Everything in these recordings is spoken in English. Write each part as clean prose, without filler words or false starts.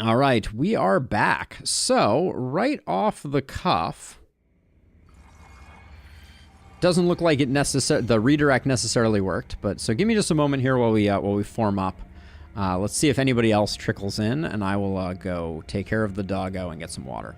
All right, we are back. So, right off the cuff, doesn't look like the redirect necessarily worked, but so give me just a moment here while we form up. Let's see if anybody else trickles in, and I will go take care of the doggo and get some water.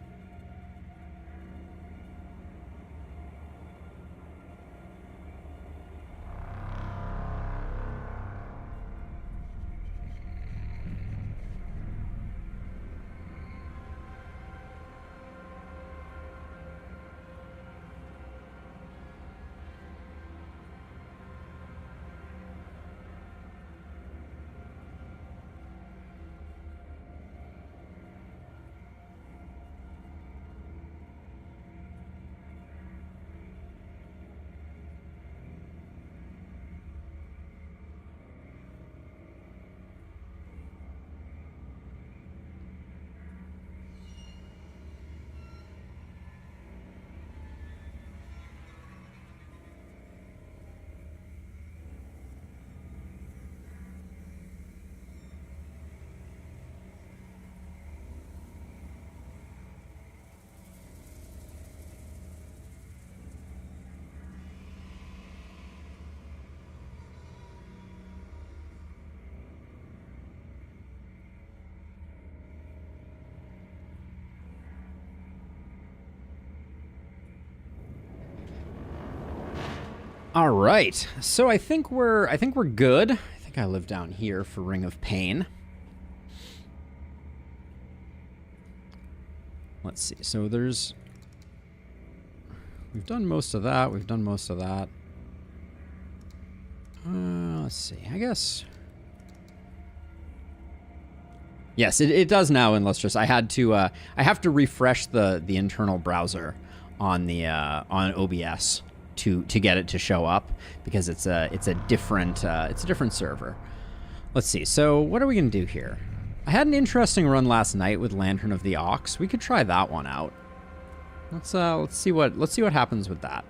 All right, so I think we're good. I think I live down here for Ring of Pain. Let's see. So we've done most of that. Let's see. I guess. Yes, it does now in Lustrous. I have to refresh the internal browser on the on OBS to get it to show up because it's a different server. Let's see. So what are we gonna do here? I had an interesting run last night with Lantern of the Ox. We could try that one out. Let's see what happens with that.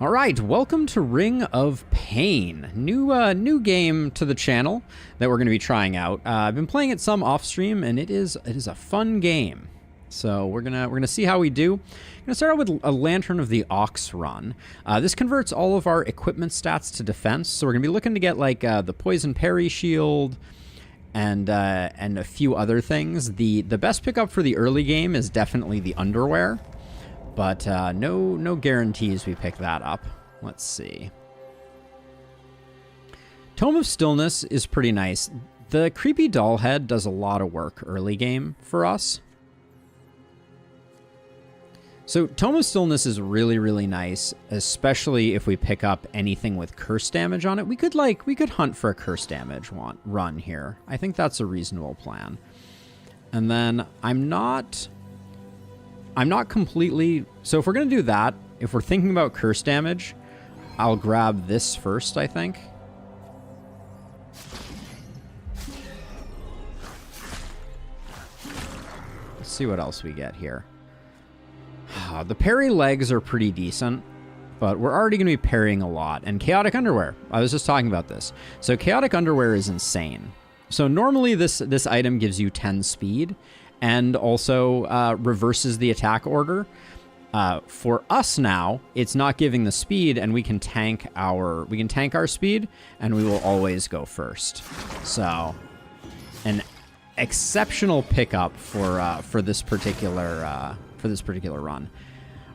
All right, welcome to Ring of Pain. New game to the channel that we're going to be trying out. I've been playing it some off stream, and it is a fun game. So we're gonna see how we do. I'm gonna start out with a Lantern of the Ox run. This converts all of our equipment stats to defense. So we're gonna be looking to get like the poison parry shield and a few other things. The best pickup for the early game is definitely the underwear. But no guarantees we pick that up. Let's see. Tome of Stillness is pretty nice. The creepy doll head does a lot of work early game for us. So Tome of Stillness is really, really nice, especially if we pick up anything with curse damage on it. We could hunt for a curse damage run here. I think that's a reasonable plan. And then I'm not completely... So if we're going to do that, if we're thinking about curse damage, I'll grab this first, I think. Let's see what else we get here. The parry legs are pretty decent, but we're already going to be parrying a lot. And Chaotic Underwear. I was just talking about this. So Chaotic Underwear is insane. So normally this item gives you 10 speed, and also reverses the attack order. For us now, it's not giving the speed, and we can tank our speed, and we will always go first. So, an exceptional pickup for this particular run.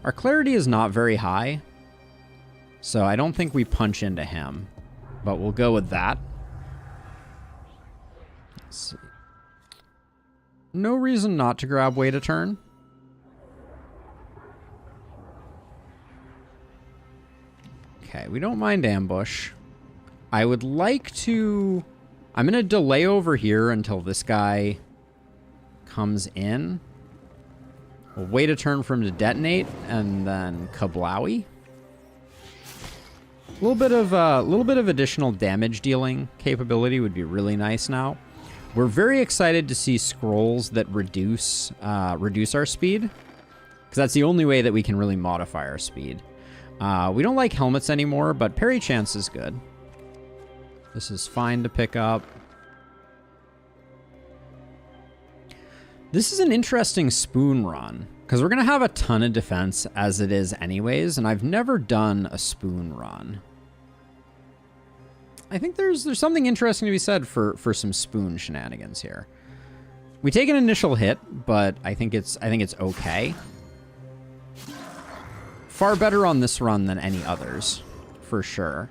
Our clarity is not very high, so I don't think we punch into him, but we'll go with that. Let's see. No reason not to grab Wait a Turn. Okay, we don't mind Ambush. I would like to... I'm going to delay over here until this guy comes in. We'll wait a turn for him to detonate, and then Kablowie. A little bit of additional damage dealing capability would be really nice now. We're very excited to see scrolls that reduce our speed, because that's the only way that we can really modify our speed. We don't like helmets anymore, but parry chance is good. This is fine to pick up. This is an interesting spoon run, because we're going to have a ton of defense as it is anyways, and I've never done a spoon run. I think there's something interesting to be said for some spoon shenanigans here. We take an initial hit, but I think it's okay. Far better on this run than any others, for sure.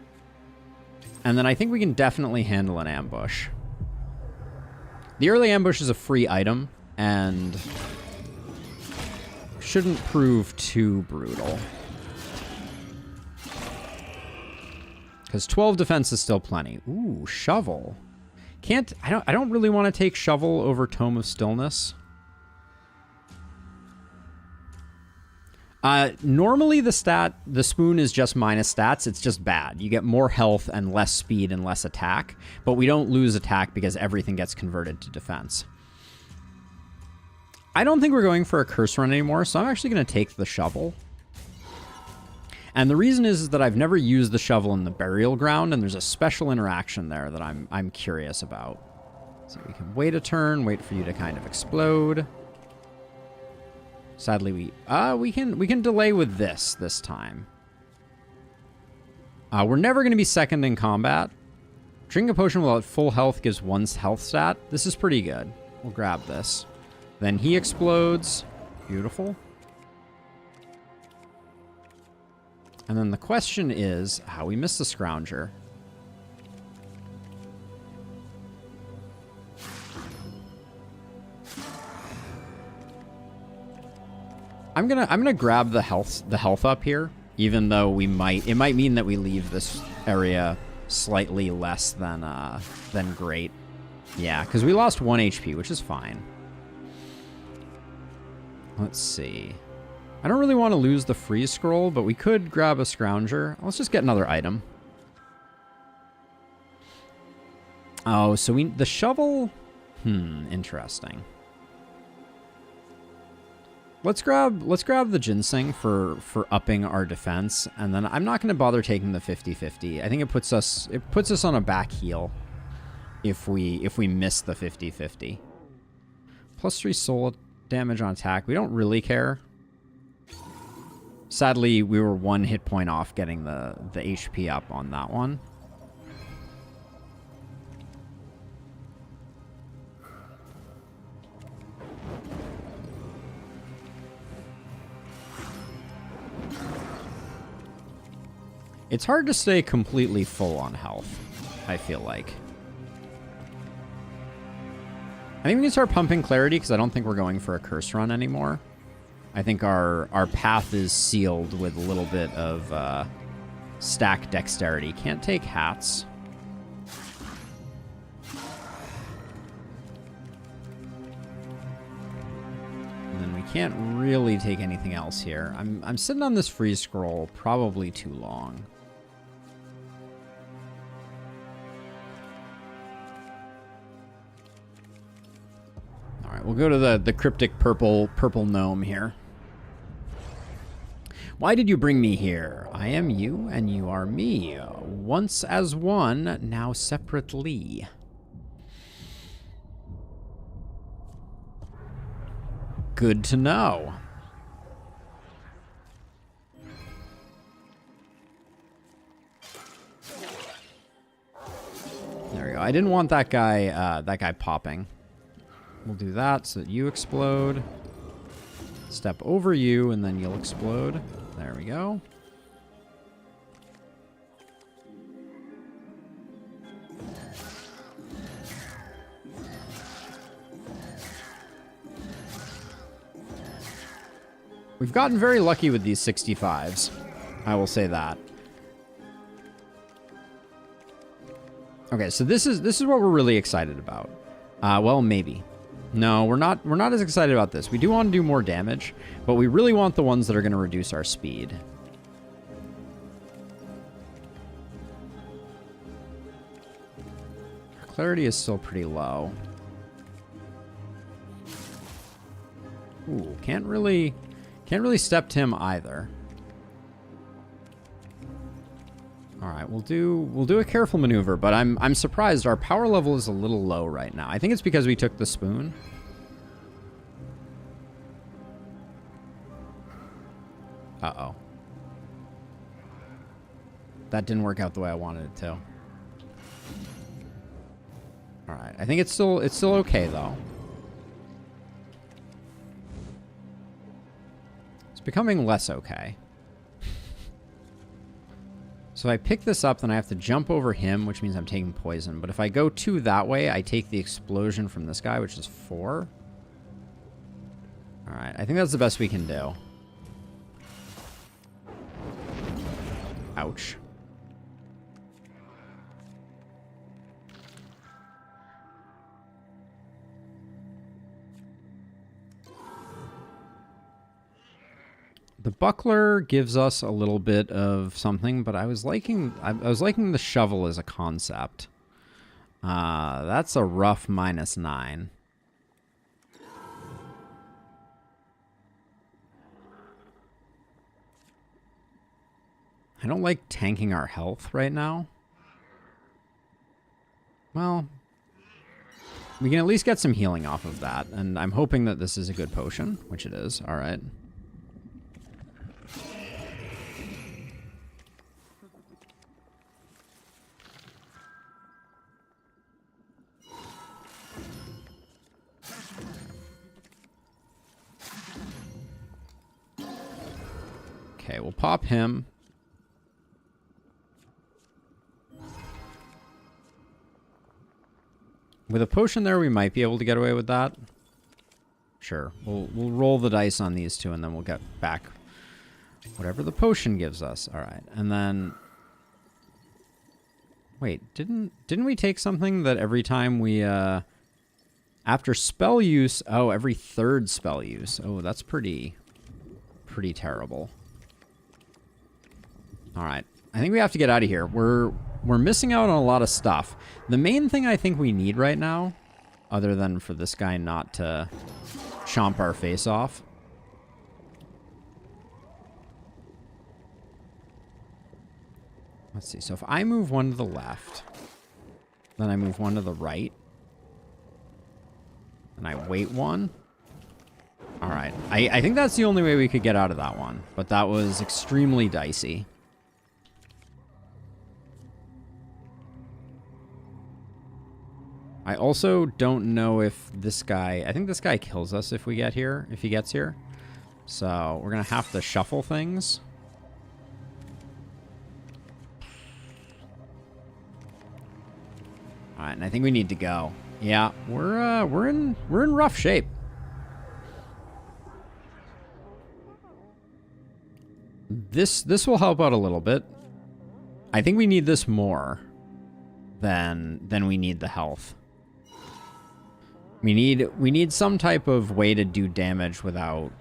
And then I think we can definitely handle an ambush. The early ambush is a free item, and shouldn't prove too brutal. Because 12 defense is still plenty. Ooh, shovel. I don't really want to take shovel over Tome of Stillness. Normally the spoon is just minus stats. It's just bad. You get more health and less speed and less attack, but we don't lose attack because everything gets converted to defense. I don't think we're going for a curse run anymore, so I'm actually going to take the shovel. And the reason is that I've never used the shovel in the burial ground, and there's a special interaction there that I'm curious about. So we can wait a turn, wait for you to kind of explode. Sadly, we can delay with this time. We're never going to be second in combat. Drinking a potion while at full health gives 1 health stat. This is pretty good. We'll grab this. Then he explodes. Beautiful. And then the question is how we missed the Scrounger. I'm gonna grab the health up here, even though it might mean that we leave this area slightly less than great. Yeah, because we lost 1 HP, which is fine. Let's see. I don't really want to lose the freeze scroll, but we could grab a Scrounger. Let's just get another item. Oh, so the shovel. Interesting. Let's grab the ginseng for upping our defense, and then I'm not going to bother taking the 50-50. I think it puts us on a back heel if we miss the 50-50. +3 soul damage on attack. We don't really care. Sadly, we were 1 hit point off getting the HP up on that one. It's hard to stay completely full on health, I feel like. I think we can start pumping clarity because I don't think we're going for a curse run anymore. I think our path is sealed with a little bit of stack dexterity. Can't take hats. And then we can't really take anything else here. I'm sitting on this freeze scroll probably too long. All right, we'll go to the cryptic purple gnome here. Why did you bring me here? I am you, and you are me. Once as one, now separately. Good to know. There we go. I didn't want that guy popping. We'll do that so that you explode. Step over you, and then you'll explode. There we go. We've gotten very lucky with these 65s. I will say that. Okay, so this is what we're really excited about. Well, maybe. No, we're not as excited about this. We do want to do more damage, but we really want the ones that are going to reduce our speed. Our clarity is still pretty low. Ooh, can't really step to him either. All right, we'll do a careful maneuver, but I'm surprised our power level is a little low right now. I think it's because we took the spoon. That didn't work out the way I wanted it to. Alright, I think it's still okay, though. It's becoming less okay. So if I pick this up, then I have to jump over him, which means I'm taking poison. But if I go 2 that way, I take the explosion from this guy, which is 4. Alright, I think that's the best we can do. Ouch. The buckler gives us a little bit of something, but I was liking the shovel as a concept. That's a rough -9. I don't like tanking our health right now. Well, we can at least get some healing off of that, and I'm hoping that this is a good potion, which it is. All right. Okay, we'll pop him. With a potion there, we might be able to get away with that. Sure. We'll roll the dice on these two, and then we'll get back whatever the potion gives us. All right. And then... Wait, didn't we take something that every time we... After spell use... Oh, every 3rd spell use. Oh, that's pretty terrible. All right. I think we have to get out of here. We're missing out on a lot of stuff. The main thing I think we need right now, other than for this guy not to chomp our face off. Let's see. So if I move one to the left, then I move one to the right, and I wait one. All right. I think that's the only way we could get out of that one, but that was extremely dicey. I also don't know if this guy... I think this guy kills us if we get here, if he gets here. So we're going to have to shuffle things. All right, and I think we need to go. Yeah, we're in rough shape. This will help out a little bit. I think we need this more than we need the health. We need some type of way to do damage without...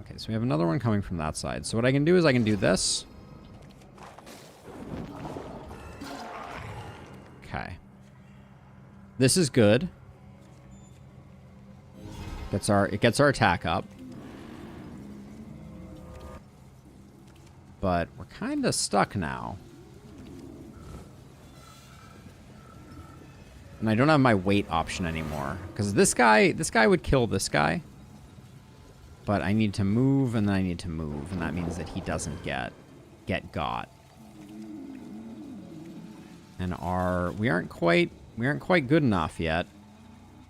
Okay, so we have another one coming from that side. So what I can do is I can do this. Okay. This is good. It gets our attack up. But we're kind of stuck now. And I don't have my wait option anymore. Because this guy would kill this guy. But I need to move, and then I need to move. And that means that he doesn't get got. And we aren't quite good enough yet.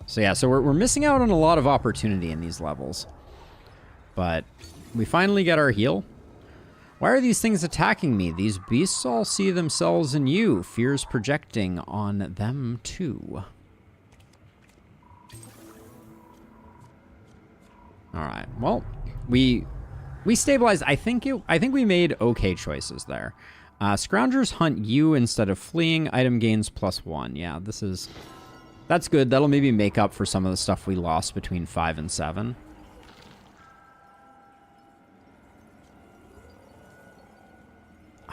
So yeah, so we're missing out on a lot of opportunity in these levels. But we finally get our heal. Why are these things attacking me? These beasts all see themselves in you. Fears projecting on them too. All right. Well, we stabilized. I think we made okay choices there. Scroungers hunt you instead of fleeing. Item gains +1. Yeah, that's good. That'll maybe make up for some of the stuff we lost between 5 and 7.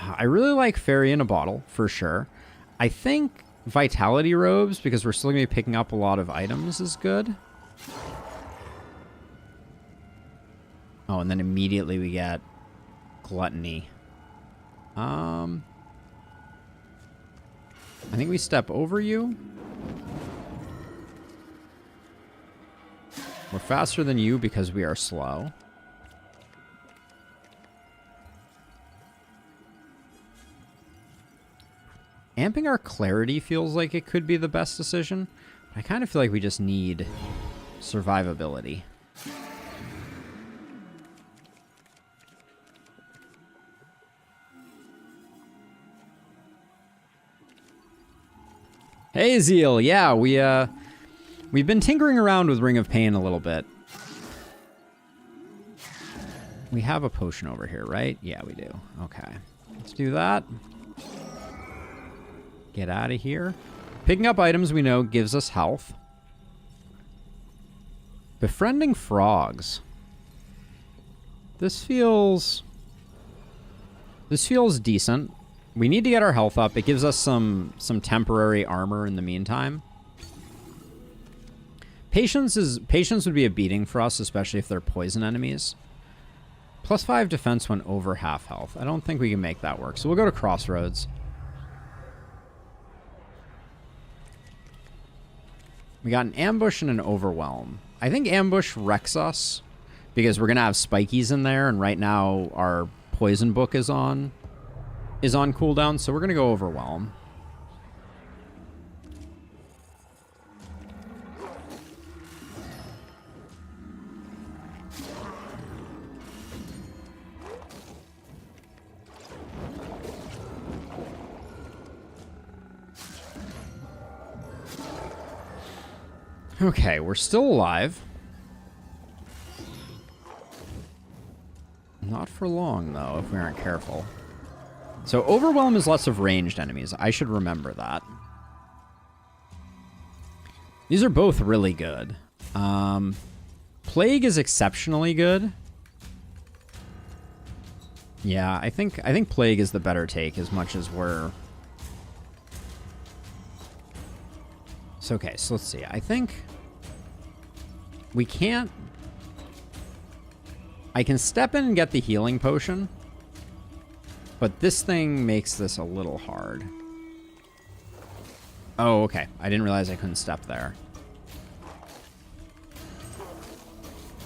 I really like Fairy in a Bottle, for sure. I think Vitality Robes, because we're still going to be picking up a lot of items, is good. Oh, and then immediately we get Gluttony. I think we step over you. We're faster than you because we are slow. Amping our clarity feels like it could be the best decision. I kind of feel like we just need survivability. Hey, Zeal. Yeah, we've been tinkering around with Ring of Pain a little bit. We have a potion over here, right? Yeah, we do. Okay. Let's do that. Get out of here. Picking up items we know gives us health. Befriending frogs. This feels decent. We need to get our health up. It gives us some temporary armor in the meantime. Patience would be a beating for us, especially if they're poison enemies. +5 defense when over half health. I don't think we can make that work. So we'll go to Crossroads. We got an ambush and an overwhelm. I think ambush wrecks us because we're going to have spikies in there, and right now our poison book is on cooldown, so we're going to go overwhelm. Okay, we're still alive. Not for long, though, if we aren't careful. So overwhelm is lots of ranged enemies. I should remember that. These are both really good. Plague is exceptionally good. Yeah, I think Plague is the better take as much as we're... So, okay, so let's see. I think we can't... I can step in and get the healing potion, but this thing makes this a little hard. Oh, okay. I didn't realize I couldn't step there.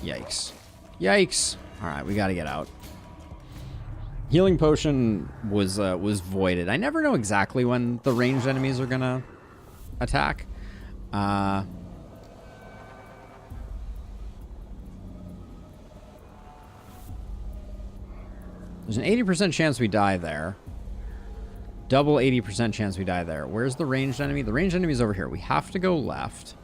Yikes. Yikes. All right, we got to get out. Healing potion was voided. I never know exactly when the ranged enemies are going to attack. There's an 80% chance we die there. Double 80% chance we die there. Where's the ranged enemy? The ranged enemy is over here. We have to go left.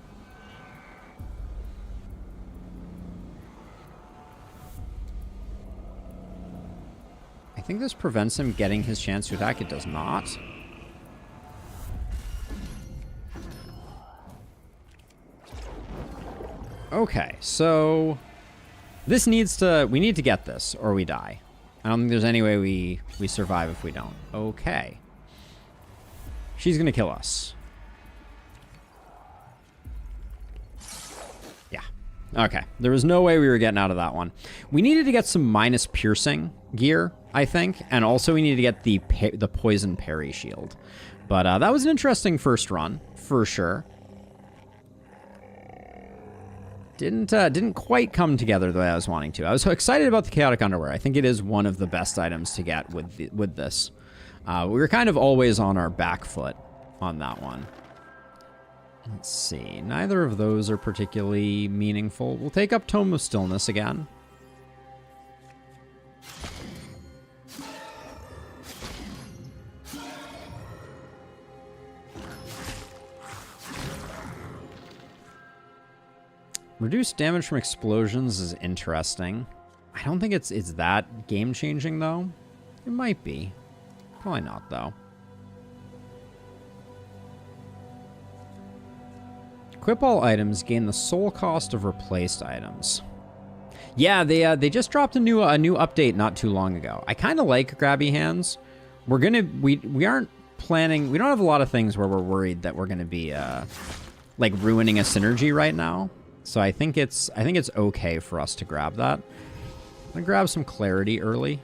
I think this prevents him getting his chance to attack. It does not. Okay, so this needs to... We need to get this, or we die. I don't think there's any way we survive if we don't. Okay. She's going to kill us. Yeah. Okay. There was no way we were getting out of that one. We needed to get some minus piercing gear, I think. And also we needed to get the poison parry shield. But that was an interesting first run, for sure. Didn't quite come together the way I was wanting to. I was so excited about the Chaotic Underwear. I think it is one of the best items to get with this. We were kind of always on our back foot on that one. Let's see. Neither of those are particularly meaningful. We'll take up Tome of Stillness again. Reduced damage from explosions is interesting. I don't think it's that game-changing, though. It might be. Probably not, though. Equip all items gain the soul cost of replaced items. Yeah, they just dropped a new update not too long ago. I kind of like grabby hands. We aren't planning. We don't have a lot of things where we're worried that we're gonna be like ruining a synergy right now. So I think it's okay for us to grab that. I'm gonna grab some clarity early.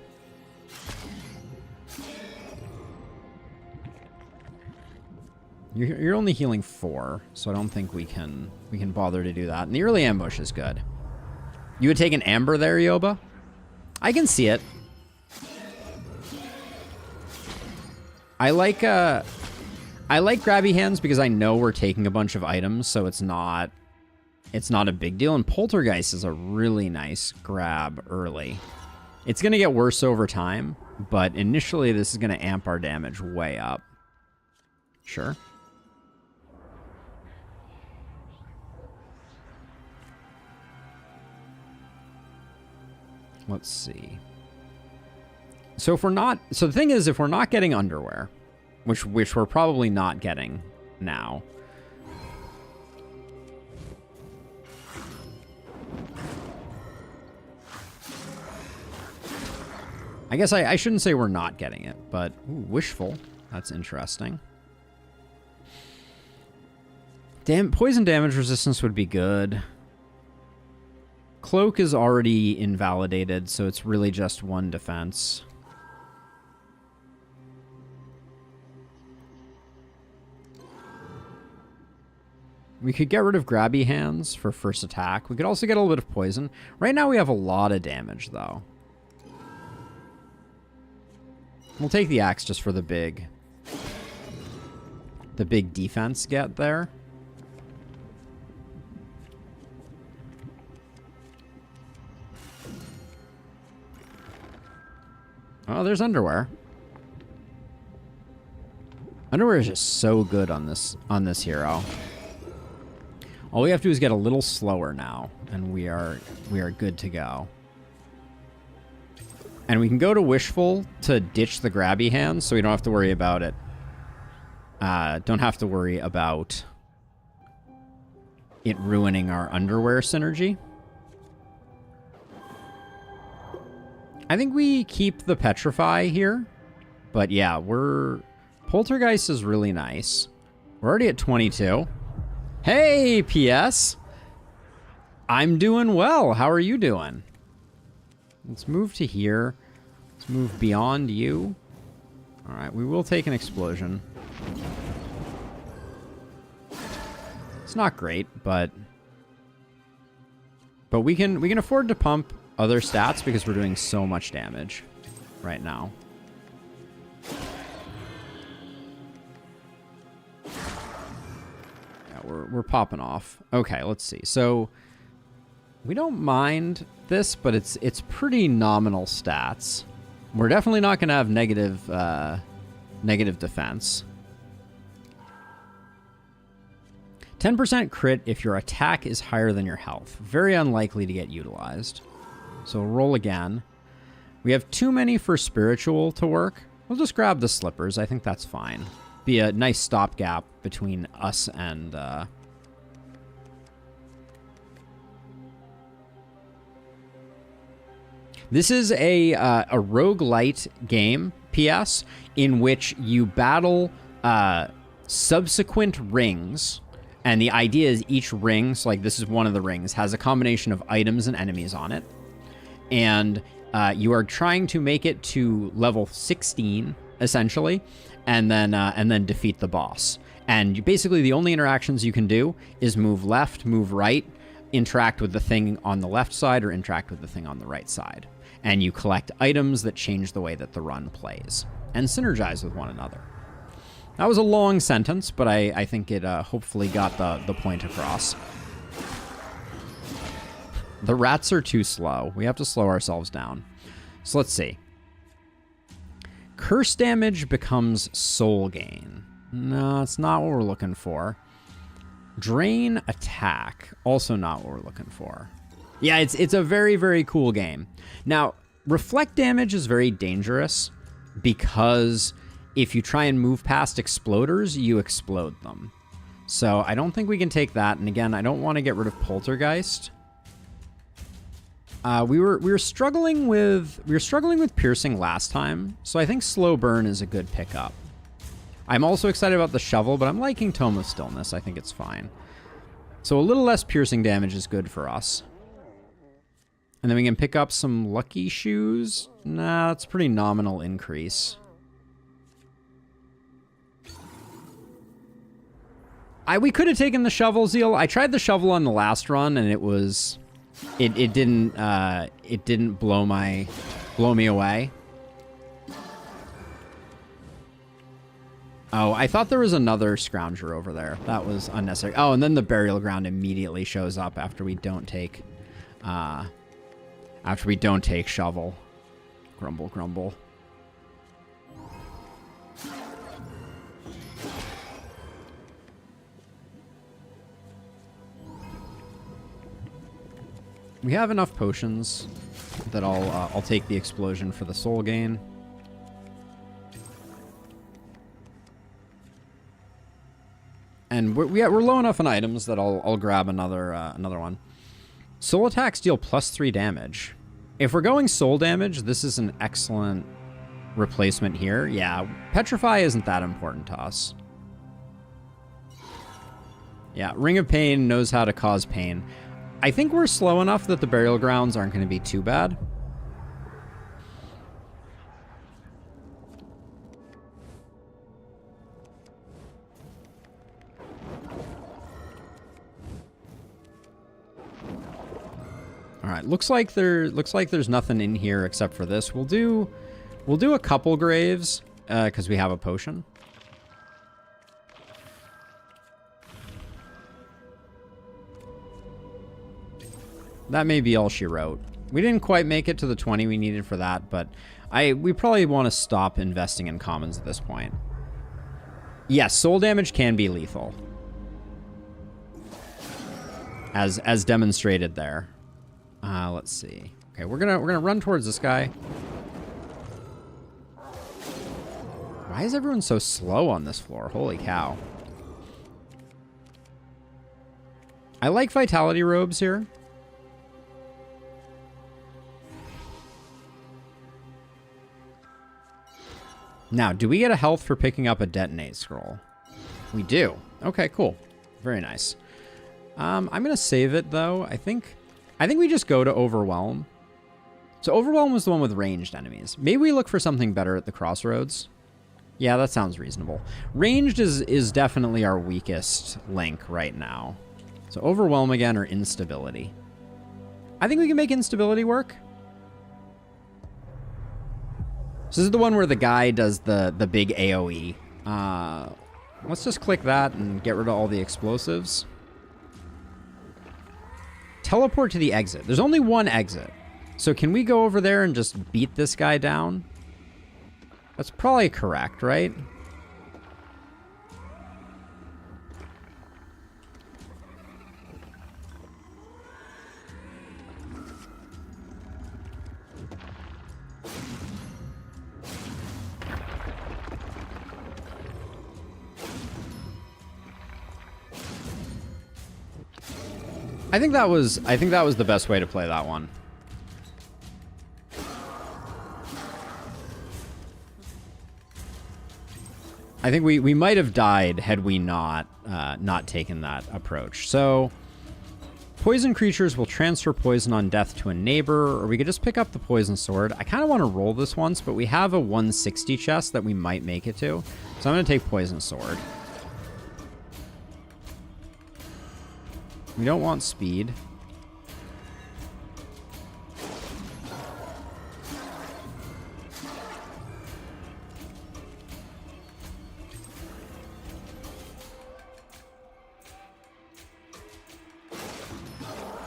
You're only healing 4, so I don't think we can bother to do that. And the early ambush is good. You would take an amber there, Yoba? I can see it. I like I like grabby hands because I know we're taking a bunch of items, so it's not a big deal. And Poltergeist is a really nice grab early. It's going to get worse over time, but initially this is going to amp our damage way up. Sure. Let's see. So if we're not, so the thing is, if we're not getting underwear, which we're probably not getting now. I guess I shouldn't say we're not getting it, but ooh, wishful. That's interesting. Poison damage resistance would be good. Cloak is already invalidated, so it's really just one defense. We could get rid of grabby hands for first attack. We could also get a little bit of poison. Right now we have a lot of damage, though. We'll take the axe just for the big defense get there. Oh, there's underwear. Underwear is just so good on this hero. All we have to do is get a little slower now, and we are good to go. And we can go to Wishful to ditch the grabby hands, so we don't have to worry about it. Don't have to worry about it ruining our underwear synergy. I think we keep the Petrify here. But yeah, Poltergeist is really nice. We're already at 22. Hey, PS! I'm doing well. How are you doing? Let's move to here. Let's move beyond you. Alright, we will take an explosion. It's not great, but we can afford to pump other stats because we're doing so much damage right now. Yeah, we're popping off. Okay, let's see. So we don't mind this, but it's pretty nominal stats. We're definitely not going to have negative defense. 10% crit if your attack is higher than your health. Very unlikely to get utilized. So roll again. We have too many for spiritual to work. We'll just grab the slippers. I think that's fine. Be a nice stopgap between us and... This is a roguelite game, PS, in which you battle subsequent rings. And the idea is each ring, so like this is one of the rings, has a combination of items and enemies on it. And you are trying to make it to level 16, essentially, and then defeat the boss. And basically the only interactions you can do is move left, move right, interact with the thing on the left side, or interact with the thing on the right side. And you collect items that change the way that the run plays and synergize with one another. That was a long sentence, but I think it hopefully got the point across. The rats are too slow. We have to slow ourselves down. So let's see. Curse damage becomes soul gain. No, it's not what we're looking for. Drain attack. Also not what we're looking for. Yeah, it's a very, very cool game. Now, reflect damage is very dangerous because if you try and move past exploders, you explode them. So I don't think we can take that. And again, I don't want to get rid of Poltergeist. We were struggling with piercing last time, so I think slow burn is a good pickup. I'm also excited about the shovel, but I'm liking Tome of Stillness. I think it's fine. So a little less piercing damage is good for us. And then we can pick up some lucky shoes. Nah, that's a pretty nominal increase. We could have taken the shovel, Zeal. I tried the shovel on the last run, and it didn't blow me away. Oh, I thought there was another Scrounger over there. That was unnecessary. Oh, and then the burial ground immediately shows up after we don't take shovel. Grumble, grumble. We have enough potions that I'll take the explosion for the soul gain. And we're low enough on items that I'll grab another one. Soul attacks deal +3 damage. If we're going soul damage, this is an excellent replacement here. Yeah, Petrify isn't that important to us. Yeah, Ring of Pain knows how to cause pain. I think we're slow enough that the burial grounds aren't going to be too bad. All right, looks like there's nothing in here except for this. We'll do a couple graves because we have a potion. That may be all she wrote. We didn't quite make it to the 20 we needed for that, but we probably want to stop investing in commons at this point. Yes, soul damage can be lethal, as demonstrated there. Let's see. Okay, we're gonna run towards this guy. Why is everyone so slow on this floor? Holy cow. I like vitality robes here. Now, do we get a health for picking up a detonate scroll? We do. Okay, cool. Very nice. I'm gonna save it though. I think we just go to Overwhelm. So Overwhelm was the one with ranged enemies. Maybe we look for something better at the crossroads. Yeah, that sounds reasonable. Ranged is definitely our weakest link right now. So Overwhelm again or Instability. I think we can make Instability work. So this is the one where the guy does the big AoE. Let's just click that and get rid of all the explosives. Teleport to the exit. There's only one exit. So can we go over there and just beat this guy down? That's probably correct, right? I think that was the best way to play that one. I think we might have died had we not taken that approach. So poison creatures will transfer poison on death to a neighbor, or we could just pick up the poison sword. I kind of want to roll this once, but we have a 160 chest that we might make it to. So I'm going to take poison sword. We don't want speed.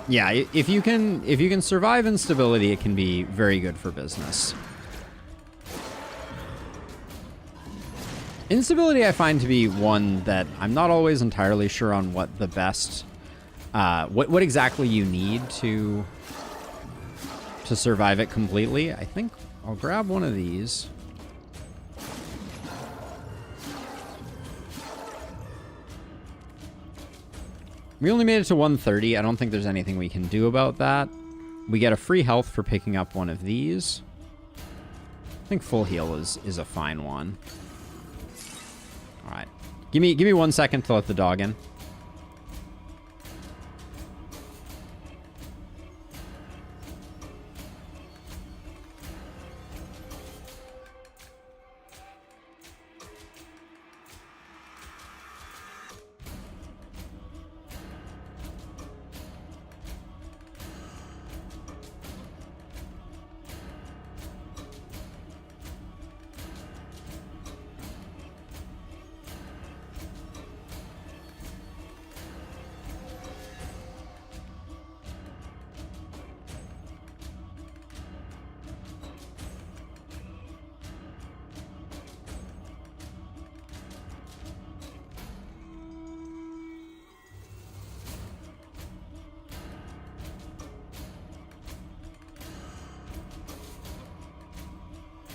Yeah, if you can survive instability, it can be very good for business. Instability I find to be one that I'm not always entirely sure on what the best what exactly you need to survive it completely. I think I'll grab one of these. We only made it to 130. I don't think there's anything we can do about that. We get a free health for picking up one of these. I think full heal is a fine one. All right. Give me 1 second to let the dog in.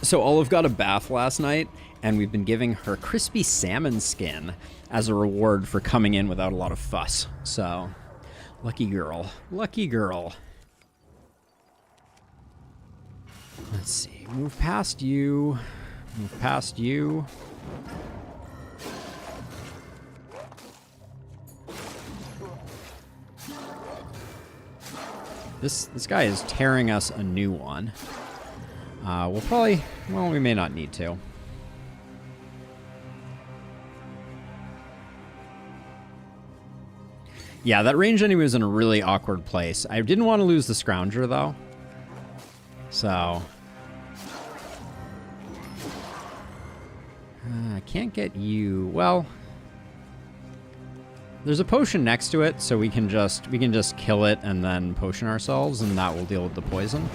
So Olive got a bath last night, and we've been giving her crispy salmon skin as a reward for coming in without a lot of fuss. So, lucky girl. Lucky girl. Let's see. Move past you. Move past you. This guy is tearing us a new one. We'll probably... Well, we may not need to. Yeah, that ranged enemy was in a really awkward place. I didn't want to lose the Scrounger, though. So... I can't get you... Well... There's a potion next to it, so we can just kill it and then potion ourselves, and that will deal with the poison.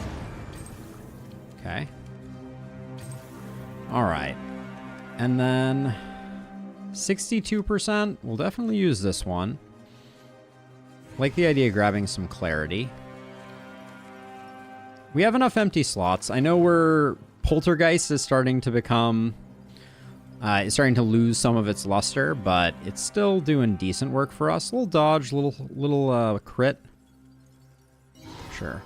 Okay. Alright. And then... 62%. We'll definitely use this one. Like the idea of grabbing some clarity. We have enough empty slots. I know Poltergeist is starting to become... it's starting to lose some of its luster, but it's still doing decent work for us. Little dodge, little crit. Sure.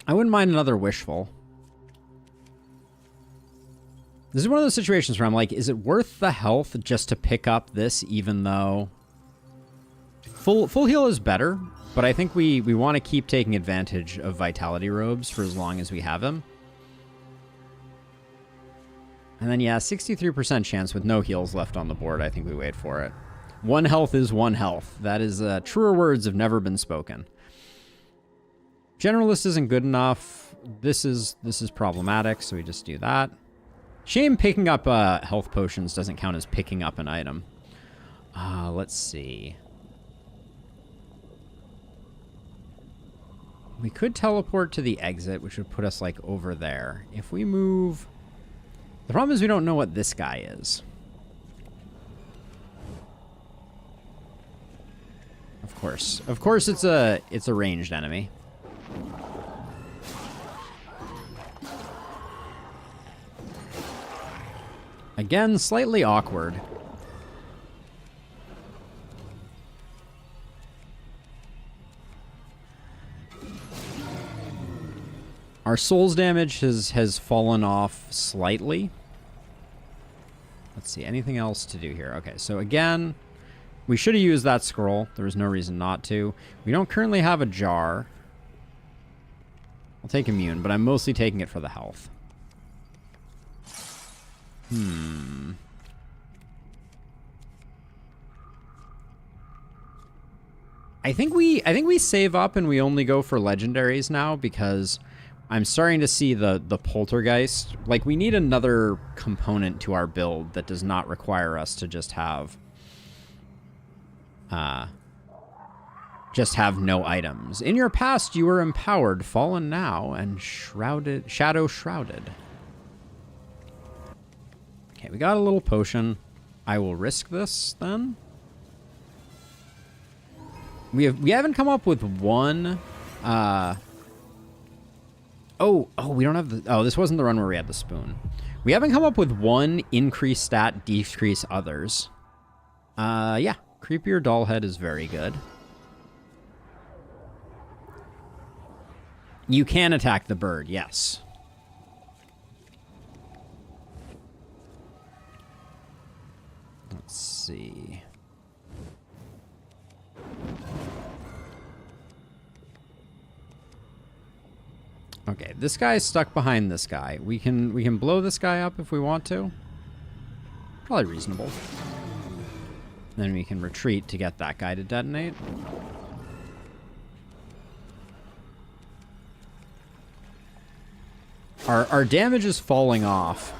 I wouldn't mind another Wishful. This is one of those situations where I'm like, is it worth the health just to pick up this, even though... Full heal is better, but I think we want to keep taking advantage of Vitality Robes for as long as we have them. And then, yeah, 63% chance with no heals left on the board. I think we wait for it. 1 health is 1 health. That is, truer words have never been spoken. Generalist isn't good enough. This is problematic, so we just do that. Shame picking up health potions doesn't count as picking up an item. Let's see. We could teleport to the exit, which would put us, like, over there. If we move... The problem is we don't know what this guy is. Of course. Of course it's a ranged enemy. Again, slightly awkward. Our soul's damage has fallen off slightly. Let's see, anything else to do here? Okay, so again, we should have used that scroll. There was no reason not to. We don't currently have a jar. I'll take immune, but I'm mostly taking it for the health. I think we save up and we only go for legendaries now because I'm starting to see the Poltergeist. Like, we need another component to our build that does not require us to just have no items. In your past, you were empowered, fallen now, and shadow shrouded. Okay, we got a little potion. I will risk this then. We haven't come up with one. Oh, we don't have the... Oh, this wasn't the run where we had the spoon. We haven't come up with one increase stat, decrease others. Yeah. Creepier doll head is very good. You can attack the bird, yes. Let's see. Okay, this guy's stuck behind this guy. We can blow this guy up if we want to. Probably reasonable. Then we can retreat to get that guy to detonate. Our damage is falling off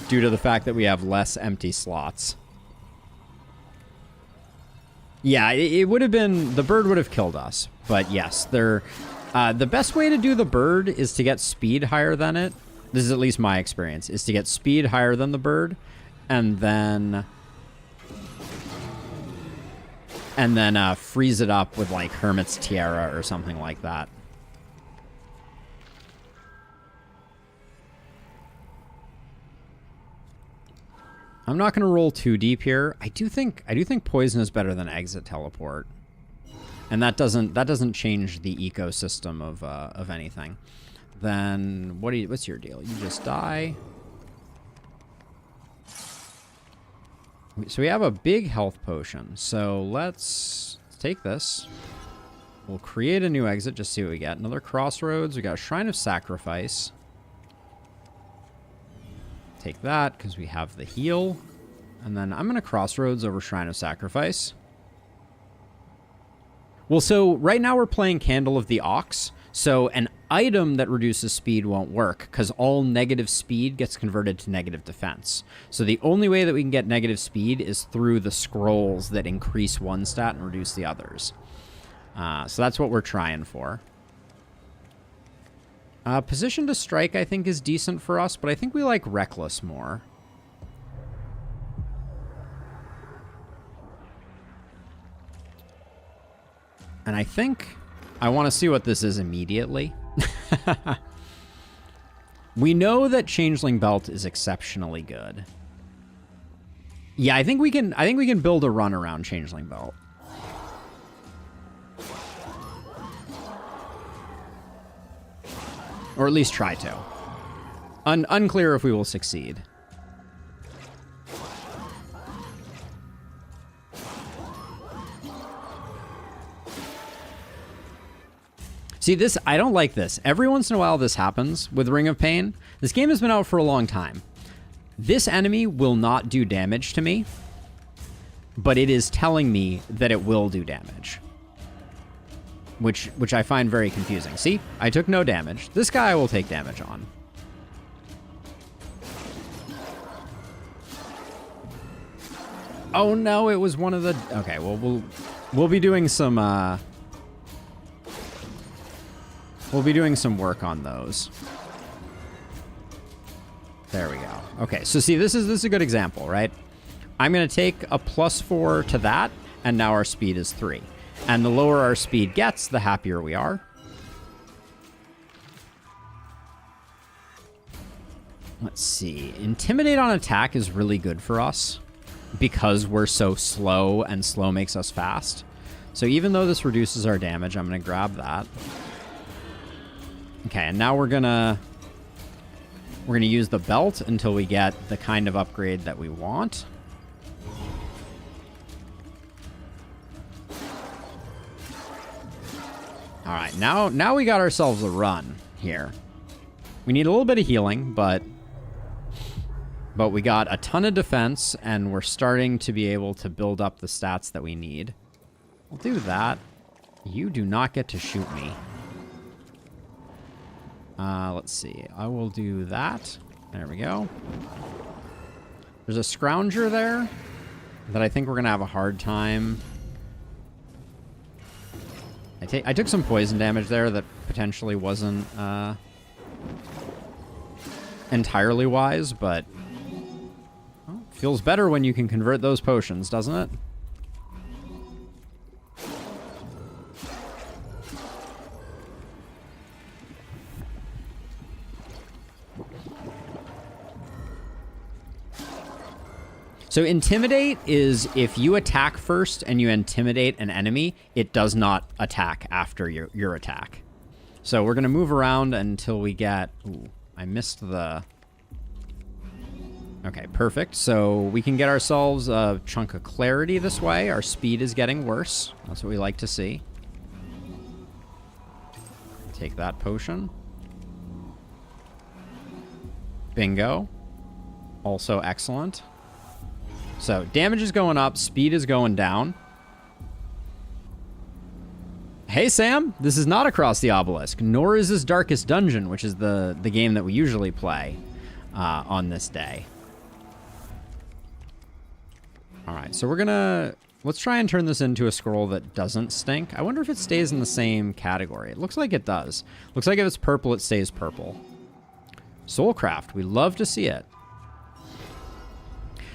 due to the fact that we have less empty slots. Yeah, it would have been... The bird would have killed us. But yes, the best way to do the bird is to get speed higher than it. This is at least my experience, is to get speed higher than the bird, and then freeze it up with, like, Hermit's Tiara or something like that. I'm not going to roll too deep here. I do think poison is better than exit teleport. And that doesn't change the ecosystem of anything. Then what's your deal? You just die. So we have a big health potion. So let's take this. We'll create a new exit, just see what we get. Another crossroads. We got a Shrine of Sacrifice. Take that, because we have the heal. And then I'm going to crossroads over Shrine of Sacrifice. Well, so right now we're playing Candle of the Ox. So an item that reduces speed won't work, because all negative speed gets converted to negative defense. So the only way that we can get negative speed is through the scrolls that increase one stat and reduce the others. So that's what we're trying for. Position to strike, I think, is decent for us, but I think we like Reckless more. And I think I want to see what this is immediately. We know that Changeling Belt is exceptionally good. Yeah, I think we can build a run around Changeling Belt. Or at least try to. Unclear if we will succeed. See, this, I don't like this. Every once in a while this happens with Ring of Pain. This game has been out for a long time. This enemy will not do damage to me, but it is telling me that it will do damage. Which I find very confusing. See, I took no damage. This guy I will take damage on. Oh no, it was one of the... Okay, well, we'll be doing some... We'll be doing some work on those. There we go. Okay, so see, this is a good example, right? I'm going to take a +4 to that, and now our speed is 3. And the lower our speed gets, the happier we are. Let's see. Intimidate on attack is really good for us because we're so slow, and slow makes us fast. So even though this reduces our damage, I'm going to grab that. Okay, and now we're gonna use the belt until we get the kind of upgrade that we want. All right, now we got ourselves a run here. We need a little bit of healing, but we got a ton of defense, and we're starting to be able to build up the stats that we need. We'll do that. You do not get to shoot me. Let's see. I will do that. There we go. There's a Scrounger there that I think we're going to have a hard time. I took some poison damage there that potentially wasn't entirely wise, but well, feels better when you can convert those potions, doesn't it? So Intimidate is if you attack first and you intimidate an enemy, it does not attack after your attack. So we're going to move around until we get... Ooh, I missed the... Okay, perfect. So we can get ourselves a chunk of clarity this way. Our speed is getting worse. That's what we like to see. Take that potion. Bingo. Also excellent. So, damage is going up, speed is going down. Hey, Sam! This is not Across the Obelisk, nor is this Darkest Dungeon, which is the game that we usually play on this day. Alright, so we're gonna... Let's try and turn this into a scroll that doesn't stink. I wonder if it stays in the same category. It looks like it does. Looks like if it's purple, it stays purple. Soulcraft, we love to see it.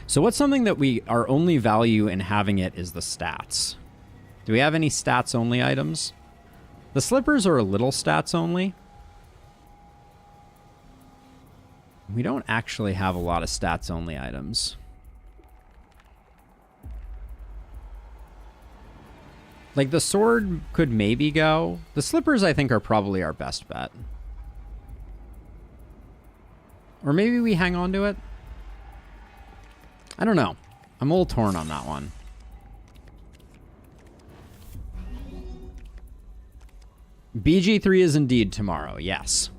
So what's something that our only value in having it is the stats? Do we have any stats only items? The slippers are a little stats only. We don't actually have a lot of stats only items. Like, the sword could maybe go. The slippers, I think, are probably our best bet. Or maybe we hang on to it. I don't know. I'm a little torn on that one. BG3 is indeed tomorrow, yes.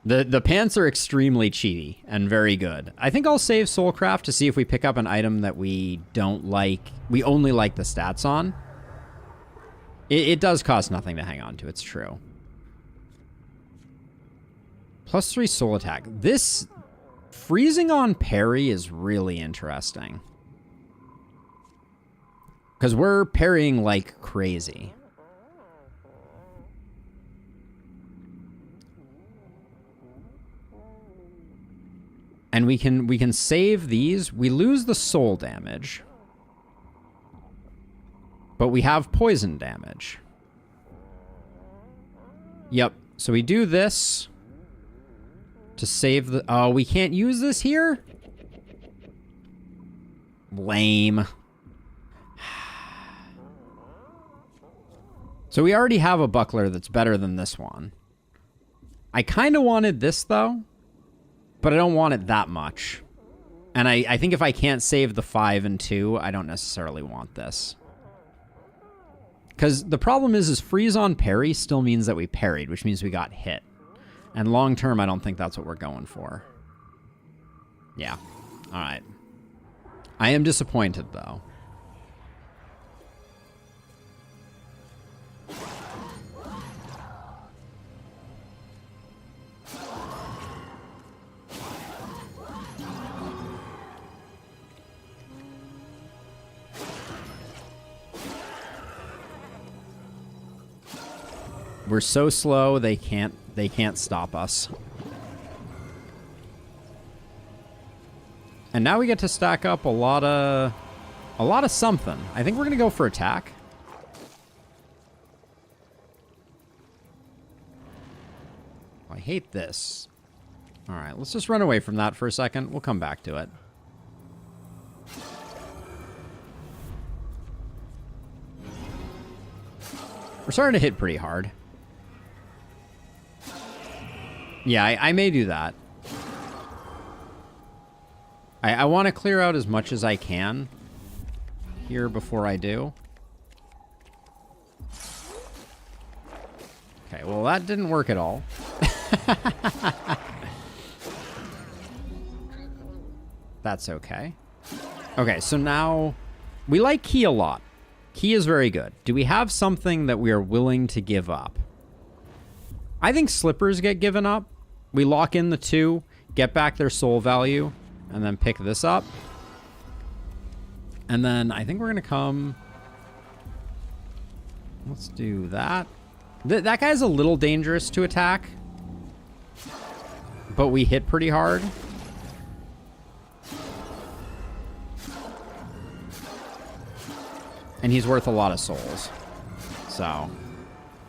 The pants are extremely cheaty and very good. I think I'll save Soulcraft to see if we pick up an item that we don't like. We only like the stats on. It does cost nothing to hang on to, it's true. +3 soul attack. This freezing on parry is really interesting. Because we're parrying like crazy. And we can save these. We lose the soul damage. But we have poison damage. Yep. So we do this to save the... Oh, we can't use this here? Lame. So we already have a buckler that's better than this one. I kind of wanted this, though. But I don't want it that much. And I think if I can't save the 5 and 2, I don't necessarily want this. Because the problem is freeze on parry still means that we parried, which means we got hit. And long term, I don't think that's what we're going for. Yeah. All right. I am disappointed, though. We're so slow, they can't stop us. And now we get to stack up a lot of something. I think we're gonna go for attack. I hate this. All right, let's just run away from that for a second. We'll come back to it. We're starting to hit pretty hard. Yeah, I may do that. I want to clear out as much as I can here before I do. Okay, well, that didn't work at all. That's okay. Okay, so now we like Key a lot. Key is very good. Do we have something that we are willing to give up? I think slippers get given up. We lock in the 2, get back their soul value, and then pick this up. And then I think we're going to come... Let's do that. That guy's a little dangerous to attack. But we hit pretty hard. And he's worth a lot of souls. So, all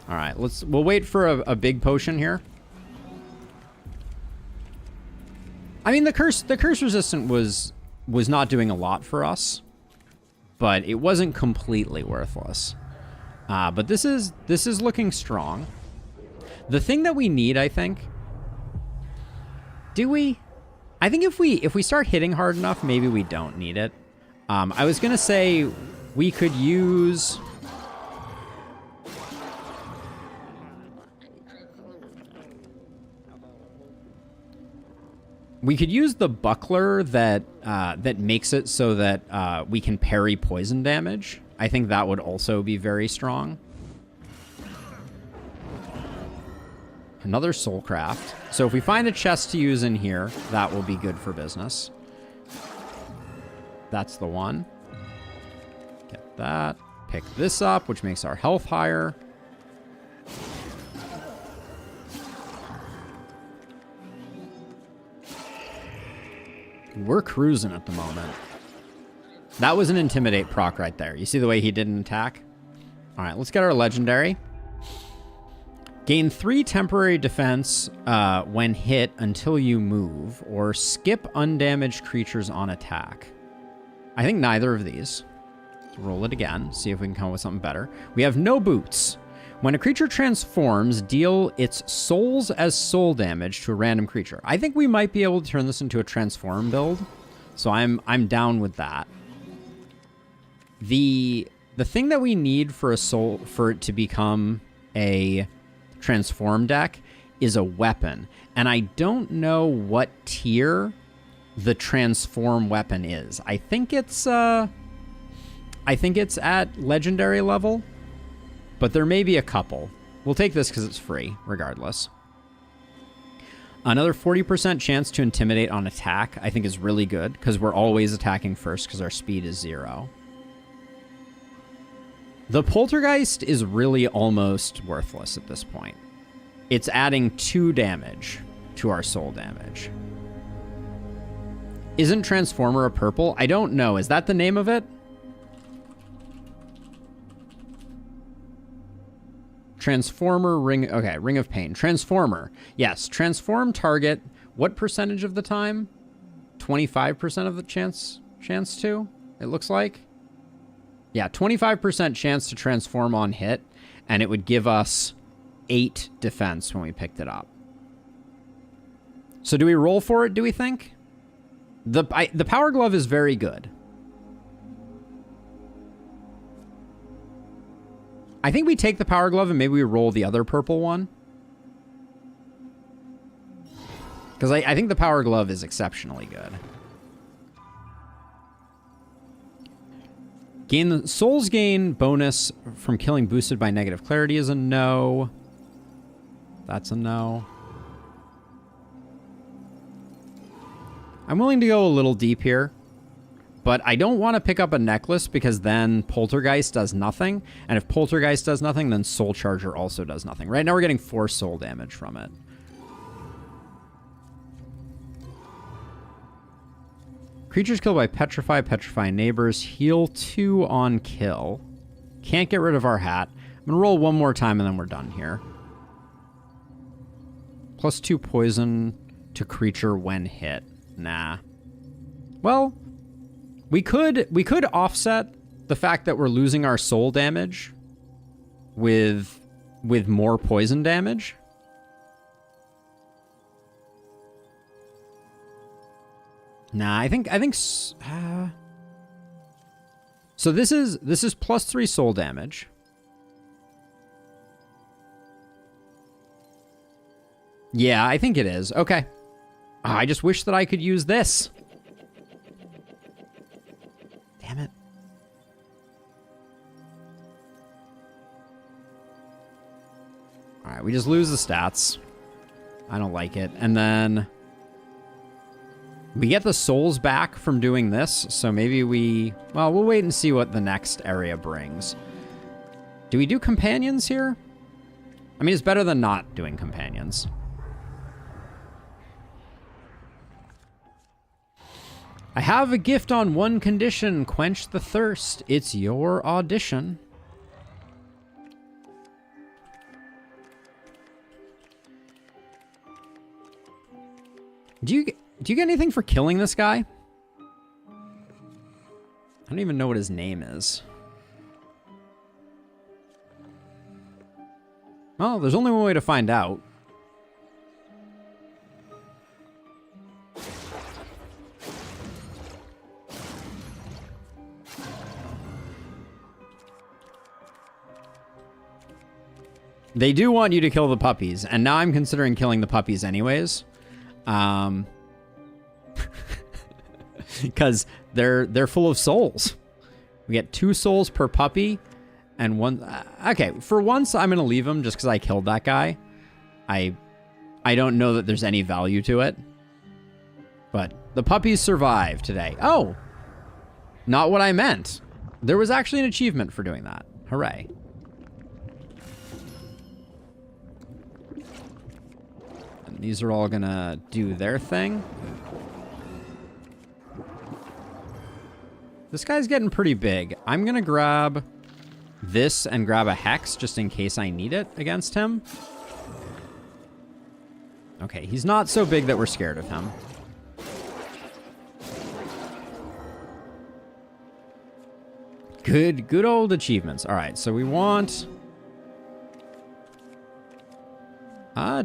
right, we'll wait for a big potion here. I mean, the curse resistant was not doing a lot for us, but it wasn't completely worthless. But this is looking strong. The thing that we need, I think, do we? I think if we start hitting hard enough, maybe we don't need it. I was gonna say we could use. We could use the buckler that makes it so that we can parry poison damage. I think that would also be very strong. Another soulcraft. So if we find a chest to use in here, that will be good for business. That's the one. Get that. Pick this up, which makes our health higher. We're cruising at the moment. That was an Intimidate proc right there. You see the way he didn't attack? All right, let's get our legendary. Gain 3 temporary defense when hit until you move, or skip undamaged creatures on attack. I think neither of these. Let's roll it again, see if we can come up with something better. We have no boots. When a creature transforms, deal its souls as soul damage to a random creature. I think we might be able to turn this into a transform build, so I'm down with that. The thing that we need for it to become a transform deck is a weapon, and I don't know what tier the transform weapon is. I think it's at legendary level. But there may be a couple. We'll take this because it's free, regardless. Another 40% chance to intimidate on attack, I think is really good, because we're always attacking first because our speed is 0. The Poltergeist is really almost worthless at this point. It's adding 2 damage to our soul damage. Isn't Transformer a purple? I don't know. Is that the name of it? Transformer ring. Okay, Ring of Pain. Transformer. Yes, transform target. What percentage of the time? 25% of the chance to, it looks like. Yeah, 25% chance to transform on hit, and it would give us 8 defense when we picked it up. So do we roll for it, do we think? The Power Glove is very good. I think we take the Power Glove and maybe we roll the other purple one. Because I think the Power Glove is exceptionally good. Souls gain bonus from killing boosted by negative clarity is a no. That's a no. I'm willing to go a little deep here. But I don't want to pick up a necklace because then Poltergeist does nothing. And if Poltergeist does nothing, then Soul Charger also does nothing. Right now we're getting 4 soul damage from it. Creatures killed by petrify neighbors. Heal 2 on kill. Can't get rid of our hat. I'm going to roll one more time and then we're done here. +2 poison to creature when hit. Nah. Well... We could offset the fact that we're losing our soul damage with more poison damage. Nah, I think so this is +3 soul damage. Yeah, I think it is. Okay. I just wish that I could use this. Damn it. All right, we just lose the stats. I don't like it. And then we get the souls back from doing this, so maybe well, we'll wait and see what the next area brings. Do we do companions here? I mean, it's better than not doing companions. I have a gift on one condition. Quench the thirst. It's your audition. Do you get anything for killing this guy? I don't even know what his name is. Well, there's only one way to find out. They do want you to kill the puppies, and now I'm considering killing the puppies anyways. Because they're full of souls. We get 2 souls per puppy, and 1... okay, for once, I'm going to leave him just because I killed that guy. I don't know that there's any value to it. But the puppies survive today. Oh! Not what I meant. There was actually an achievement for doing that. Hooray. And these are all gonna do their thing. This guy's getting pretty big. I'm gonna grab this and grab a hex just in case I need it against him. Okay, he's not so big that we're scared of him. Good old achievements. All right, so we want...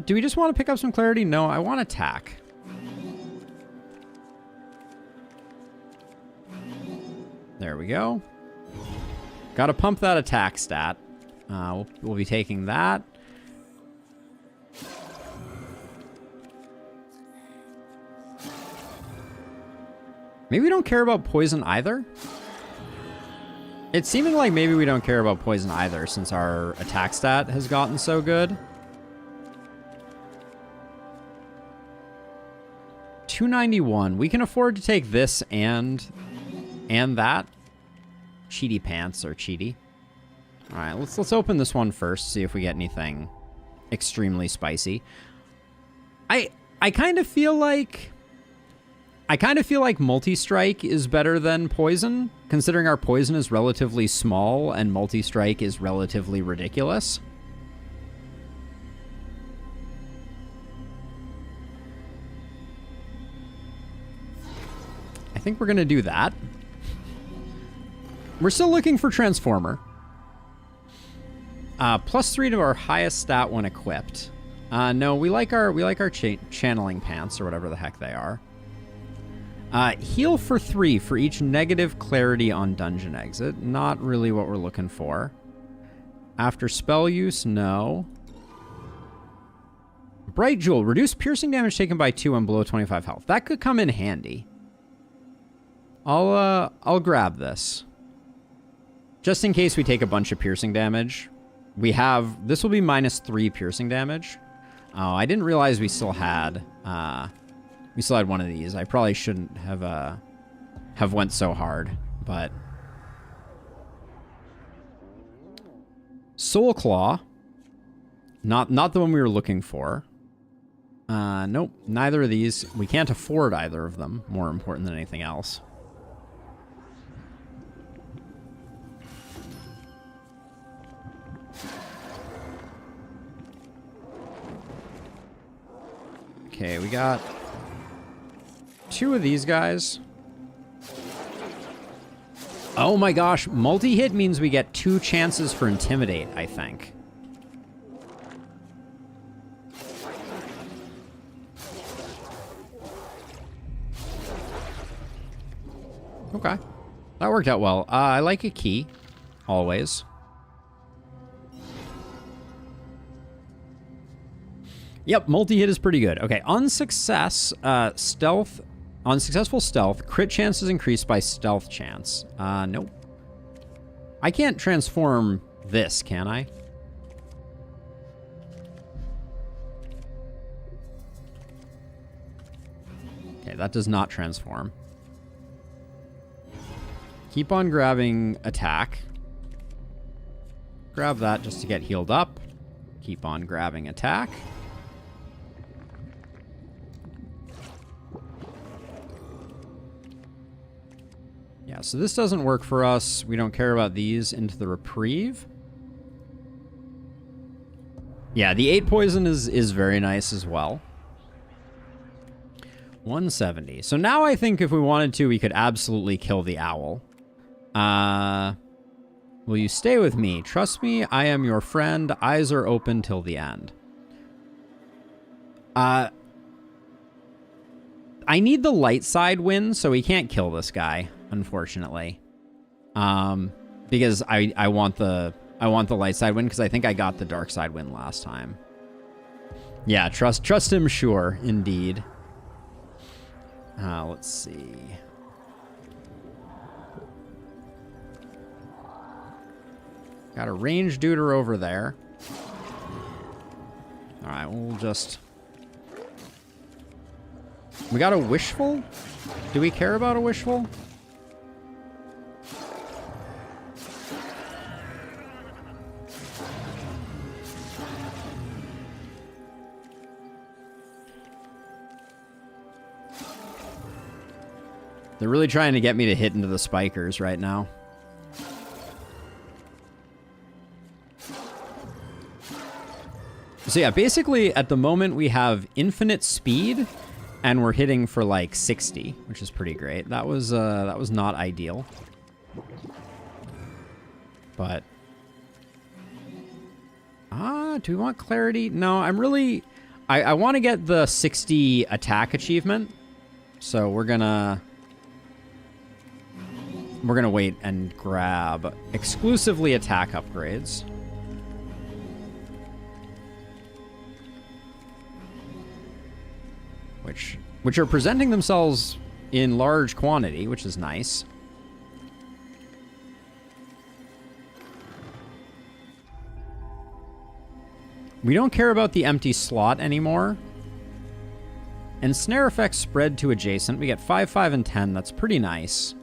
do we just want to pick up some clarity? No, I want attack. There we go. Got to pump that attack stat. We'll be taking that. Maybe we don't care about poison either? It's seeming like maybe we don't care about poison either since our attack stat has gotten so good. 291. We can afford to take this and that. Cheaty pants or cheaty. All right, let's open this one first, see if we get anything extremely spicy. I kind of feel like multi-strike is better than poison, considering our poison is relatively small and multi-strike is relatively ridiculous. I think we're going to do that. We're still looking for Transformer. +3 to our highest stat when equipped. No, we like our channeling pants or whatever the heck they are. Heal for 3 for each negative clarity on dungeon exit. Not really what we're looking for. After spell use, no. Bright Jewel. Reduce piercing damage taken by 2 and below 25 health. That could come in handy. I'll grab this. Just in case we take a bunch of piercing damage. This will be -3 piercing damage. Oh, I didn't realize we still had one of these. I probably shouldn't have went so hard, but Soul Claw, not the one we were looking for. Nope, neither of these. We can't afford either of them. More important than anything else. Okay, we got 2 of these guys. Oh my gosh, multi-hit means we get 2 chances for Intimidate, I think. Okay, that worked out well. I like a key, always. Yep, multi-hit is pretty good. Okay, on successful stealth, crit chance is increased by stealth chance. Nope. I can't transform this, can I? Okay, that does not transform. Keep on grabbing attack. Grab that just to get healed up. Keep on grabbing attack. Yeah, so this doesn't work for us. We don't care about these. Into the reprieve. Yeah, the 8 poison is very nice as well. 170. So now I think if we wanted to, we could absolutely kill the owl. Will you stay with me? Trust me, I am your friend. Eyes are open till the end. I need the light side win, so we can't kill this guy, unfortunately. Because I want the light side win because I think I got the dark side win last time. Yeah, trust him, sure, indeed. Let's see. Got a ranged duder over there. All right, we'll just... We got a wishful? Do we care about a wishful? They're really trying to get me to hit into the spikers right now. So yeah, basically at the moment we have infinite speed and we're hitting for like 60, which is pretty great. That was not ideal. But... do we want clarity? No, I'm really... I want to get the 60 attack achievement. So we're gonna wait and grab exclusively attack upgrades. Which are presenting themselves in large quantity, which is nice. We don't care about the empty slot anymore. And snare effects spread to adjacent. We get 5, 5, and 10. That's pretty nice.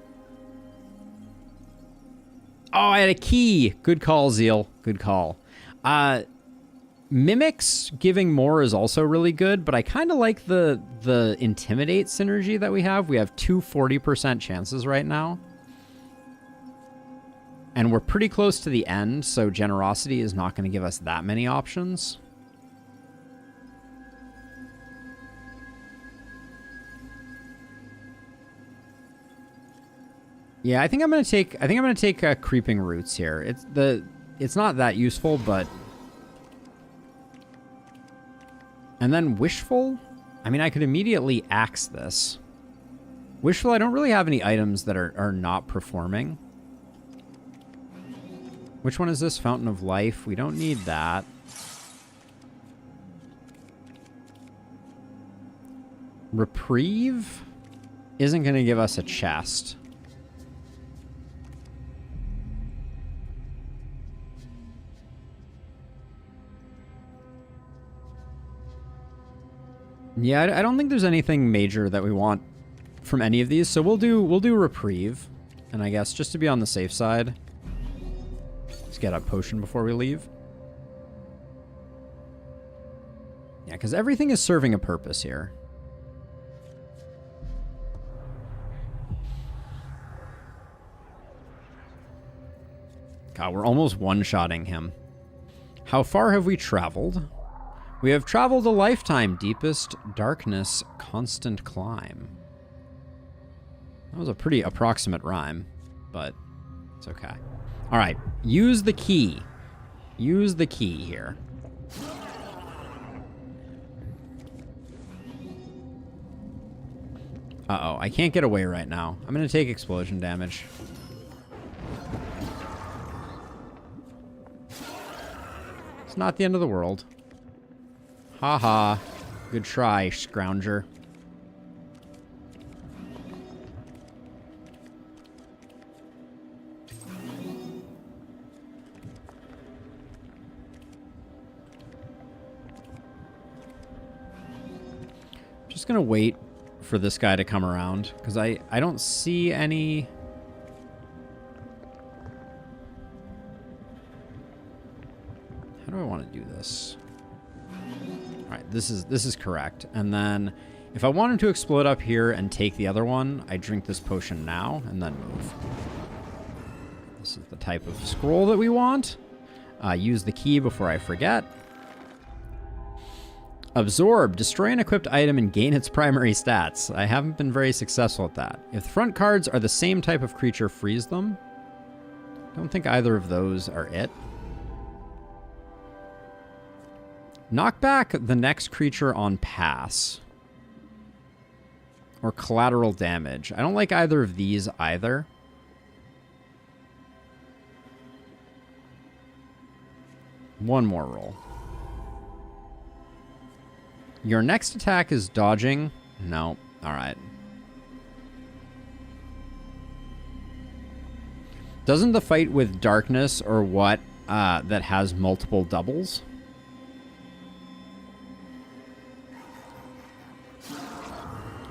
Oh, I had a key. Good call, Zeal. Good call. Mimics giving more is also really good, but I kind of like the Intimidate synergy that we have. We have 2 40% chances right now. And we're pretty close to the end, so Generosity is not going to give us that many options. Yeah, I think I'm going to take Creeping Roots here. It's not that useful, but... And then Wishful? I mean, I could immediately axe this. Wishful, I don't really have any items that are not performing. Which one is this? Fountain of Life. We don't need that. Reprieve isn't going to give us a chest. Yeah, I don't think there's anything major that we want from any of these, so we'll do Reprieve. And I guess just to be on the safe side, let's get a potion before we leave. Yeah, because everything is serving a purpose here. God, we're almost one-shotting him. How far have we traveled? We have traveled a lifetime, deepest darkness, constant climb. That was a pretty approximate rhyme, but it's okay. All right, use the key. Use the key here. Uh-oh, I can't get away right now. I'm going to take explosion damage. It's not the end of the world. Haha. Good try, scrounger. Just gonna wait for this guy to come around, because I don't see any... How do I want to do this? Alright, this is correct. And then, if I wanted to explode up here and take the other one, I drink this potion now, and then move. This is the type of scroll that we want. Use the key before I forget. Absorb. Destroy an equipped item and gain its primary stats. I haven't been very successful at that. If the front cards are the same type of creature, freeze them. Don't think either of those are it. Knock back the next creature on pass. Or collateral damage. I don't like either of these either. One more roll. Your next attack is dodging. No. Alright. Doesn't the fight with darkness or what that has multiple doubles?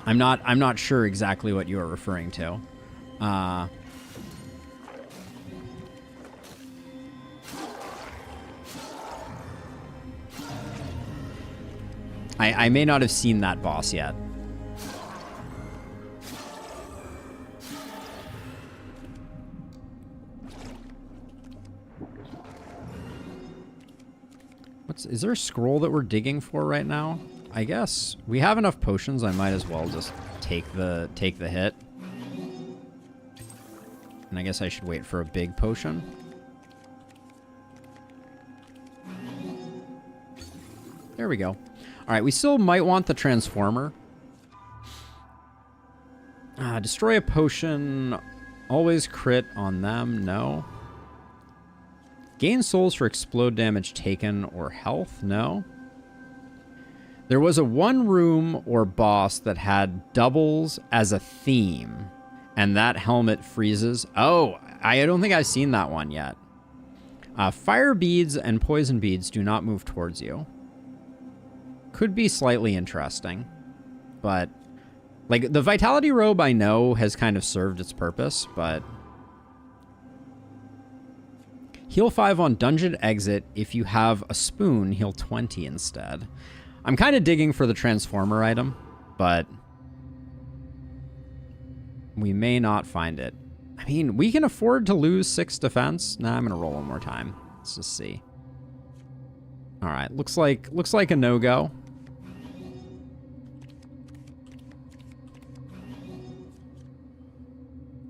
I'm not sure exactly what you are referring to. I may not have seen that boss yet. Is there a scroll that we're digging for right now? I guess we have enough potions. I might as well just take the hit. And I guess I should wait for a big potion. There we go. All right, we still might want the transformer. Destroy a potion. Always crit on them. No. Gain souls for explode damage taken or health. No. There was a one room or boss that had doubles as a theme, and that helmet freezes. Oh, I don't think I've seen that one yet. Fire beads and poison beads do not move towards you. Could be slightly interesting, but like the vitality robe I know has kind of served its purpose, but heal 5 on dungeon exit. If you have a spoon, heal 20 instead. I'm kind of digging for the transformer item, but we may not find it. I mean, we can afford to lose 6 defense. Nah, I'm going to roll one more time. Let's just see. All right, looks like a no-go.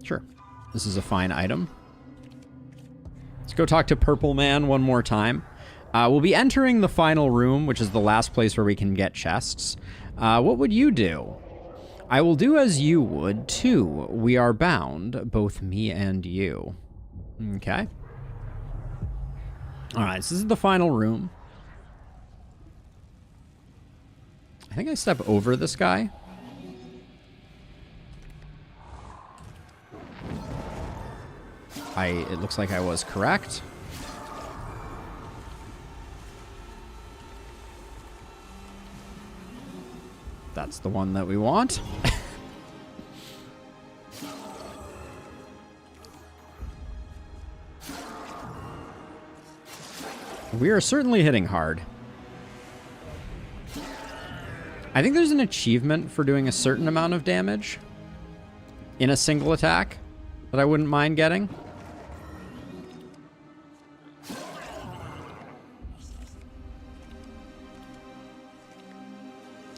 Sure. This is a fine item. Let's go talk to Purple Man one more time. We'll be entering the final room, which is the last place where we can get chests. What would you do? I will do as you would, too. We are bound, both me and you. Okay. All right, so this is the final room. I think I step over this guy. It looks like I was correct. That's the one that we want. We are certainly hitting hard. I think there's an achievement for doing a certain amount of damage in a single attack that I wouldn't mind getting.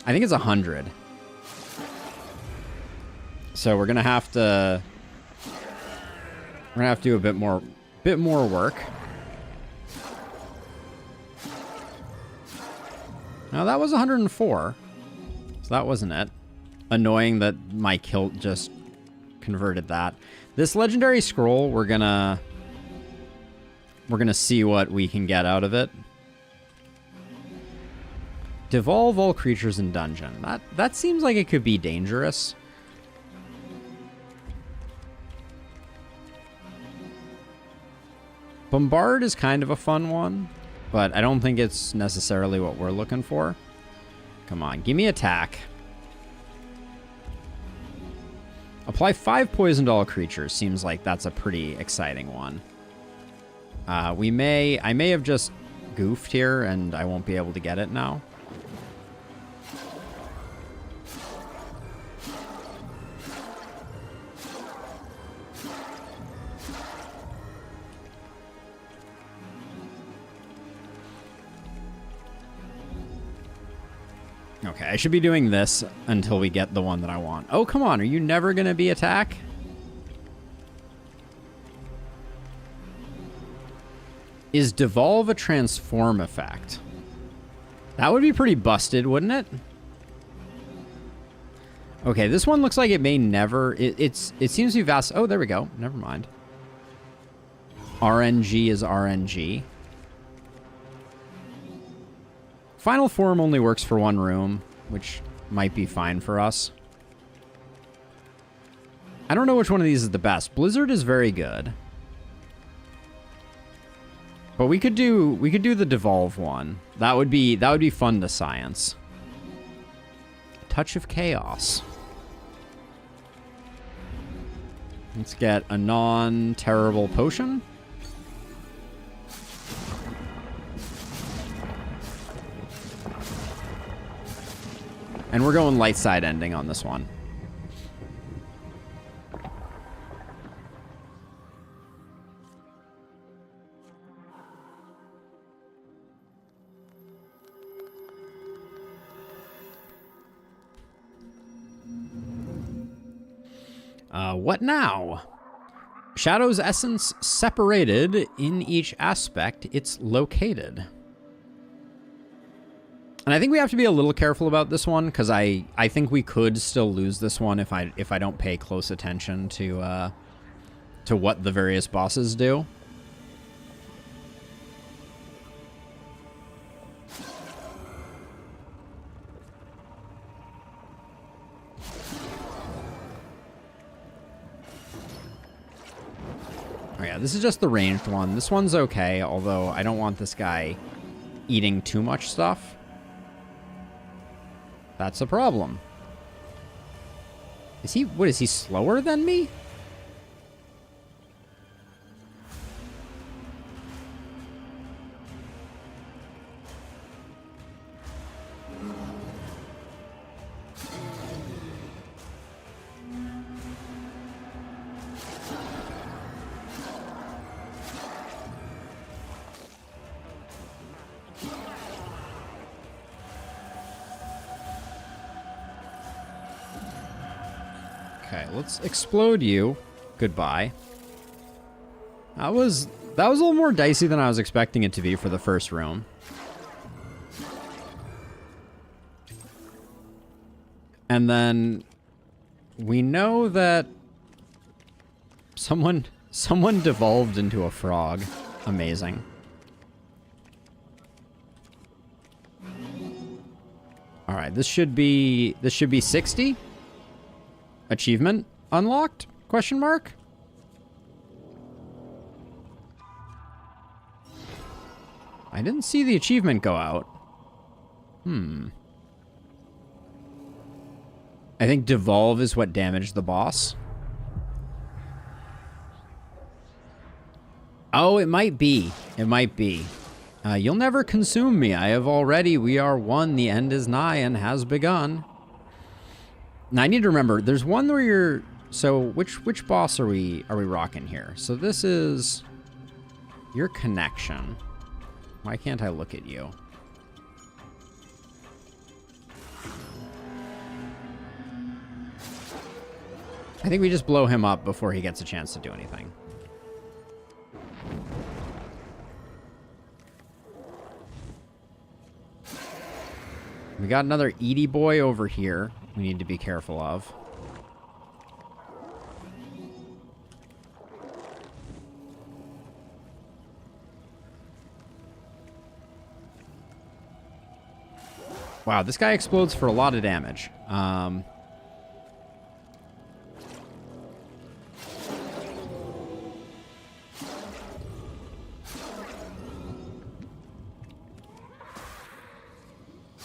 I think it's 100. So we're gonna have to do a bit more work. Now that was 104. So that wasn't it. Annoying that my kilt just converted that. This legendary scroll, we're gonna see what we can get out of it. Devolve all creatures in dungeon. That seems like it could be dangerous. Bombard is kind of a fun one, but I don't think it's necessarily what we're looking for. Come on, give me attack. Apply 5 poison to all creatures. Seems like that's a pretty exciting one. I may have just goofed here and I won't be able to get it now. Okay, I should be doing this until we get the one that I want. Oh, come on. Are you never going to be attack? Is devolve a transform effect? That would be pretty busted, wouldn't it? Okay, this one looks like it may never... It seems to be vast... Oh, there we go. Never mind. RNG is RNG. Final form only works for one room, which might be fine for us. I don't know which one of these is the best. Blizzard is very good. But we could do the devolve one. That would be fun to science. Touch of Chaos. Let's get a non-terrible potion. And we're going light side ending on this one. What now? Shadow's essence separated in each aspect it's located. And I think we have to be a little careful about this one, because I think we could still lose this one if I don't pay close attention to what the various bosses do. Oh yeah, this is just the ranged one. This one's okay, although I don't want this guy eating too much stuff. That's a problem. Is he, what is he, slower than me? Okay, let's explode you. Goodbye. That was a little more dicey than I was expecting it to be for the first room. And then we know that someone devolved into a frog. Amazing. All right, this should be 60. Achievement unlocked? Question mark? I didn't see the achievement go out. I think devolve is what damaged the boss. Oh, it might be. It might be. You'll never consume me. I have already. We are one. The end is nigh and has begun. Now, I need to remember, there's one where you're... So, which boss are we rocking here? So this is... your connection. Why can't I look at you? I think we just blow him up before he gets a chance to do anything. We got another Edie boy over here we need to be careful of. Wow, this guy explodes for a lot of damage.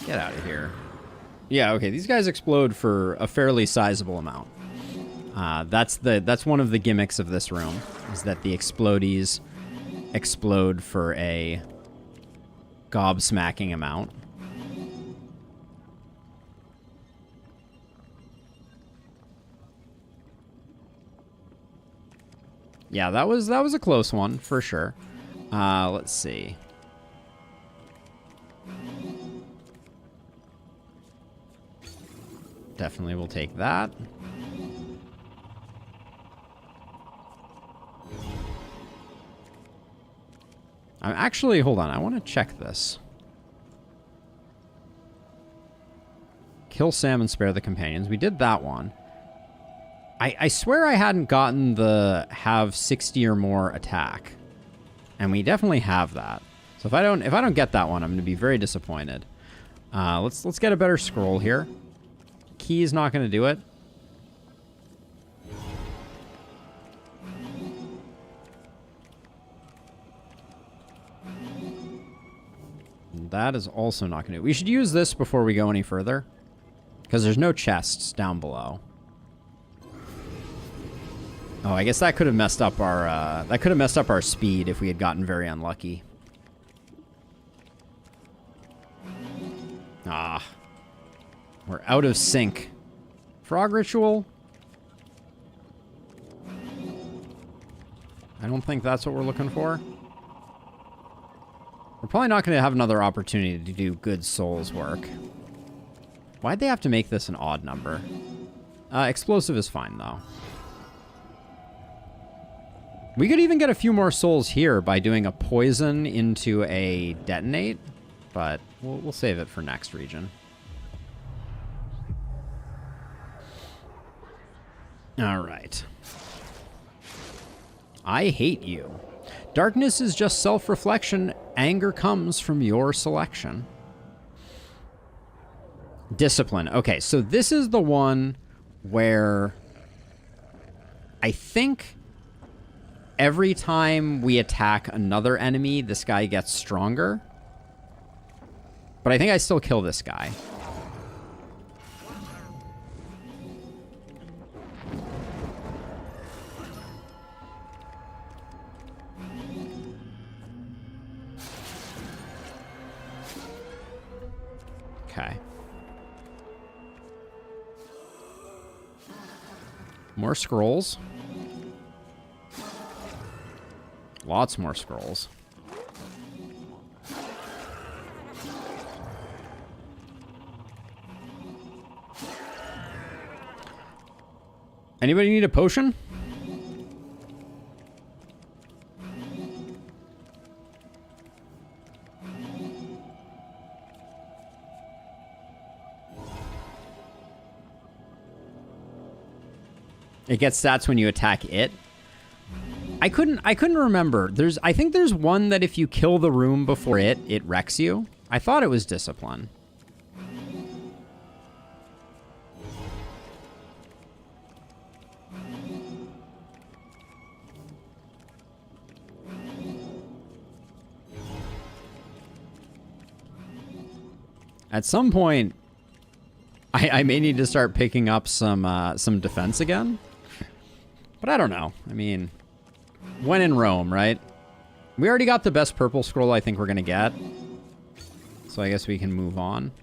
Get out of here. Yeah, okay, these guys explode for a fairly sizable amount. That's one of the gimmicks of this room, is that the explodies explode for a gobsmacking amount. Yeah, that was a close one, for sure. Let's see. Definitely will take that. I'm actually, hold on, I want to check this. Kill Sam and spare the companions. We did that one. I swear I hadn't gotten the have 60 or more attack. And we definitely have that. So if I don't get that one, I'm going to be very disappointed. Let's get a better scroll here. Key is not going to do it. That is also not going to do it. We should use this before we go any further, because there's no chests down below. Oh, I guess that could have messed up our speed if we had gotten very unlucky. Ah. We're out of sync. Frog ritual? I don't think that's what we're looking for. We're probably not going to have another opportunity to do good souls work. Why'd they have to make this an odd number? Explosive is fine, though. We could even get a few more souls here by doing a poison into a detonate. but we'll save it for next region. All right. I hate you. Darkness is just self-reflection. Anger comes from your selection. Discipline. Okay, so this is the one where I think every time we attack another enemy, this guy gets stronger. But I think I still kill this guy. Okay. More scrolls. Lots more scrolls. Anybody need a potion? It gets stats when you attack it. I couldn't remember. I think there's one that if you kill the room before it wrecks you. I thought it was discipline. At some point, I may need to start picking up some defense again. But I don't know. I mean, when in Rome, right? We already got the best purple scroll I think we're going to get. So I guess we can move on.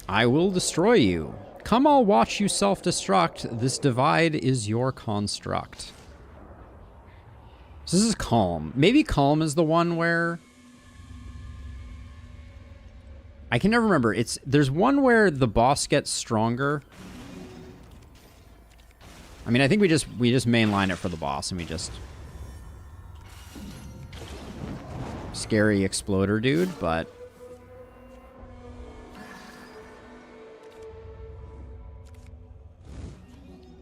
I will destroy you. Come, I'll watch you self-destruct. This divide is your construct. So this is calm. Maybe calm is the one where... I can never remember. There's one where the boss gets stronger. I mean, I think we just mainline it for the boss and we just scary exploder dude, but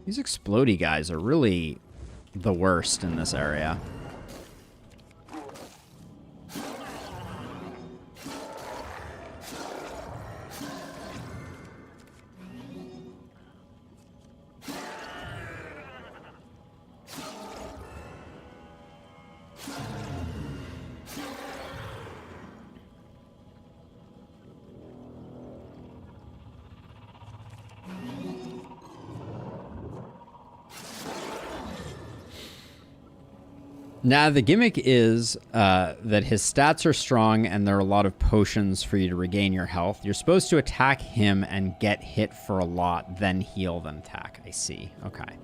these explodey guys are really the worst in this area. Now, the gimmick is that his stats are strong and there are a lot of potions for you to regain your health. You're supposed to attack him and get hit for a lot, then heal, then attack. I see. Okay.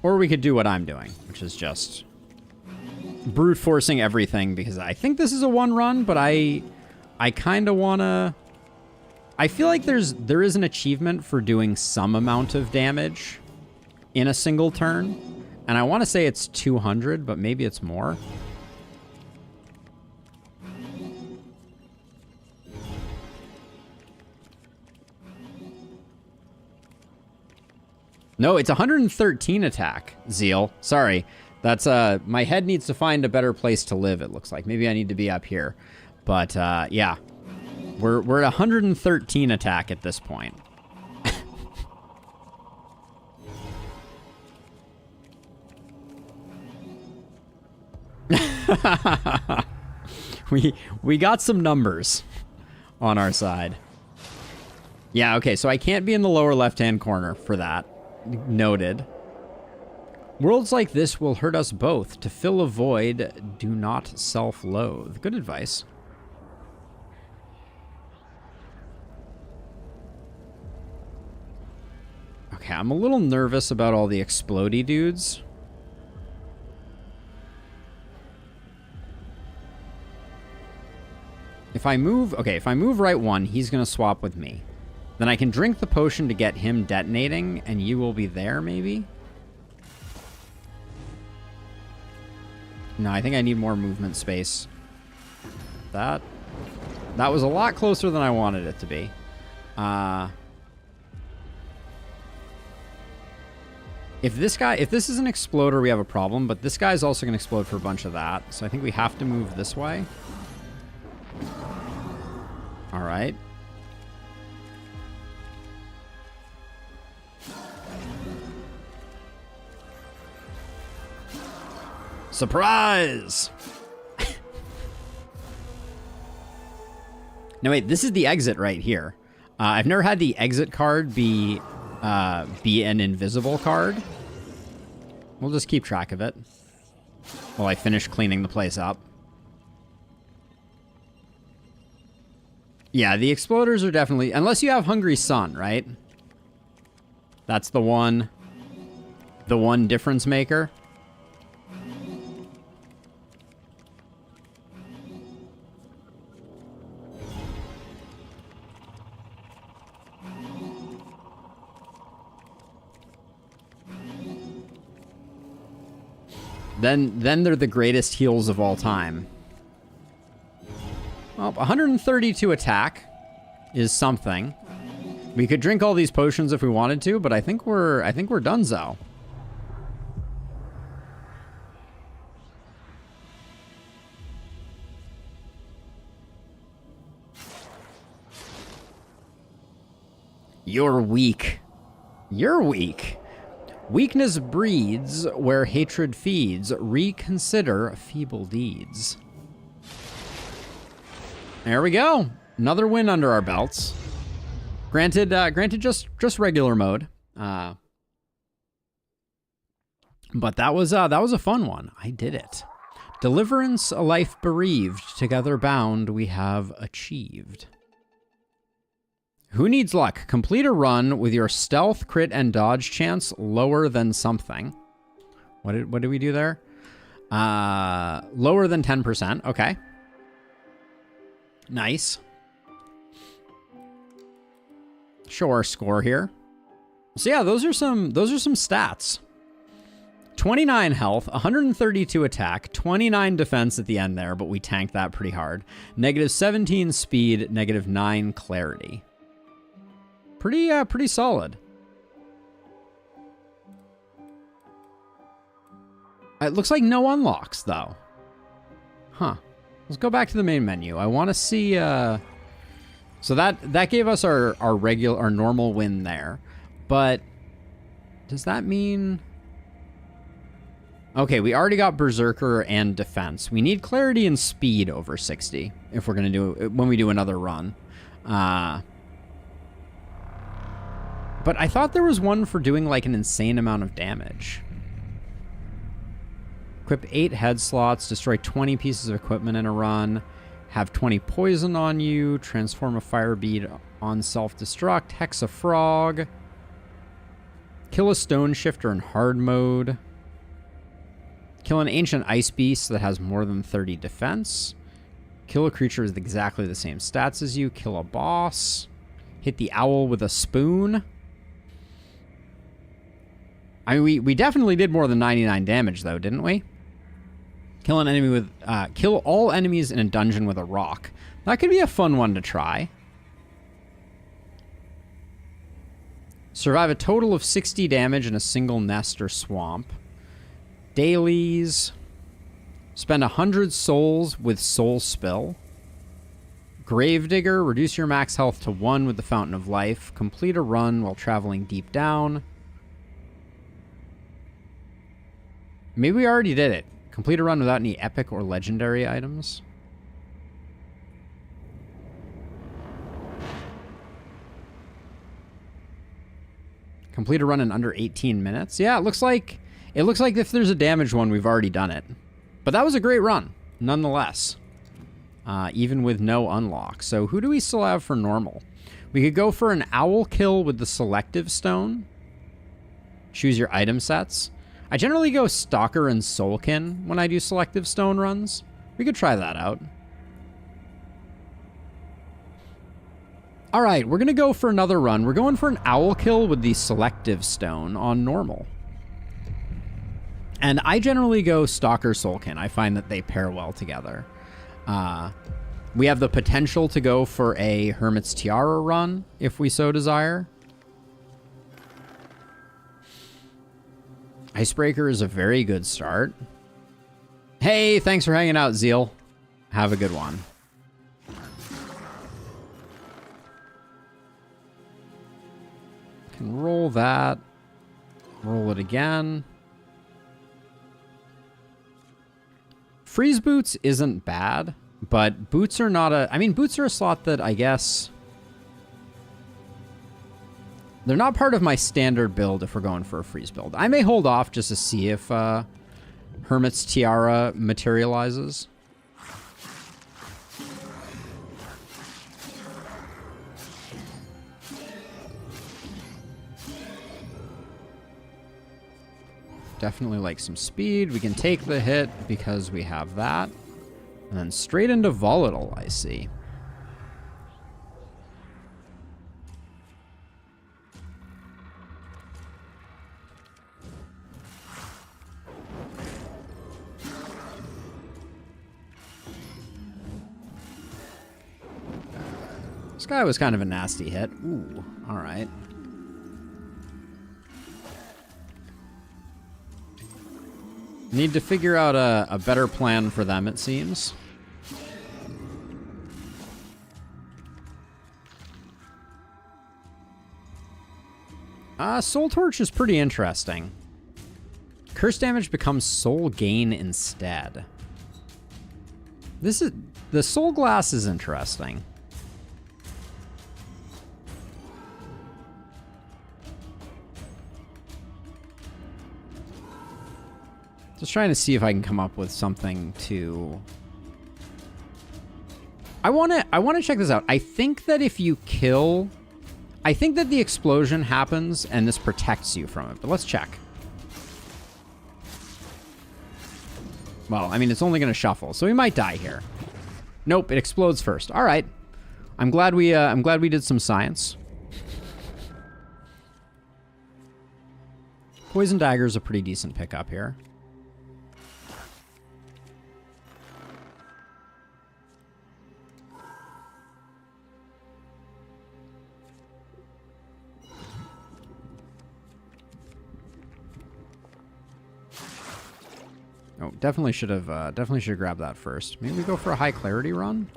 Or we could do what I'm doing, which is just brute forcing everything, because I think this is a one run, but I kind of want to... I feel like there is an achievement for doing some amount of damage in a single turn. And I want to say it's 200, but maybe it's more. No, it's 113 attack, Zeal. Sorry. That's my head needs to find a better place to live, it looks like. Maybe I need to be up here. But yeah. We're at 113 attack at this point. we got some numbers on our side. Yeah, okay, so I can't be in the lower left-hand corner for that. Noted. Worlds like this will hurt us both. To fill a void, do not self-loathe. Good advice. Okay, I'm a little nervous about all the explodey dudes. If I move right one, he's going to swap with me. Then I can drink the potion to get him detonating, and you will be there, maybe? No, I think I need more movement space. That was a lot closer than I wanted it to be. If this is an exploder, we have a problem, but this guy's also going to explode for a bunch of that. So I think we have to move this way. All right. Surprise! No, wait, this is the exit right here. I've never had the exit card be an invisible card. We'll just keep track of it while I finish cleaning the place up. Yeah, the exploders are definitely... Unless you have Hungry Sun, right? That's the one difference maker. Then they're the greatest heals of all time. Well, 132 attack is something. We could drink all these potions if we wanted to, but I think we're donezo. You're weak. You're weak. Weakness breeds where hatred feeds. Reconsider feeble deeds. There we go. Another win under our belts. Granted just regular mode. But that was a fun one. I did it. Deliverance, a life bereaved. Together bound, we have achieved. Who needs luck? Complete a run with your stealth, crit, and dodge chance lower than something. What did we do there? Lower than 10%. Okay. Nice. Show our score here. So yeah, those are some stats. 29 health, 132 attack, 29 defense at the end there, but we tanked that pretty hard. Negative 17 speed, negative 9 clarity. Pretty solid. It looks like no unlocks though. Huh. Let's go back to the main menu. I want to see so that gave us our normal win there. But does that mean... Okay, we already got Berserker and Defense. We need Clarity and Speed over 60 if we're going to do it when we do another run. But I thought there was one for doing like an insane amount of damage. Equip 8 head slots, destroy 20 pieces of equipment in a run, have 20 poison on you, transform a fire bead on self-destruct, hex a frog, kill a stone shifter in hard mode, kill an ancient ice beast that has more than 30 defense, kill a creature with exactly the same stats as you, kill a boss, hit the owl with a spoon. I mean, we definitely did more than 99 damage, though, didn't we? Kill an enemy with... kill all enemies in a dungeon with a rock. That could be a fun one to try. Survive a total of 60 damage in a single nest or swamp. Dailies. Spend 100 souls with Soul Spill. Gravedigger. Reduce your max health to 1 with the Fountain of Life. Complete a run while traveling deep down. Maybe we already did it. Complete a run without any epic or legendary items. Complete a run in under 18 minutes. Yeah, it looks like if there's a damaged one, we've already done it. But that was a great run, nonetheless. Even with no unlock. So who do we still have for normal? We could go for an owl kill with the selective stone. Choose your item sets. I generally go Stalker and Soulkin when I do selective stone runs. We could try that out. All right, we're going to go for another run. We're going for an owl kill with the selective stone on normal. And I generally go Stalker Soulkin. I find that they pair well together. We have the potential to go for a Hermit's Tiara run if we so desire. Icebreaker is a very good start. Hey, thanks for hanging out, Zeal. Have a good one. Can roll that. Roll it again. Freeze boots isn't bad, but boots are not a... I mean, boots are a slot that I guess... They're not part of my standard build if we're going for a freeze build. I may hold off just to see if Hermit's Tiara materializes. Definitely like some speed. We can take the hit because we have that. And then straight into Volatile, I see. This guy was kind of a nasty hit. Ooh, all right. Need to figure out a better plan for them, it seems. Soul Torch is pretty interesting. Curse damage becomes soul gain instead. The Soul Glass is interesting. Just trying to see if I can come up with something to... I want to check this out. I think that if you kill... I think that the explosion happens and this protects you from it. But let's check. Well, I mean, it's only going to shuffle, so we might die here. Nope, it explodes first. All right. I'm glad we did some science. Poison Dagger is a pretty decent pickup here. Oh, definitely should have grabbed that first. Maybe we go for a high clarity run.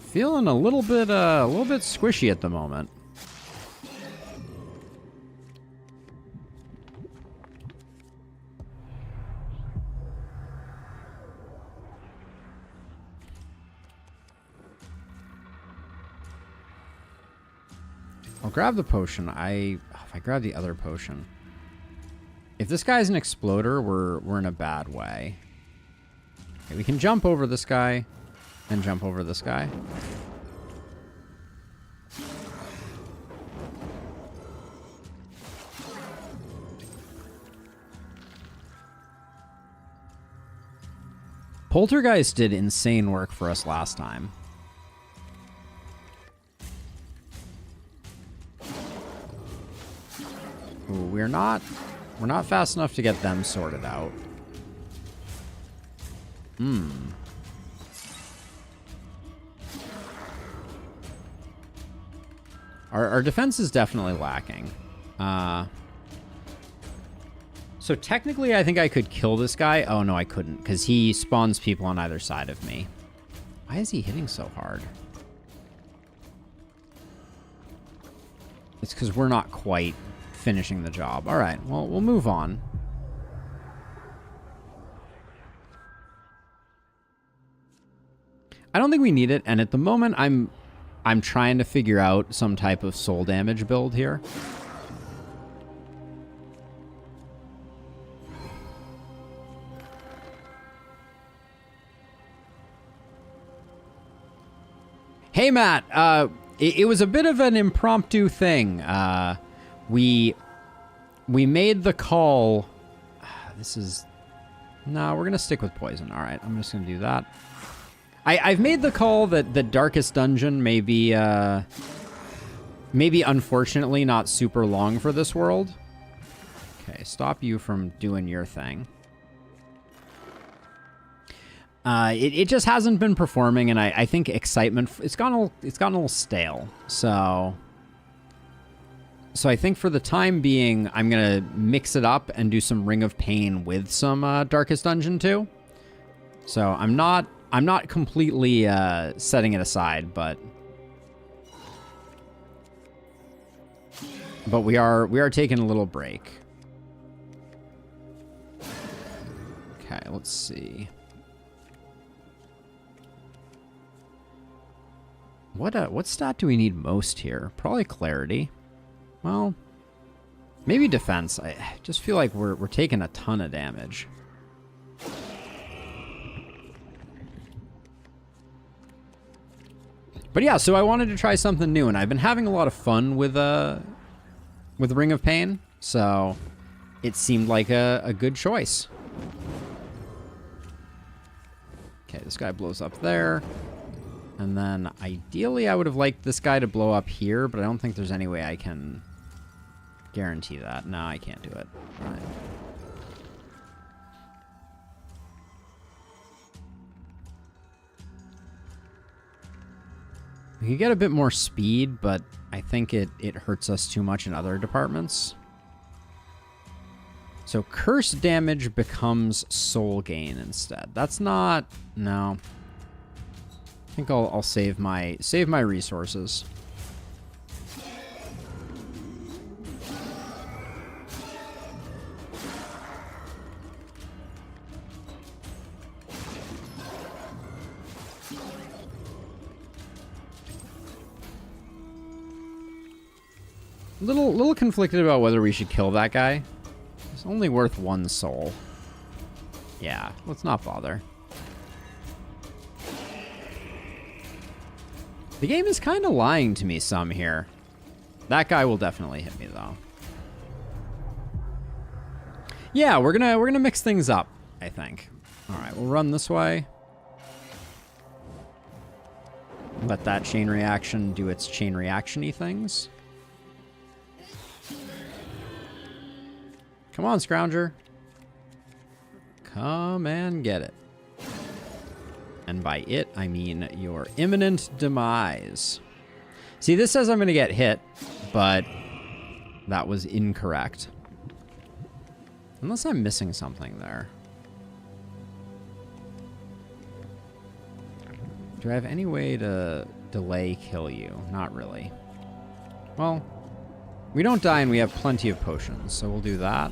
Feeling a little bit squishy at the moment. I'll grab the potion. If I grab the other potion. If this guy's an exploder, we're in a bad way. Okay, we can jump over this guy and jump over this guy. Poltergeist did insane work for us last time. Ooh, we're not fast enough to get them sorted out. Our defense is definitely lacking. So technically, I think I could kill this guy. Oh, no, I couldn't, because he spawns people on either side of me. Why is he hitting so hard? It's because we're not quite finishing the job. All right, well, we'll move on. I don't think we need it, and at the moment, I'm trying to figure out some type of soul damage build here. Hey, Matt. It was a bit of an impromptu thing. We made the call. This is No, we're going to stick with poison. All right, I'm just going to do that. I've made the call that the Darkest Dungeon may be, maybe unfortunately not super long for this world. Okay, stop you from doing your thing. It just hasn't been performing, and I think excitement, it's gotten a little stale. So I think for the time being, I'm going to mix it up and do some Ring of Pain with some Darkest Dungeon too. So I'm not completely setting it aside, but we are taking a little break. Okay, let's see. What stat do we need most here? Probably clarity. Well, maybe defense. I just feel like we're taking a ton of damage. But yeah, so I wanted to try something new, and I've been having a lot of fun with Ring of Pain, so it seemed like a good choice. Okay, this guy blows up there. And then ideally I would have liked this guy to blow up here, but I don't think there's any way I can guarantee that. No, I can't do it. All right. We could get a bit more speed, but I think it hurts us too much in other departments. So curse damage becomes soul gain instead. That's not... No. I think I'll save my resources. Little conflicted about whether we should kill that guy. It's only worth 1 soul. Yeah, let's not bother. The game is kind of lying to me some here. That guy will definitely hit me though. Yeah, we're gonna mix things up, I think. All right, we'll run this way. Let that chain reaction do its chain reaction-y things. Come on, Scrounger. Come and get it. And by it, I mean your imminent demise. See, this says I'm going to get hit, but that was incorrect. Unless I'm missing something there. Do I have any way to delay kill you? Not really. Well, we don't die and we have plenty of potions, so we'll do that.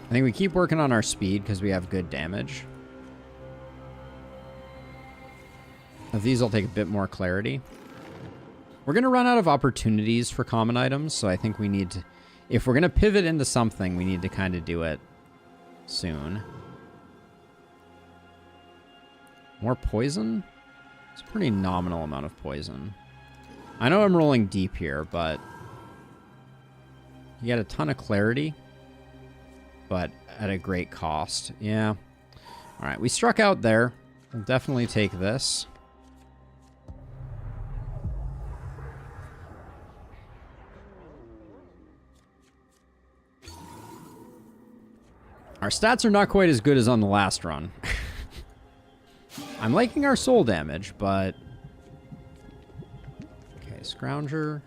I think we keep working on our speed because we have good damage. Of these, I'll take a bit more clarity. We're going to run out of opportunities for common items, so I think we need to... If we're going to pivot into something, we need to kind of do it soon. More poison? It's a pretty nominal amount of poison. I know I'm rolling deep here, but... You get a ton of clarity, but at a great cost. Yeah. All right, we struck out there. We'll definitely take this. Our stats are not quite as good as on the last run. I'm liking our soul damage, but... Okay, Scrounger.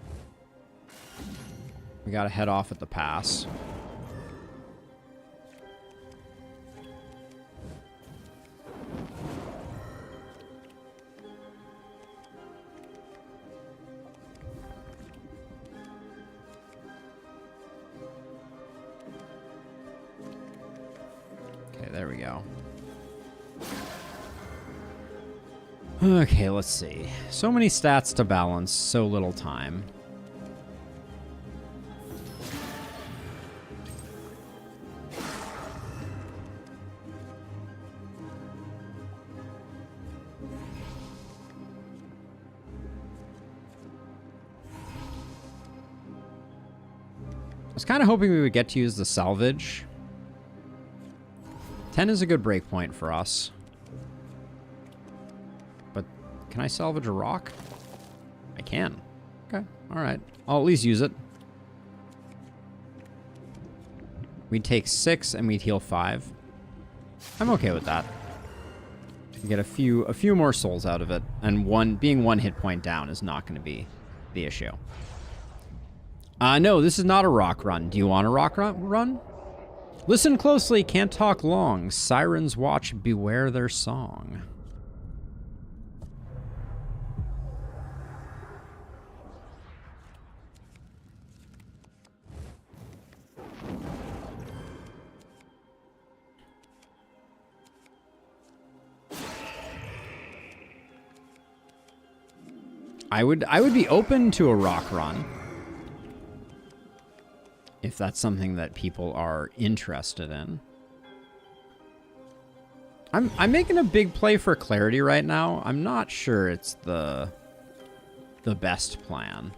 We gotta head off at the pass. There we go. Okay, let's see. So many stats to balance, so little time. was kind of hoping we would get to use the salvage. 10 is a good break point for us. But can I salvage a rock? I can. Okay, alright. I'll at least use it. We'd take 6 and we'd heal 5. I'm okay with that. We get a few more souls out of it, and being 1 hit point down is not going to be the issue. No, this is not a rock run. Do you want a rock run? Listen closely, can't talk long. Sirens watch, beware their song. I would be open to a rock run if that's something that people are interested in. I'm making a big play for clarity right now. I'm not sure it's the best plan.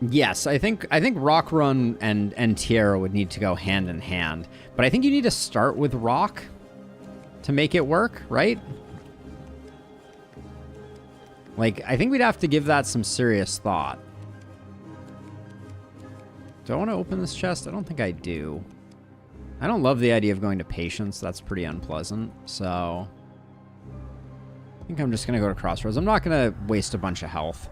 Yes, I think Rock Run and Tierra would need to go hand in hand. But I think you need to start with Rock to make it work, right? Like, I think we'd have to give that some serious thought. Do I want to open this chest? I don't think I do. I don't love the idea of going to Patience. That's pretty unpleasant. So I think I'm just going to go to Crossroads. I'm not going to waste a bunch of health.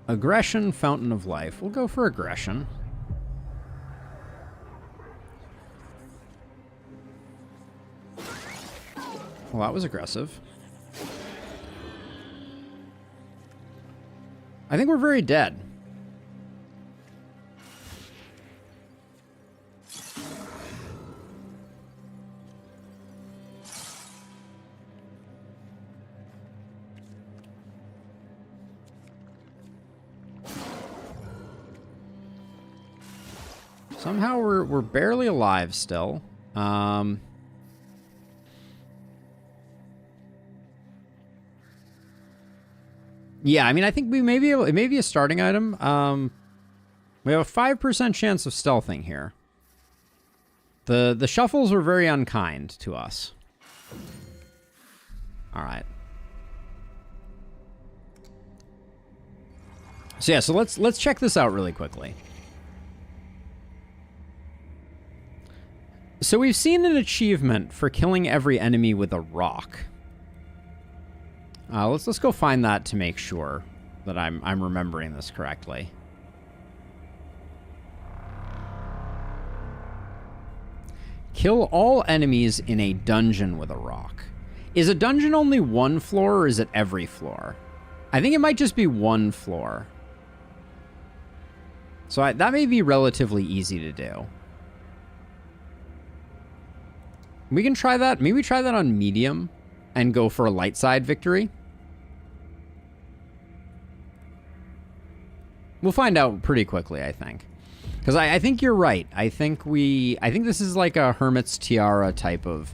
Aggression, Fountain of Life. We'll go for Aggression. Well, that was aggressive. I think we're very dead. Somehow we're barely alive still. Yeah, I mean, I think it may be a starting item. We have a 5% chance of stealthing here. The shuffles were very unkind to us. All right. So yeah, so let's check this out really quickly. So we've seen an achievement for killing every enemy with a rock. Let's go find that to make sure that I'm remembering this correctly. Kill all enemies in a dungeon with a rock. Is a dungeon only one floor, or is it every floor? I think it might just be one floor. So that may be relatively easy to do. We can try that. Maybe try that on medium and go for a light side victory. We'll find out pretty quickly, I think. Because I think you're right. I think this is like a Hermit's Tiara type of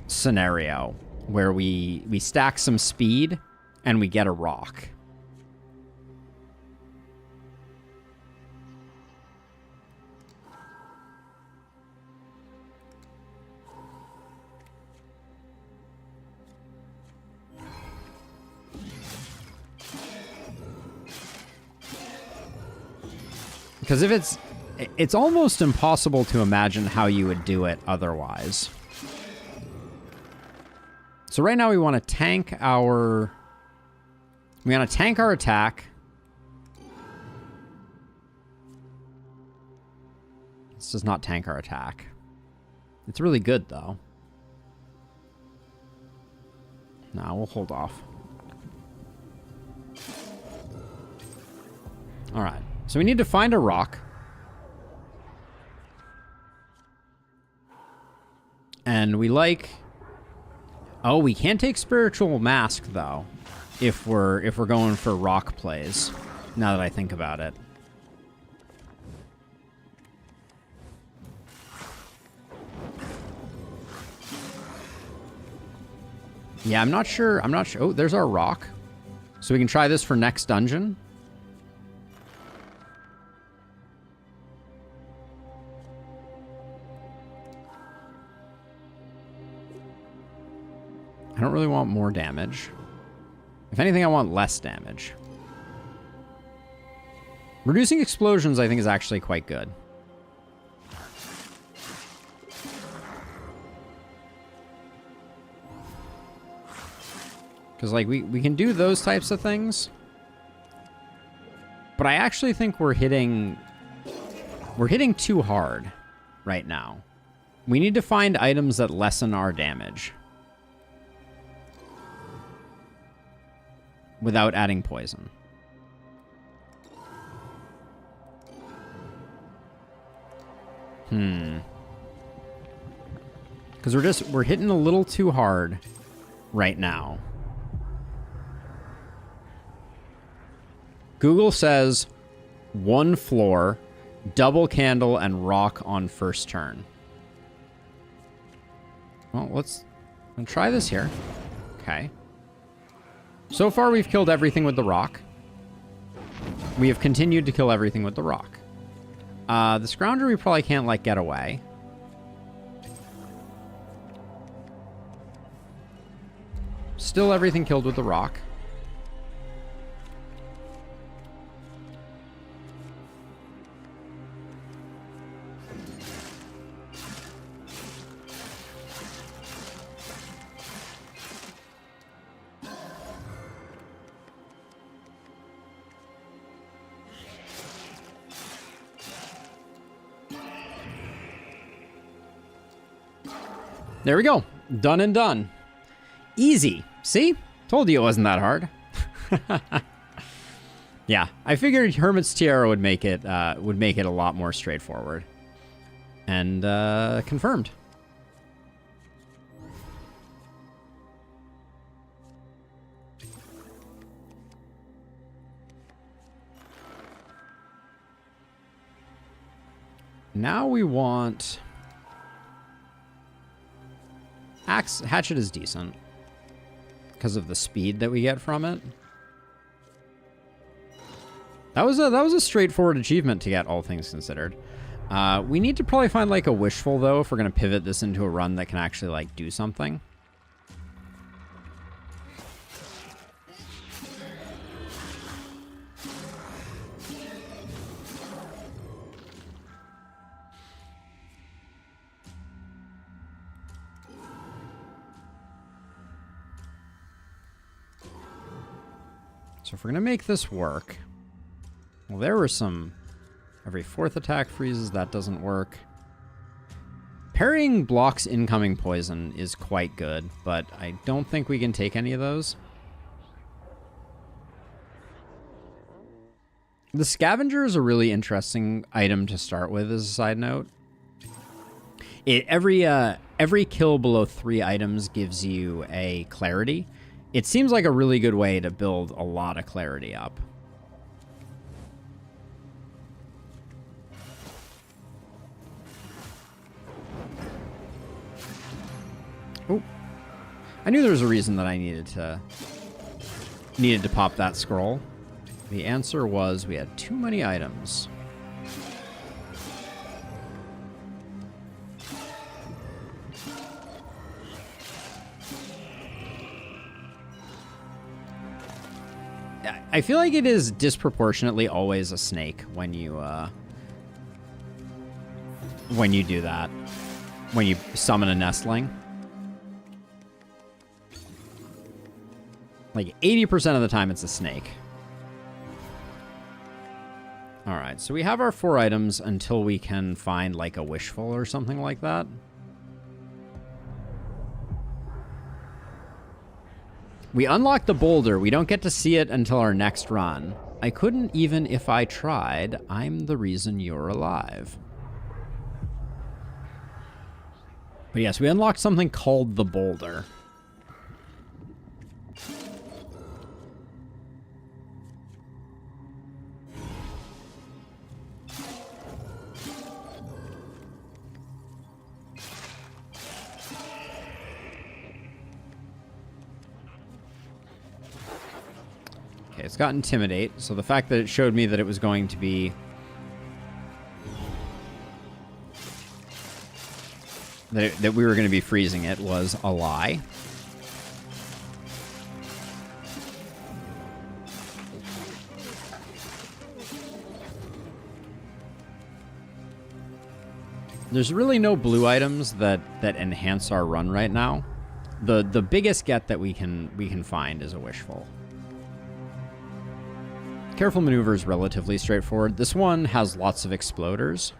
scenario where we stack some speed and we get a rock. Because if it's almost impossible to imagine how you would do it otherwise. So right now we want to tank our attack. This does not tank our attack. It's really good though. No, we'll hold off. All right. So we need to find a rock. And we like... Oh, we can't take Spiritual Mask, though, if we're going for rock plays, now that I think about it. Yeah, I'm not sure. I'm not sure. Oh, there's our rock. So we can try this for next dungeon. I don't really want more damage. If anything, I want less damage. Reducing explosions, I think, is actually quite good. Because, like, we can do those types of things. But I actually think we're hitting too hard right now. We need to find items that lessen our damage without adding poison. Because we're hitting a little too hard right now. Google says 1 floor, double candle, and rock on first turn. Well, let's try this here. Okay. So far, we've killed everything with the rock. We have continued to kill everything with the rock. The Scrounger we probably can't, like, get away. Still everything killed with the rock. There we go. Done and done. Easy. See? Told you it wasn't that hard. Yeah, I figured Hermit's Tiara would make it a lot more straightforward. And confirmed. Now we want hatchet is decent because of the speed that we get from it. That was a straightforward achievement to get, all things considered. We need to probably find like a wishful though if we're gonna pivot this into a run that can actually like do something. So if we're going to make this work... Well, there were some... Every 4th attack freezes, that doesn't work. Parrying blocks incoming poison is quite good, but I don't think we can take any of those. The Scavenger is a really interesting item to start with, as a side note. Every kill below 3 items gives you a clarity. It seems like a really good way to build a lot of clarity up. Oh, I knew there was a reason that I needed to pop that scroll. The answer was we had too many items. I feel like it is disproportionately always a snake when you do that. When you summon a nestling. Like 80% of the time it's a snake. Alright, so we have our 4 items until we can find like a wishful or something like that. We unlock the boulder. We don't get to see it until our next run. I couldn't even if I tried. I'm the reason you're alive. But yes, we unlocked something called the boulder. Okay, it's got Intimidate, so the fact that it showed me that it was going to be... that we were going to be freezing it was a lie. There's really no blue items that enhance our run right now. The biggest get that we can find is a Wishful. Careful Maneuver is relatively straightforward. This one has lots of exploders.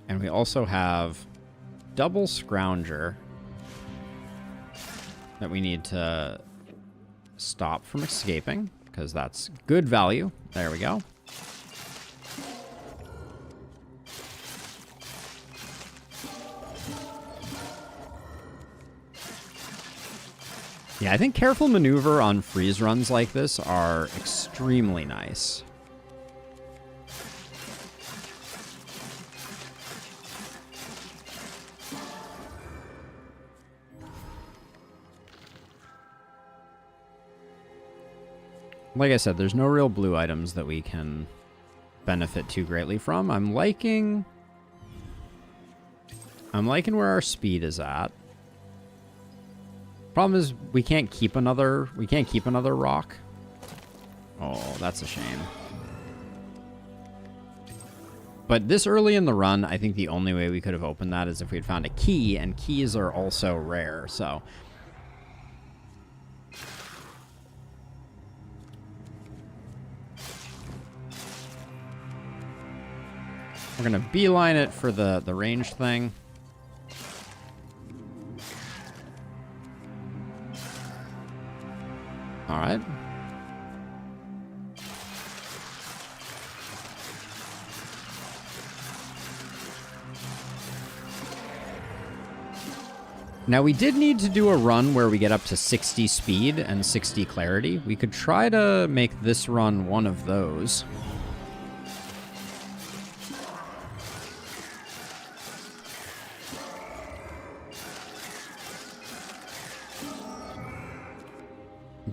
And we also have Double Scrounger that we need to stop from escaping, because that's good value. There we go. Yeah, I think Careful Maneuver on freeze runs like this are extremely nice. Like I said, there's no real blue items that we can benefit too greatly from. I'm liking where our speed is at. Problem is we can't keep another rock. Oh, that's a shame. But this early in the run, I think the only way we could have opened that is if we'd found a key, and keys are also rare, so we're going to beeline it for the range thing. All right. Now, we did need to do a run where we get up to 60 speed and 60 clarity. We could try to make this run one of those.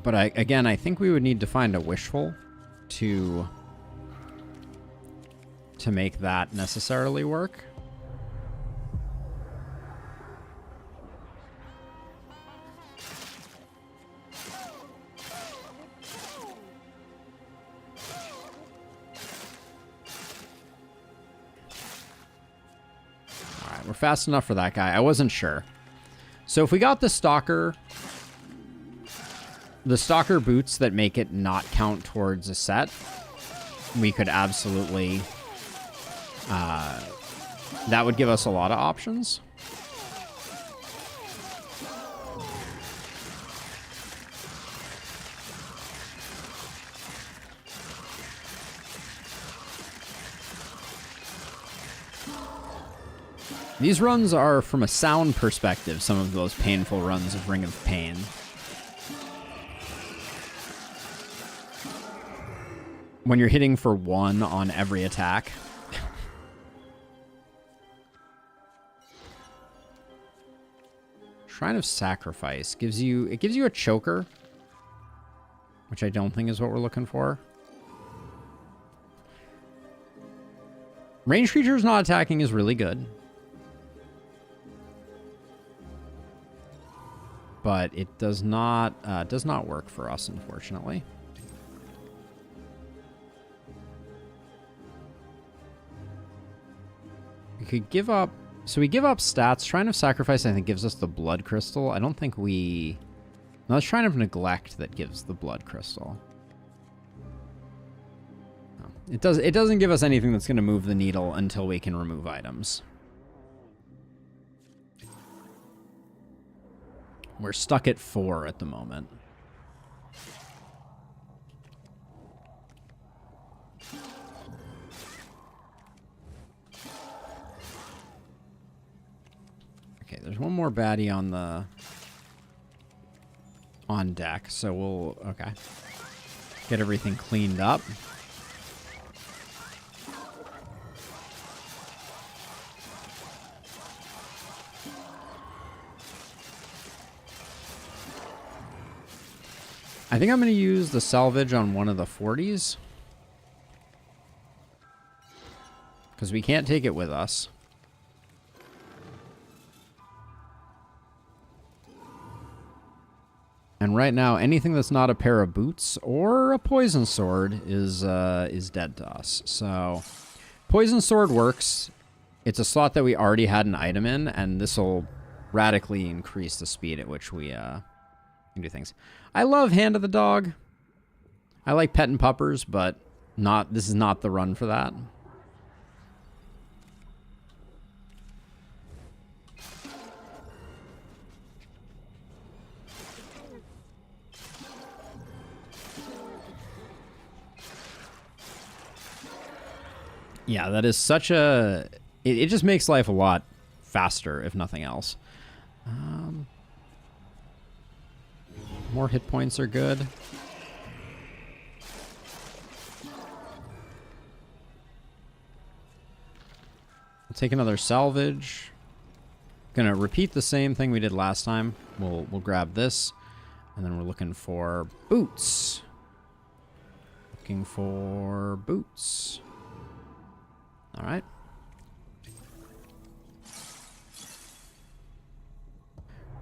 But again, I think we would need to find a Wishful to make that necessarily work. All right, we're fast enough for that guy. I wasn't sure. So if we got the Stalker boots that make it not count towards a set, we could absolutely... that would give us a lot of options. These runs are, from a sound perspective, some of those painful runs of Ring of Pain. When you're hitting for 1 on every attack. Shrine of Sacrifice gives you a choker, which I don't think is what we're looking for. Ranged creatures not attacking is really good, but it does not work for us, unfortunately. We could give up... So we give up stats. Shrine of Sacrifice, I think, gives us the Blood Crystal. I don't think we... No, it's Shrine of Neglect that gives the Blood Crystal. No. It doesn't give us anything that's going to move the needle until we can remove items. We're stuck at 4 at the moment. Okay, there's one more baddie on deck, so we'll get everything cleaned up. I think I'm going to use the salvage on one of the 40s. Because we can't take it with us. And right now, anything that's not a pair of boots or a poison sword is dead to us. So, poison sword works. It's a slot that we already had an item in, and this will radically increase the speed at which we can do things. I love Hand of the Dog. I like Pet and Puppers, but this is not the run for that. Yeah, that is such a... It just makes life a lot faster, if nothing else. More hit points are good. I'll take another salvage. Gonna repeat the same thing we did last time. We'll grab this, and then we're looking for boots. Looking for boots. All right.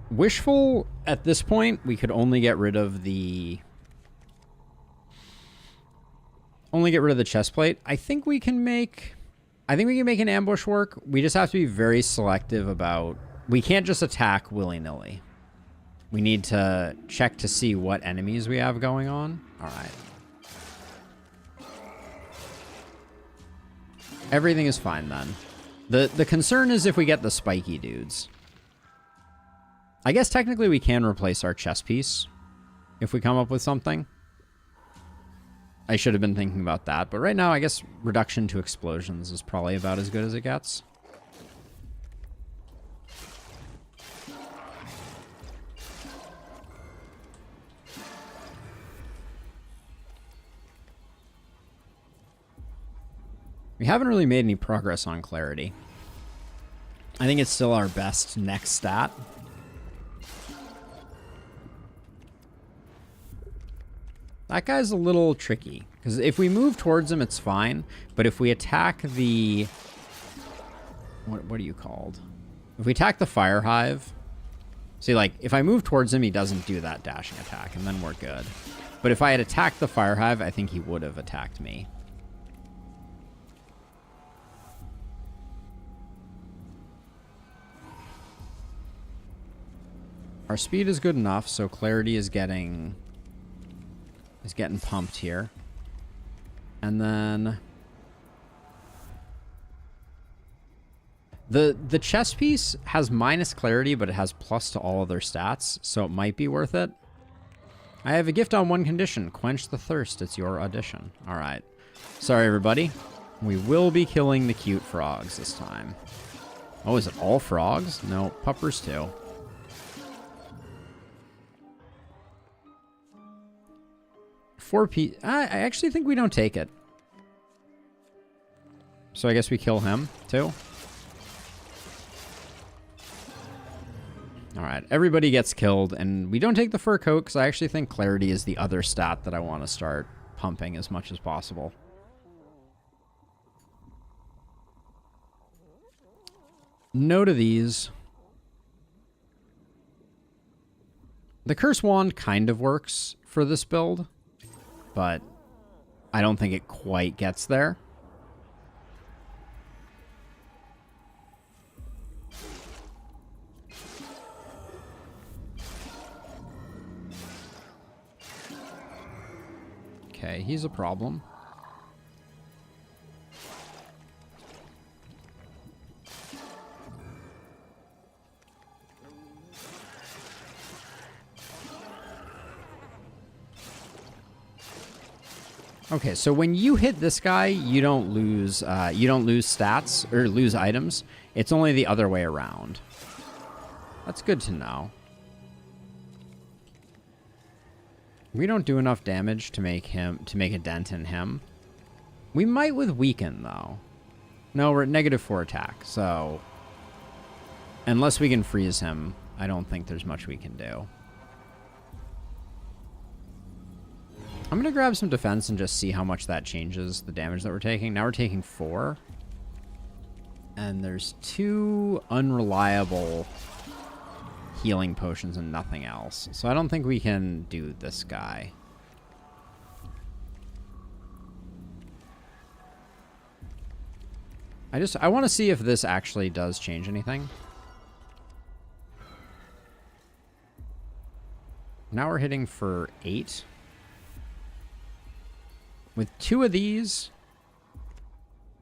Wishful, at this point, we could only get rid of the... chest plate. I think we can make an ambush work. We just have to be very selective about... We can't just attack willy-nilly. We need to check to see what enemies we have going on. All right. Everything is fine then. The concern is if we get the spiky dudes. I guess technically we can replace our chest piece if we come up with something. I should have been thinking about that, but right now I guess reduction to explosions is probably about as good as it gets. We haven't really made any progress on clarity. I think it's still our best next stat. That guy's a little tricky, because if we move towards him, it's fine. But if we attack the... What are you called? If we attack the fire hive... See, like, if I move towards him, he doesn't do that dashing attack, and then we're good. But if I had attacked the fire hive, I think he would have attacked me. Our speed is good enough, so clarity is getting pumped here. And then the chest piece has minus clarity, but it has plus to all other stats, so it might be worth it. I have a gift on one condition. Quench the thirst. It's your audition. All right. Sorry, everybody. We will be killing the cute frogs this time. Oh, is it all frogs? No, puppers too. I actually think we don't take it. So I guess we kill him, too. Alright, everybody gets killed, and we don't take the fur coat, because I actually think clarity is the other stat that I want to start pumping as much as possible. No to these. The Curse Wand kind of works for this build, but I don't think it quite gets there. Okay, he's a problem. Okay, so when you hit this guy, you don't lose stats or lose items. It's only the other way around. That's good to know. We don't do enough damage to make a dent in him. We might with weaken though. No, we're at -4 attack, so unless we can freeze him, I don't think there's much we can do. I'm going to grab some defense and just see how much that changes the damage that we're taking. Now we're taking 4. And there's 2 unreliable healing potions and nothing else. So I don't think we can do this guy. I want to see if this actually does change anything. Now we're hitting for 8. With 2 of these,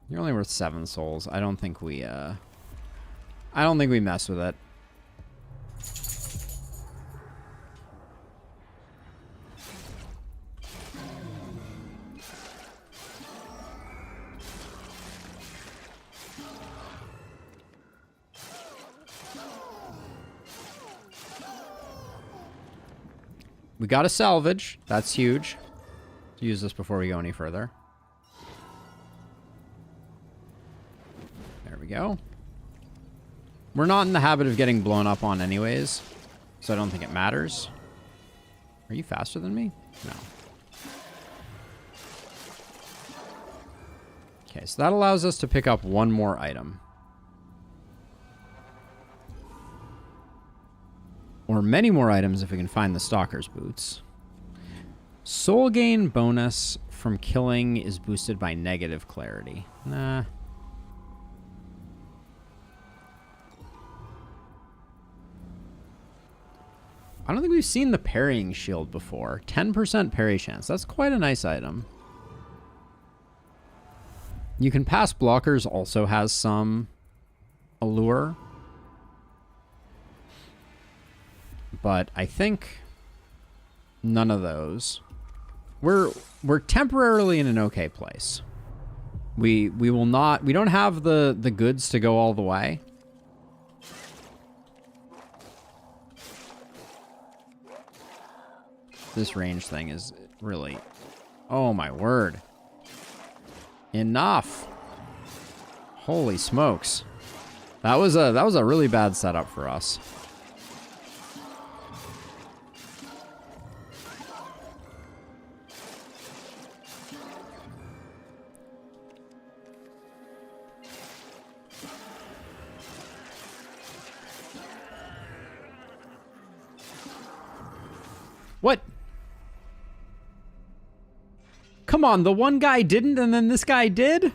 you're only worth 7 souls. I don't think we mess with it. We got a salvage. That's huge. Let's use this before we go any further. There we go. We're not in the habit of getting blown up on anyways, so I don't think it matters. Are you faster than me? No. Okay, so that allows us to pick up 1 more item. Or many more items if we can find the Stalker's Boots. Soul gain bonus from killing is boosted by negative clarity. Nah. I don't think we've seen the parrying shield before. 10% parry chance. That's quite a nice item. You can pass blockers also has some allure. But I think none of those. We're temporarily in an okay place. We will not. We don't have the goods to go all the way. This range thing is really. Oh my word! Enough! Holy smokes! That was a really bad setup for us. What? Come on, the one guy didn't and then this guy did?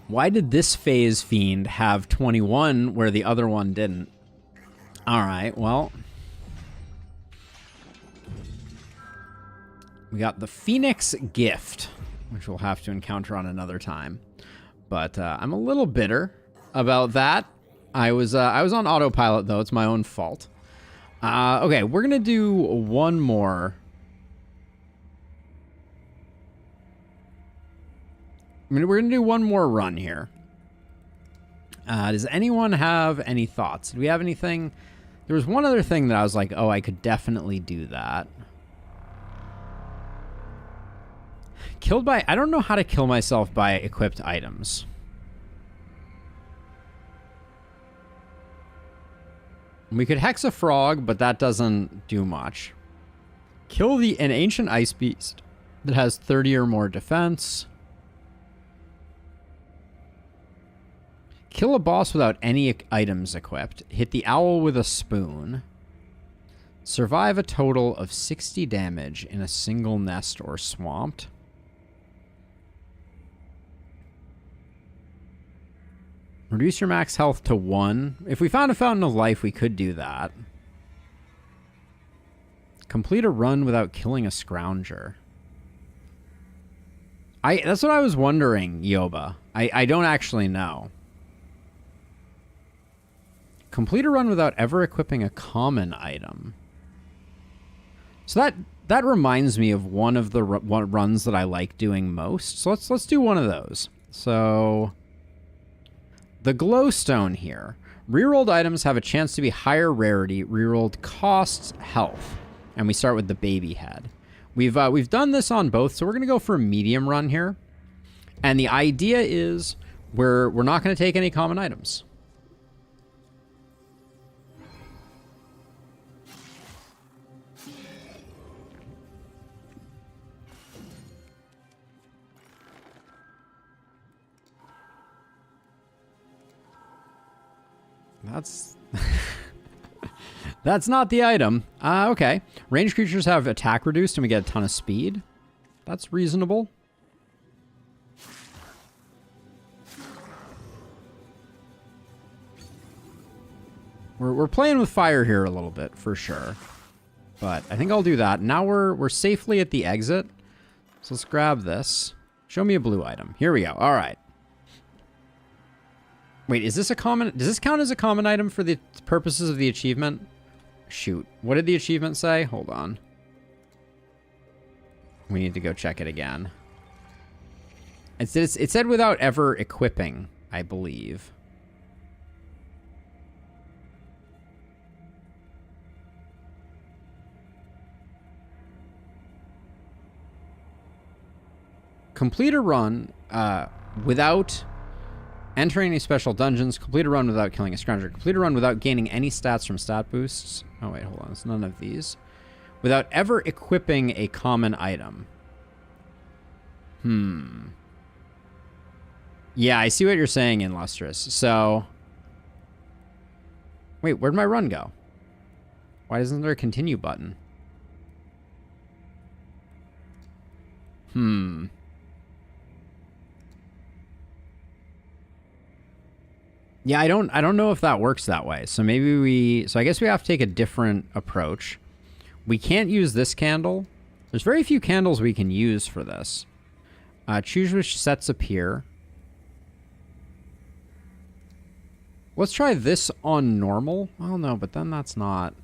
Why did this phase fiend have 21 where the other one didn't? Alright, well. We got the Phoenix Gift, which we'll have to encounter on another time. But I'm a little bitter about that. I was on autopilot though. It's my own fault. Okay, we're gonna do one more. We're gonna do one more run here. Does anyone have any thoughts? Do we have anything? There was one other thing that I was like, oh, I could definitely do that. Killed by... I don't know how to kill myself by equipped items. We could hex a frog, but that doesn't do much. Kill an ancient ice beast that has 30 or more defense. Kill a boss without any items equipped. Hit the owl with a spoon. Survive a total of 60 damage in a single nest or swamped. Reduce your max health to 1. If we found a Fountain of Life, we could do that. Complete a run without killing a Scrounger. That's what I was wondering, Yoba. I don't actually know. Complete a run without ever equipping a common item. So that reminds me of one of the runs that I like doing most. So let's do one of those. So... the glowstone here. Rerolled items have a chance to be higher rarity. Rerolled costs health. And we start with the baby head. We've done this on both, so we're going to go for a medium run here. And the idea is we're not going to take any common items. That's... That's not the item. Okay. Ranged creatures have attack reduced and we get a ton of speed. That's reasonable. We're playing with fire here a little bit, for sure. But I think I'll do that. Now we're safely at the exit. So let's grab this. Show me a blue item. Here we go. All right. Wait, is this a common... Does this count as a common item for the purposes of the achievement? Shoot. What did the achievement say? Hold on. We need to go check it again. It said without ever equipping, I believe. Complete a run without entering any special dungeons. Complete a run without killing a scrounger. Complete a run without gaining any stats from stat boosts. Oh, wait, hold on. It's none of these. Without ever equipping a common item. Yeah, I see what you're saying, Illustrious. So... Wait, where'd my run go? Why isn't there a continue button? Yeah, I don't know if that works that way. So maybe so I guess we have to take a different approach. We can't use this candle. There's very few candles we can use for this. Choose which sets appear. Let's try this on normal. Oh no, but then that's not...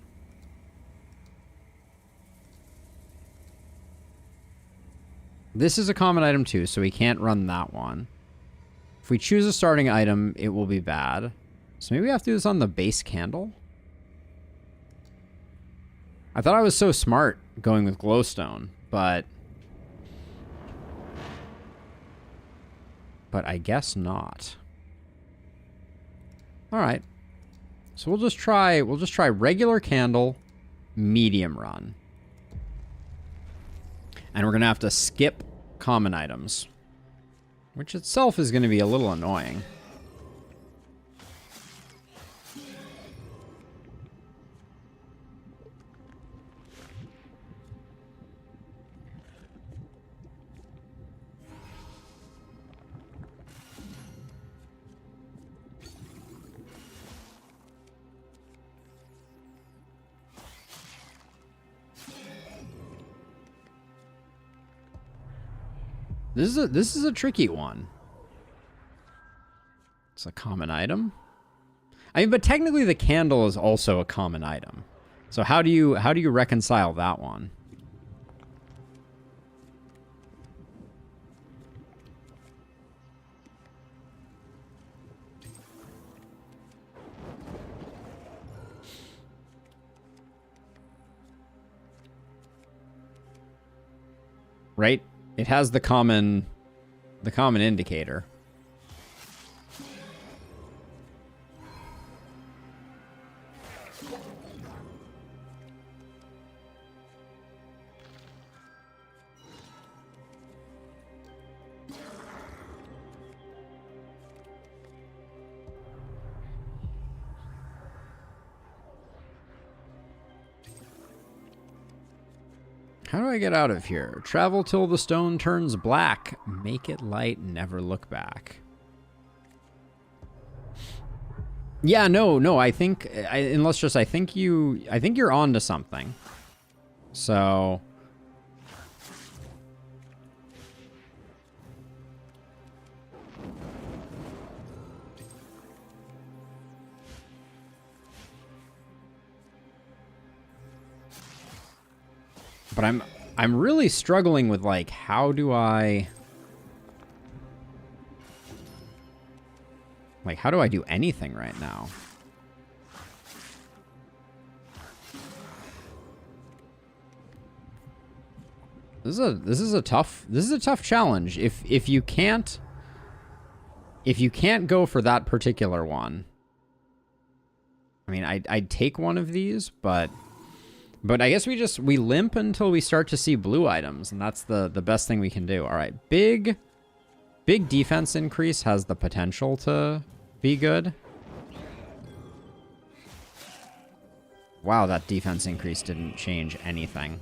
This is a common item too, so we can't run that one. If we choose a starting item, it will be bad. So maybe we have to do this on the base candle? I thought I was so smart going with glowstone, but I guess not. All right. So we'll just try regular candle, medium run. And we're going to have to skip common items, which itself is going to be a little annoying. This is a tricky one. It's a common item. I mean, but technically the candle is also a common item. So how do you reconcile that one? Right? It has the common indicator. How do I get out of here? Travel till the stone turns black. Make it light, never look back. Yeah, no, I think, Illustrious, I think you're on to something. So... But I'm really struggling with, like, how do I do anything right now? This is a tough challenge. If you can't go for that particular one, I mean, I'd take one of these, but I guess we limp until we start to see blue items, and that's the best thing we can do. All right, big defense increase has the potential to be good. Wow, that defense increase didn't change anything.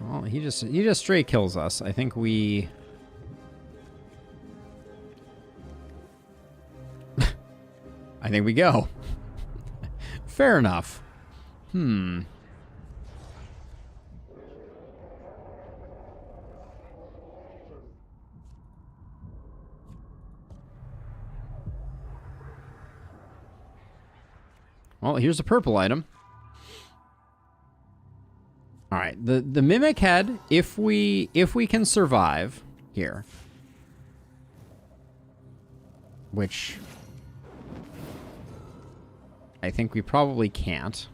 Well, he just straight kills us. I think we... I think we go. Fair enough. Well, here's a purple item. All right, the mimic head, if we can survive here, which I think we probably can't.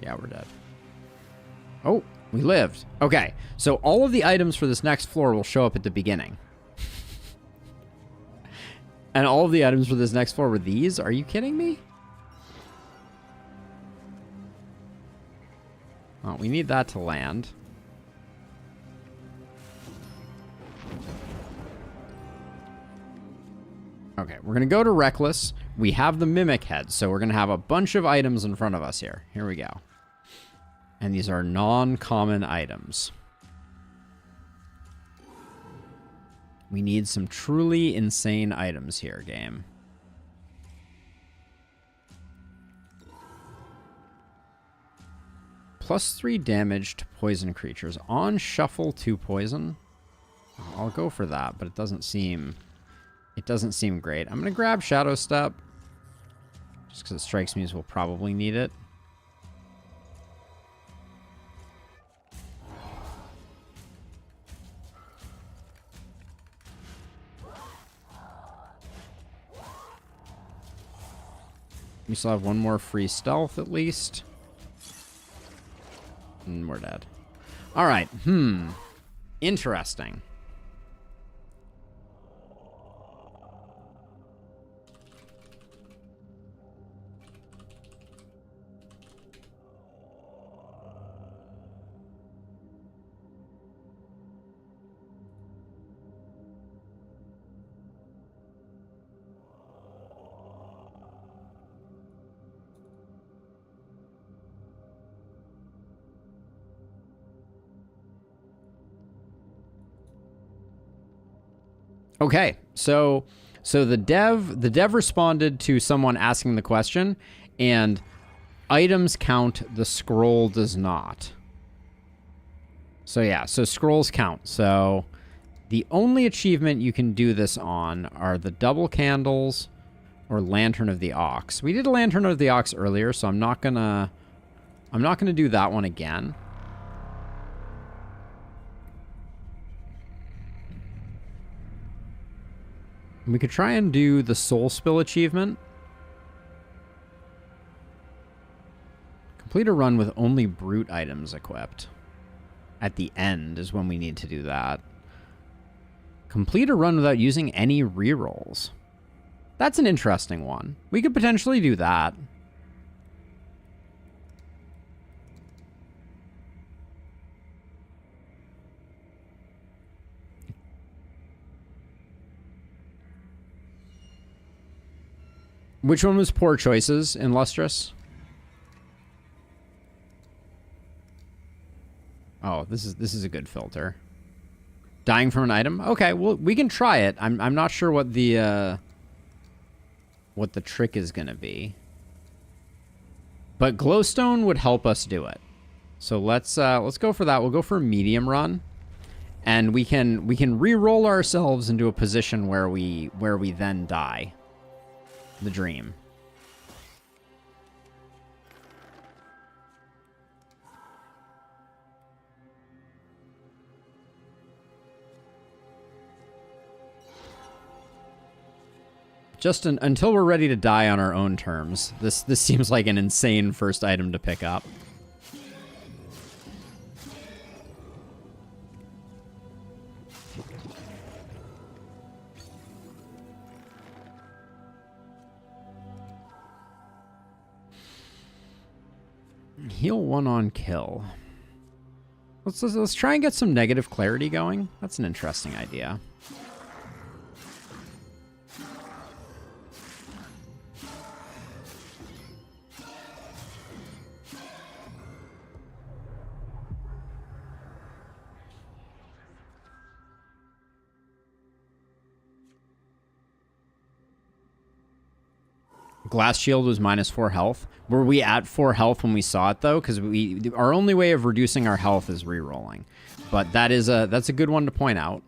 Yeah, we're dead. Oh, we lived. Okay, so all of the items for this next floor will show up at the beginning. And all of the items for this next floor were these? Are you kidding me? Oh, we need that to land. Okay, we're going to go to Reckless. We have the Mimic Head, so we're going to have a bunch of items in front of us here. Here we go. And these are non-common items. We need some truly insane items here, game. +3 damage to poison creatures. On shuffle 2 poison. I'll go for that, but it doesn't seem great. I'm going to grab Shadow Step. Just because it strikes me as we'll probably need it. We still have one more free stealth at least. And we're dead. Alright, interesting. Okay, so the dev responded to someone asking the question, and items count, the scroll does not. So yeah, so scrolls count. So the only achievement you can do this on are the double candles or Lantern of the Ox. We did a Lantern of the Ox earlier, so I'm not gonna do that one again. We could try and do the Soul Spill achievement. Complete a run with only brute items equipped. At the end is when we need to do that. Complete a run without using any rerolls. That's an interesting one. We could potentially do that. Which one was poor choices in Lustrous? Oh, this is a good filter. Dying from an item? Okay, well, we can try it. I'm not sure what the trick is gonna be. But glowstone would help us do it. So let's go for that. We'll go for a medium run. And we can re-roll ourselves into a position where we then die. The dream. Just until we're ready to die on our own terms. This seems like an insane first item to pick up. Heal 1 on kill. Let's try and get some negative clarity going. That's an interesting idea. Glass shield was -4 health. Were we at 4 health when we saw it though? Because our only way of reducing our health is re-rolling. But that's a good one to point out.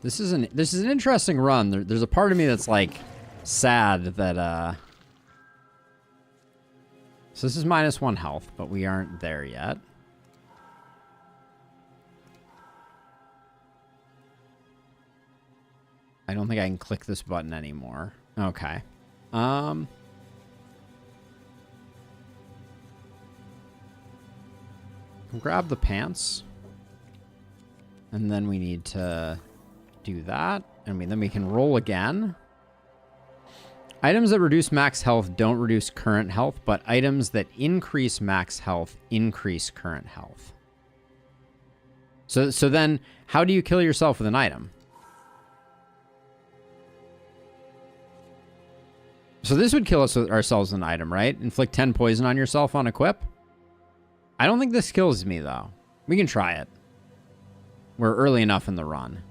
This is an interesting run. There's a part of me that's like sad that so this is -1 health, but we aren't there yet. I don't think I can click this button anymore. Okay. We'll grab the pants. And then we need to do that. And then we can roll again. Items that reduce max health don't reduce current health, but items that increase max health increase current health. So then, how do you kill yourself with an item? So this would kill ourselves with an item, right? Inflict 10 poison on yourself on equip? I don't think this kills me, though. We can try it. We're early enough in the run.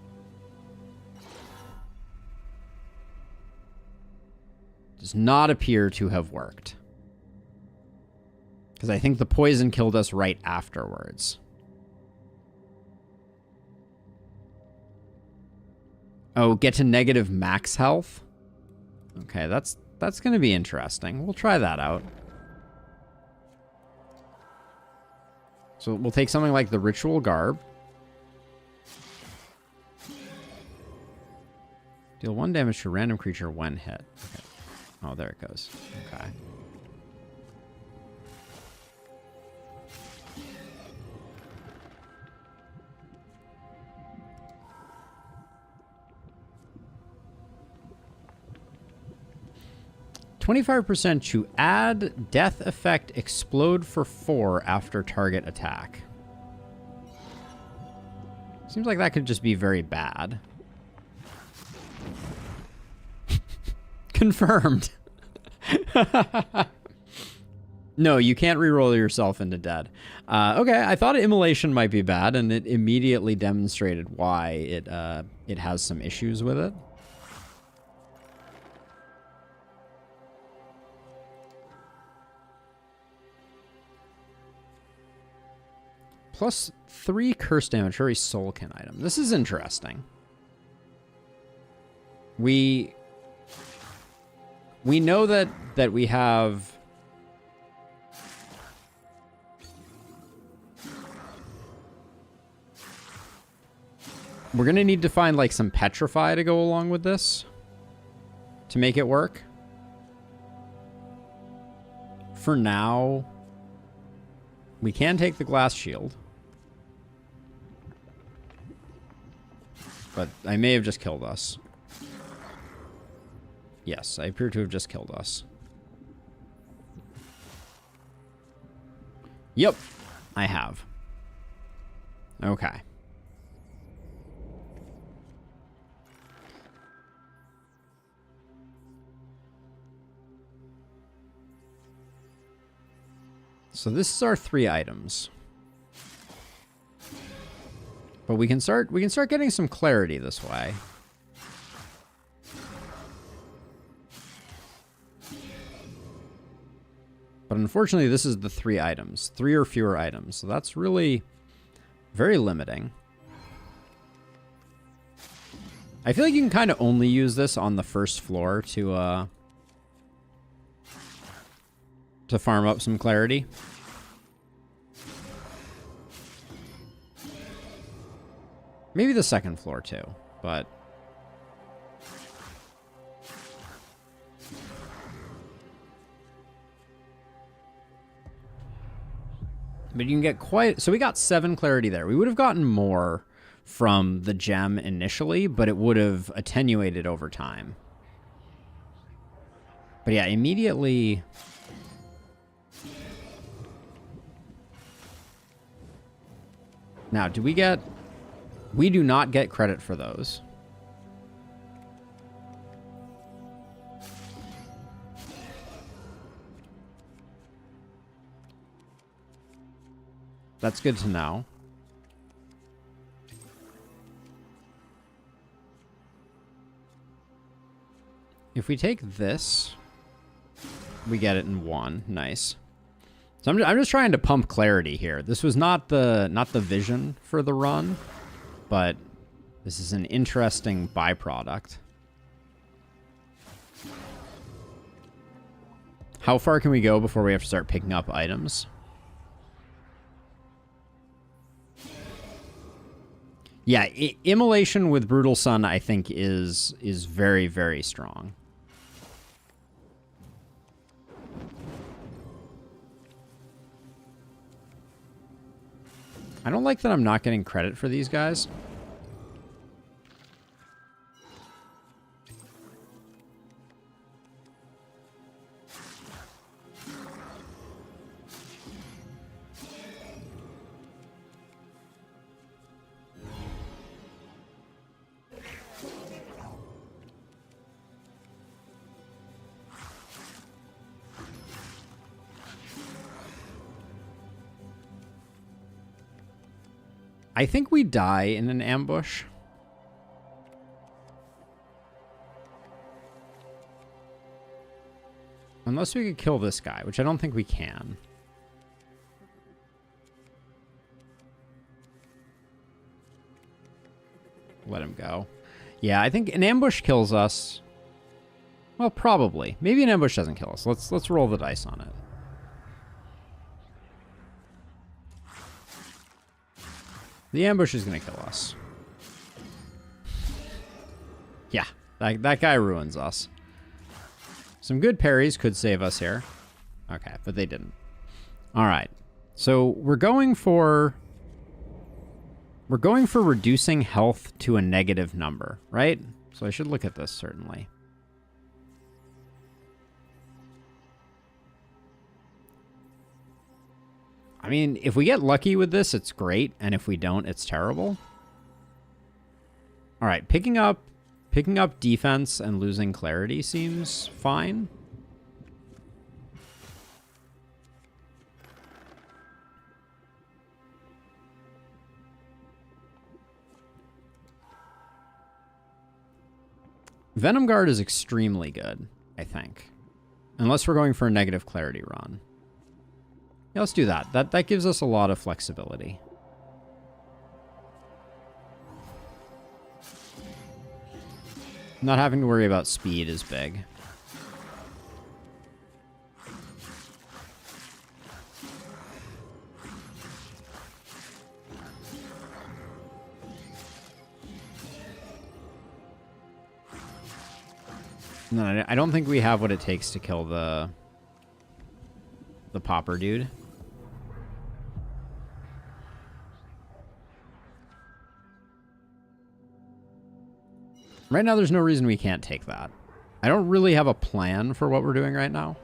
Does not appear to have worked. Because I think the poison killed us right afterwards. Oh, get to negative max health? Okay, that's going to be interesting. We'll try that out. So we'll take something like the Ritual Garb. Deal 1 damage to a random creature when hit. Okay. Oh, there it goes. Okay. "25% to add death effect explode for 4 after target attack." Seems like that could just be very bad. Confirmed. No, you can't reroll yourself into dead. Okay, I thought immolation might be bad, and it immediately demonstrated why it has some issues with it. +3 curse damage, very soulkin item. This is interesting. We know that we have we're gonna need to find like some petrify to go along with this to make it work. For now, we can take the glass shield, but I may have just killed us. Yes, I appear to have just killed us. Yep, I have. Okay. So this is our 3 items. But we can start getting some clarity this way. But unfortunately, this is the 3 items. 3 or fewer items. So that's really very limiting. I feel like you can kind of only use this on the first floor to farm up some clarity. Maybe the second floor too, but But you can get quite... So we got 7 clarity there. We would have gotten more from the gem initially, but it would have attenuated over time. But yeah, immediately... Now, do we get... We do not get credit for those. That's good to know. If we take this, we get it in 1. Nice. So I'm just trying to pump clarity here. This was not the vision for the run, but this is an interesting byproduct. How far can we go before we have to start picking up items? Yeah, Immolation with Brutal Sun, I think, is very, very strong. I don't like that I'm not getting credit for these guys. I think we die in an ambush. Unless we could kill this guy, which I don't think we can. Let him go. Yeah, I think an ambush kills us. Well, probably. Maybe an ambush doesn't kill us. Let's roll the dice on it. The ambush is going to kill us. Yeah, that guy ruins us. Some good parries could save us here. Okay, but they didn't. All right. So we're going for reducing health to a negative number, right? So I should look at this, certainly. I mean, if we get lucky with this, it's great, and if we don't, it's terrible. All right, picking up defense and losing clarity seems fine. Venom Guard is extremely good, I think. Unless we're going for a negative clarity run. Yeah, let's do that. That gives us a lot of flexibility. Not having to worry about speed is big. No, I don't think we have what it takes to kill the popper dude. Right now, there's no reason we can't take that. I don't really have a plan for what we're doing right now.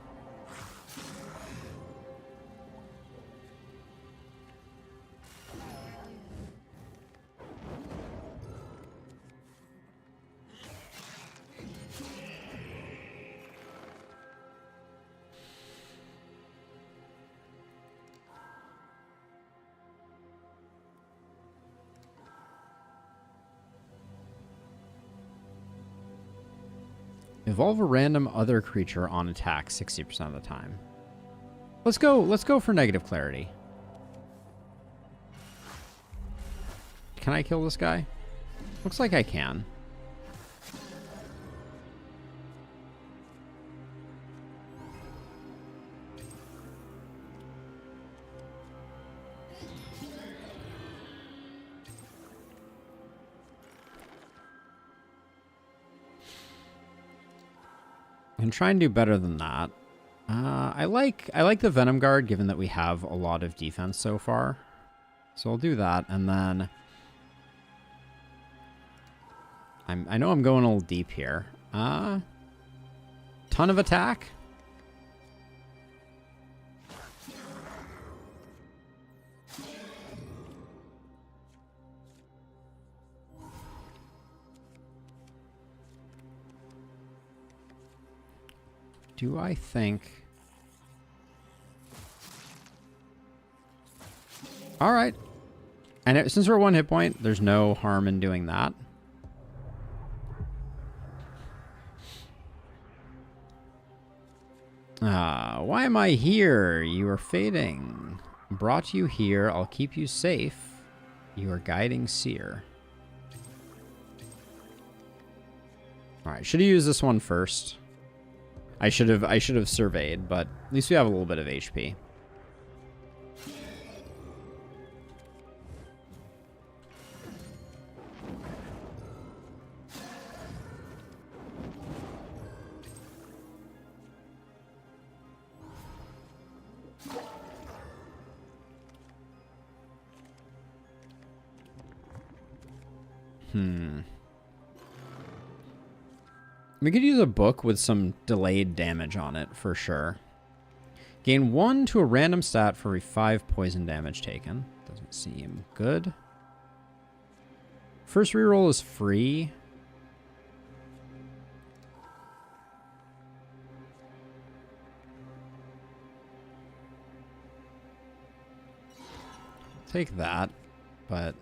Evolve a random other creature on attack 60% of the time. Let's go for negative clarity. Can I kill this guy? Looks like I can. I can try and do better than that. I like the Venom Guard, given that we have a lot of defense so far. So I'll do that, and then I know I'm going a little deep here. Ton of attack. Do I think... All right. And since we're 1 hit point, there's no harm in doing that. Why am I here? You are fading. Brought you here. I'll keep you safe. You are guiding seer. All right. Should have used this one first. I should have surveyed, but at least we have a little bit of HP. We could use a book with some delayed damage on it, for sure. Gain 1 to a random stat for every 5 poison damage taken. Doesn't seem good. First reroll is free. Take that, but...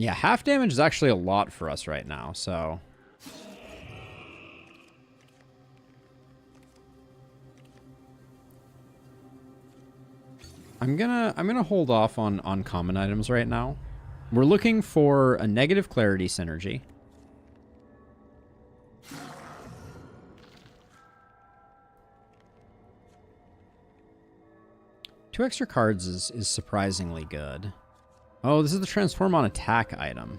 Yeah, half damage is actually a lot for us right now, so... I'm gonna hold off on common items right now. We're looking for a negative clarity synergy. Two extra cards is surprisingly good. Oh, this is the transform on attack item.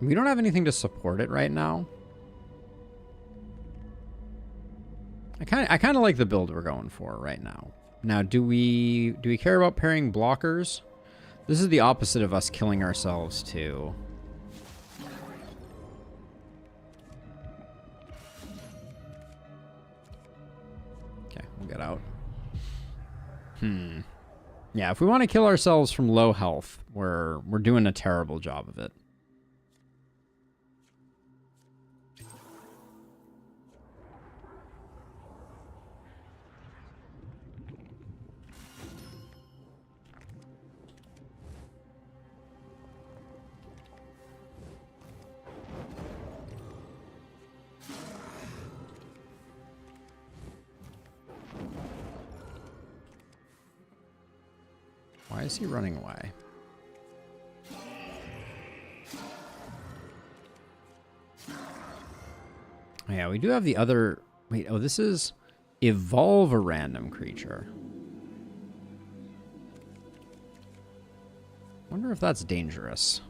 We don't have anything to support it right now. I kind of like the build we're going for right now. Now, do we care about pairing blockers? This is the opposite of us killing ourselves too. Okay, we'll get out. Yeah, if we want to kill ourselves from low health, we're doing a terrible job of it. Why is he running away? Oh, yeah, we do have the other... Wait, oh, this is evolve a random creature. Wonder if that's dangerous.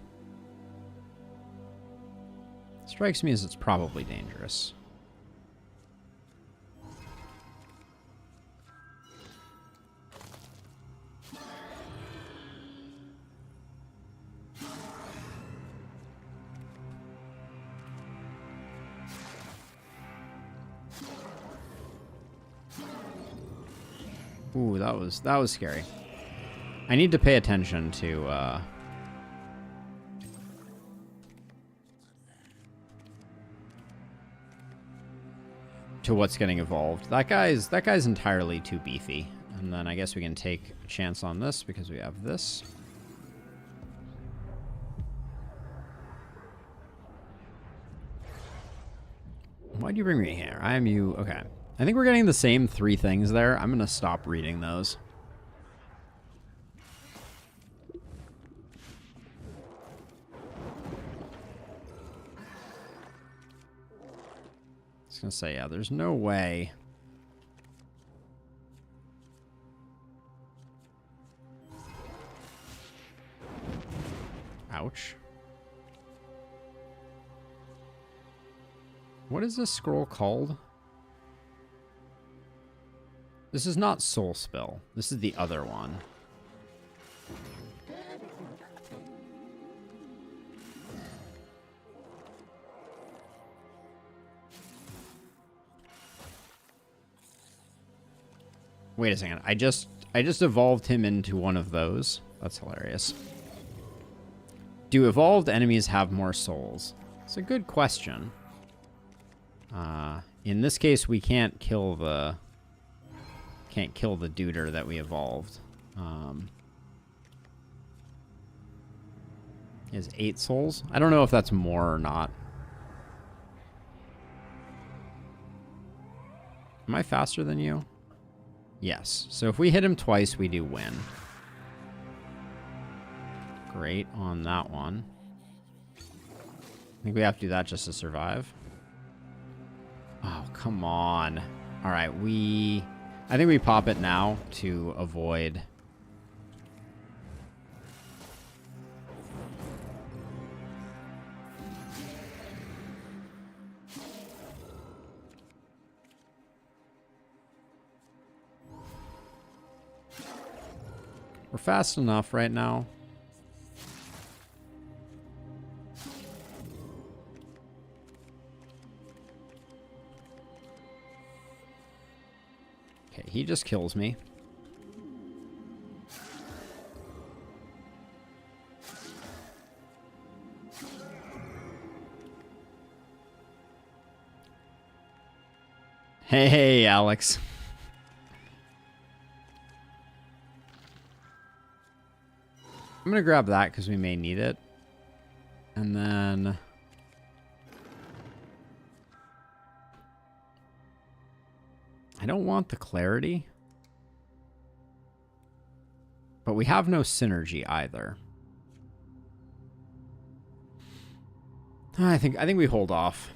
Strikes me as it's probably dangerous. Ooh, that was scary. I need to pay attention to what's getting evolved. That guy's entirely too beefy. And then I guess we can take a chance on this because we have this. Why'd you bring me here? I am you. Okay. I think we're getting the same 3 things there. I'm going to stop reading those. gonna say, yeah, there's no way. Ouch. What is this scroll called? This is not Soul Spill. This is the other one. Wait a second. I just evolved him into one of those. That's hilarious. Do evolved enemies have more souls? It's a good question. In this case, we can't kill the duder that we evolved. He has 8 souls. I don't know if that's more or not. Am I faster than you? Yes. So if we hit him twice, we do win. Great on that one. I think we have to do that just to survive. Oh, come on. All right, I think we pop it now to avoid. We're fast enough right now. Okay, he just kills me. Hey, Alex. I'm going to grab that because we may need it. And then... I don't want the clarity. But we have no synergy either. I think we hold off.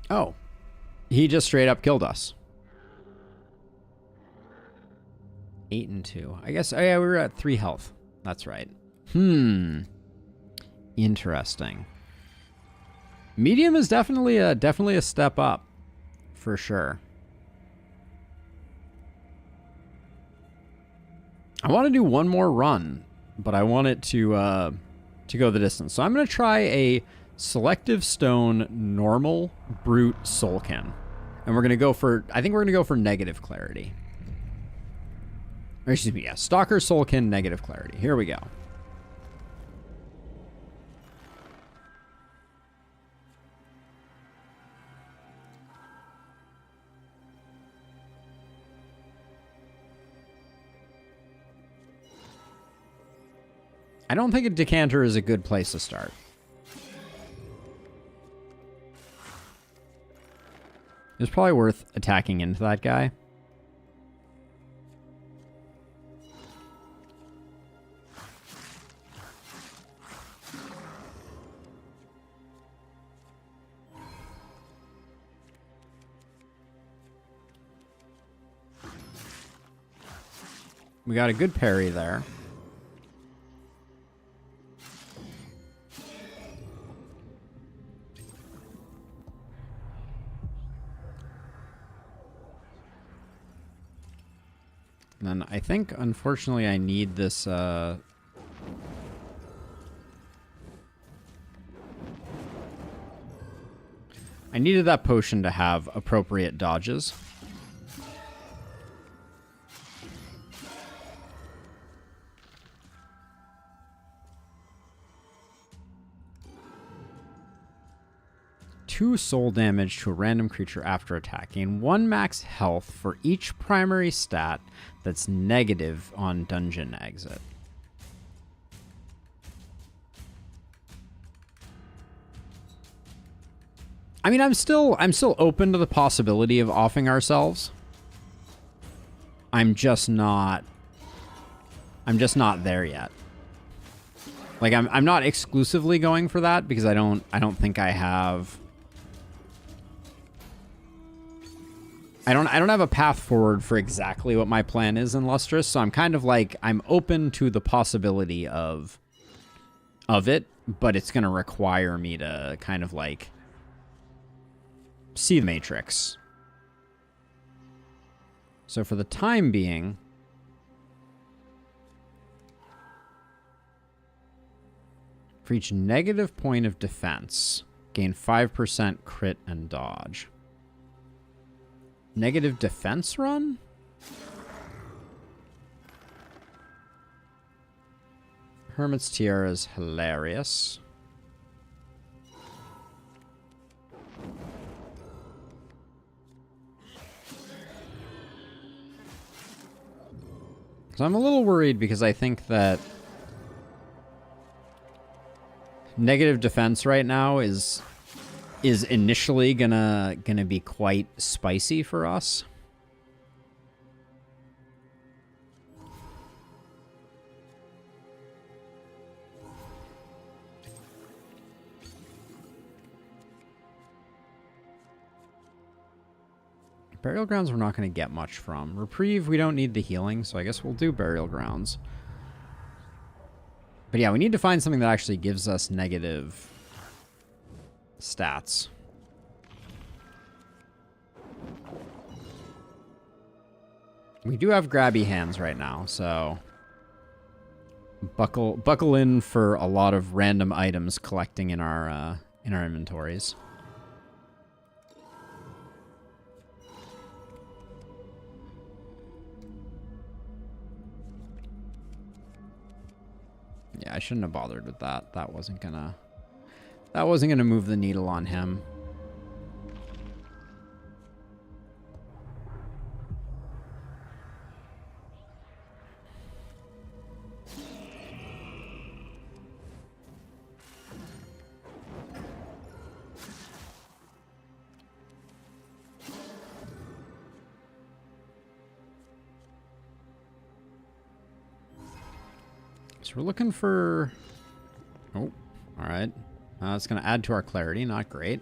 Oh. He just straight up killed us. 8 and 2. I guess, oh yeah, we were at 3 health. That's right. Interesting. Medium is definitely a step up. For sure. I want to do one more run, but I want it to go the distance. So I'm going to try a Selective Stone normal brute soulkin. And we're going to go for, I think we're going to go for negative clarity. Or excuse me, yeah. Stalker soulkin, negative clarity. Here we go. I don't think a decanter is a good place to start. It's probably worth attacking into that guy. We got a good parry there. And then I think, unfortunately, I need this, I needed that potion to have appropriate dodges. Two soul damage to a random creature after attack. Gain 1 max health for each primary stat that's negative on dungeon exit. I mean, I'm still open to the possibility of offing ourselves. I'm just not there yet. Like I'm not exclusively going for that because I don't think I have I don't have a path forward for exactly what my plan is in Lustrous, so I'm kind of like I'm open to the possibility of it, but it's going to require me to kind of like see the matrix. So for the time being, for each negative point of defense, gain 5% crit and dodge. Negative defense run? Hermit's Tiara is hilarious. So I'm a little worried because I think that negative defense right now is initially gonna be quite spicy for us. Burial Grounds we're not going to get much from. Reprieve, we don't need the healing, so I guess we'll do Burial Grounds. But yeah, we need to find something that actually gives us negative stats. We do have grabby hands right now, so buckle in for a lot of random items collecting in our inventories. Yeah, I shouldn't have bothered with that. That wasn't gonna move the needle on him. So we're looking for... Oh, all right. It's going to add to our clarity. Not great.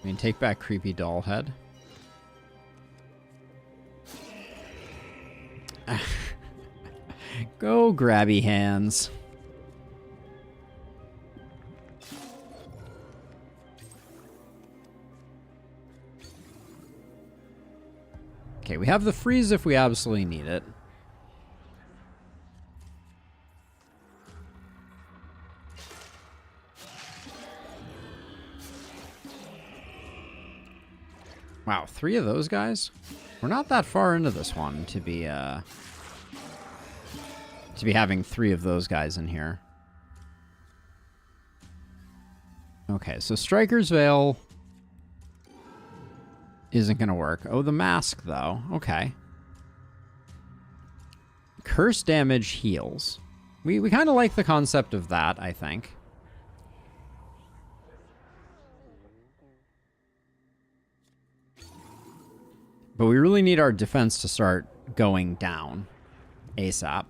I mean, take back creepy doll head. Go grabby hands. Okay, we have the freeze if we absolutely need it. Wow, 3 of those guys? We're not that far into this one to be having 3 of those guys in here. Okay, so Striker's Veil isn't going to work. Oh, the mask, though. Okay. Curse damage heals. We kind of like the concept of that, I think. But we really need our defense to start going down ASAP.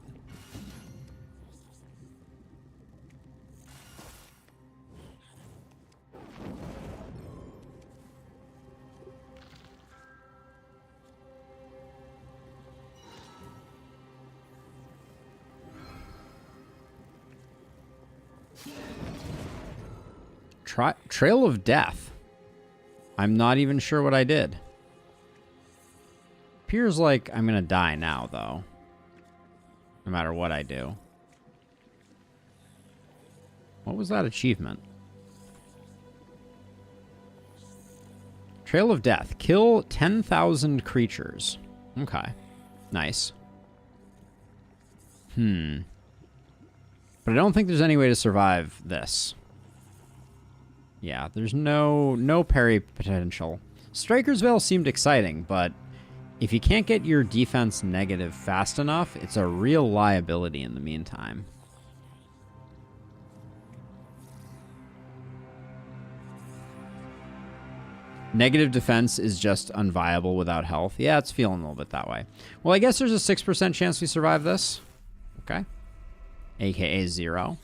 Trail of Death. I'm not even sure what I did. Appears like I'm gonna die now, though. No matter what I do. What was that achievement? Trail of Death. Kill 10,000 creatures. Okay. Nice. But I don't think there's any way to survive this. Yeah, there's no parry potential. Striker's Veil seemed exciting, but if you can't get your defense negative fast enough, it's a real liability in the meantime. Negative defense is just unviable without health. Yeah, it's feeling a little bit that way. Well, I guess there's a 6% chance we survive this. Okay. AKA 0.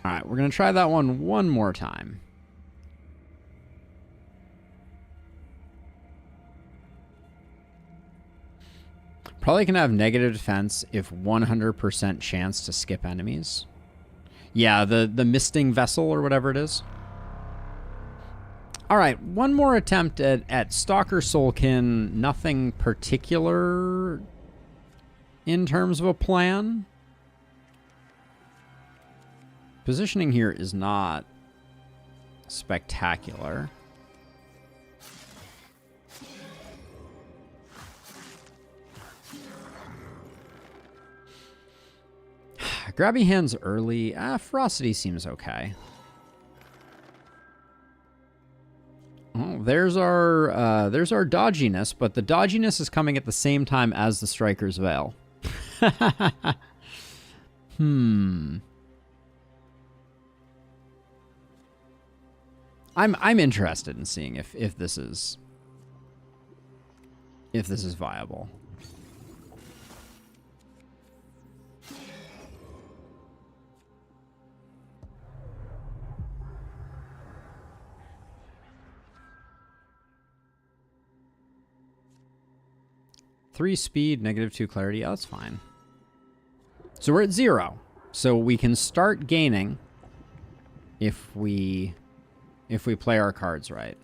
All right, we're going to try that one more time. Probably can have negative defense if 100% chance to skip enemies. Yeah, the misting vessel or whatever it is. All right, one more attempt at Stalker Soulkin. Nothing particular in terms of a plan. Positioning here is not spectacular. Grabby hands early. Ferocity seems okay. Oh, there's our dodginess, but the dodginess is coming at the same time as the Striker's Veil. I'm interested in seeing if this is viable. Three speed, -2 clarity. Oh, that's fine. So we're at 0. So we can start gaining if we play our cards right.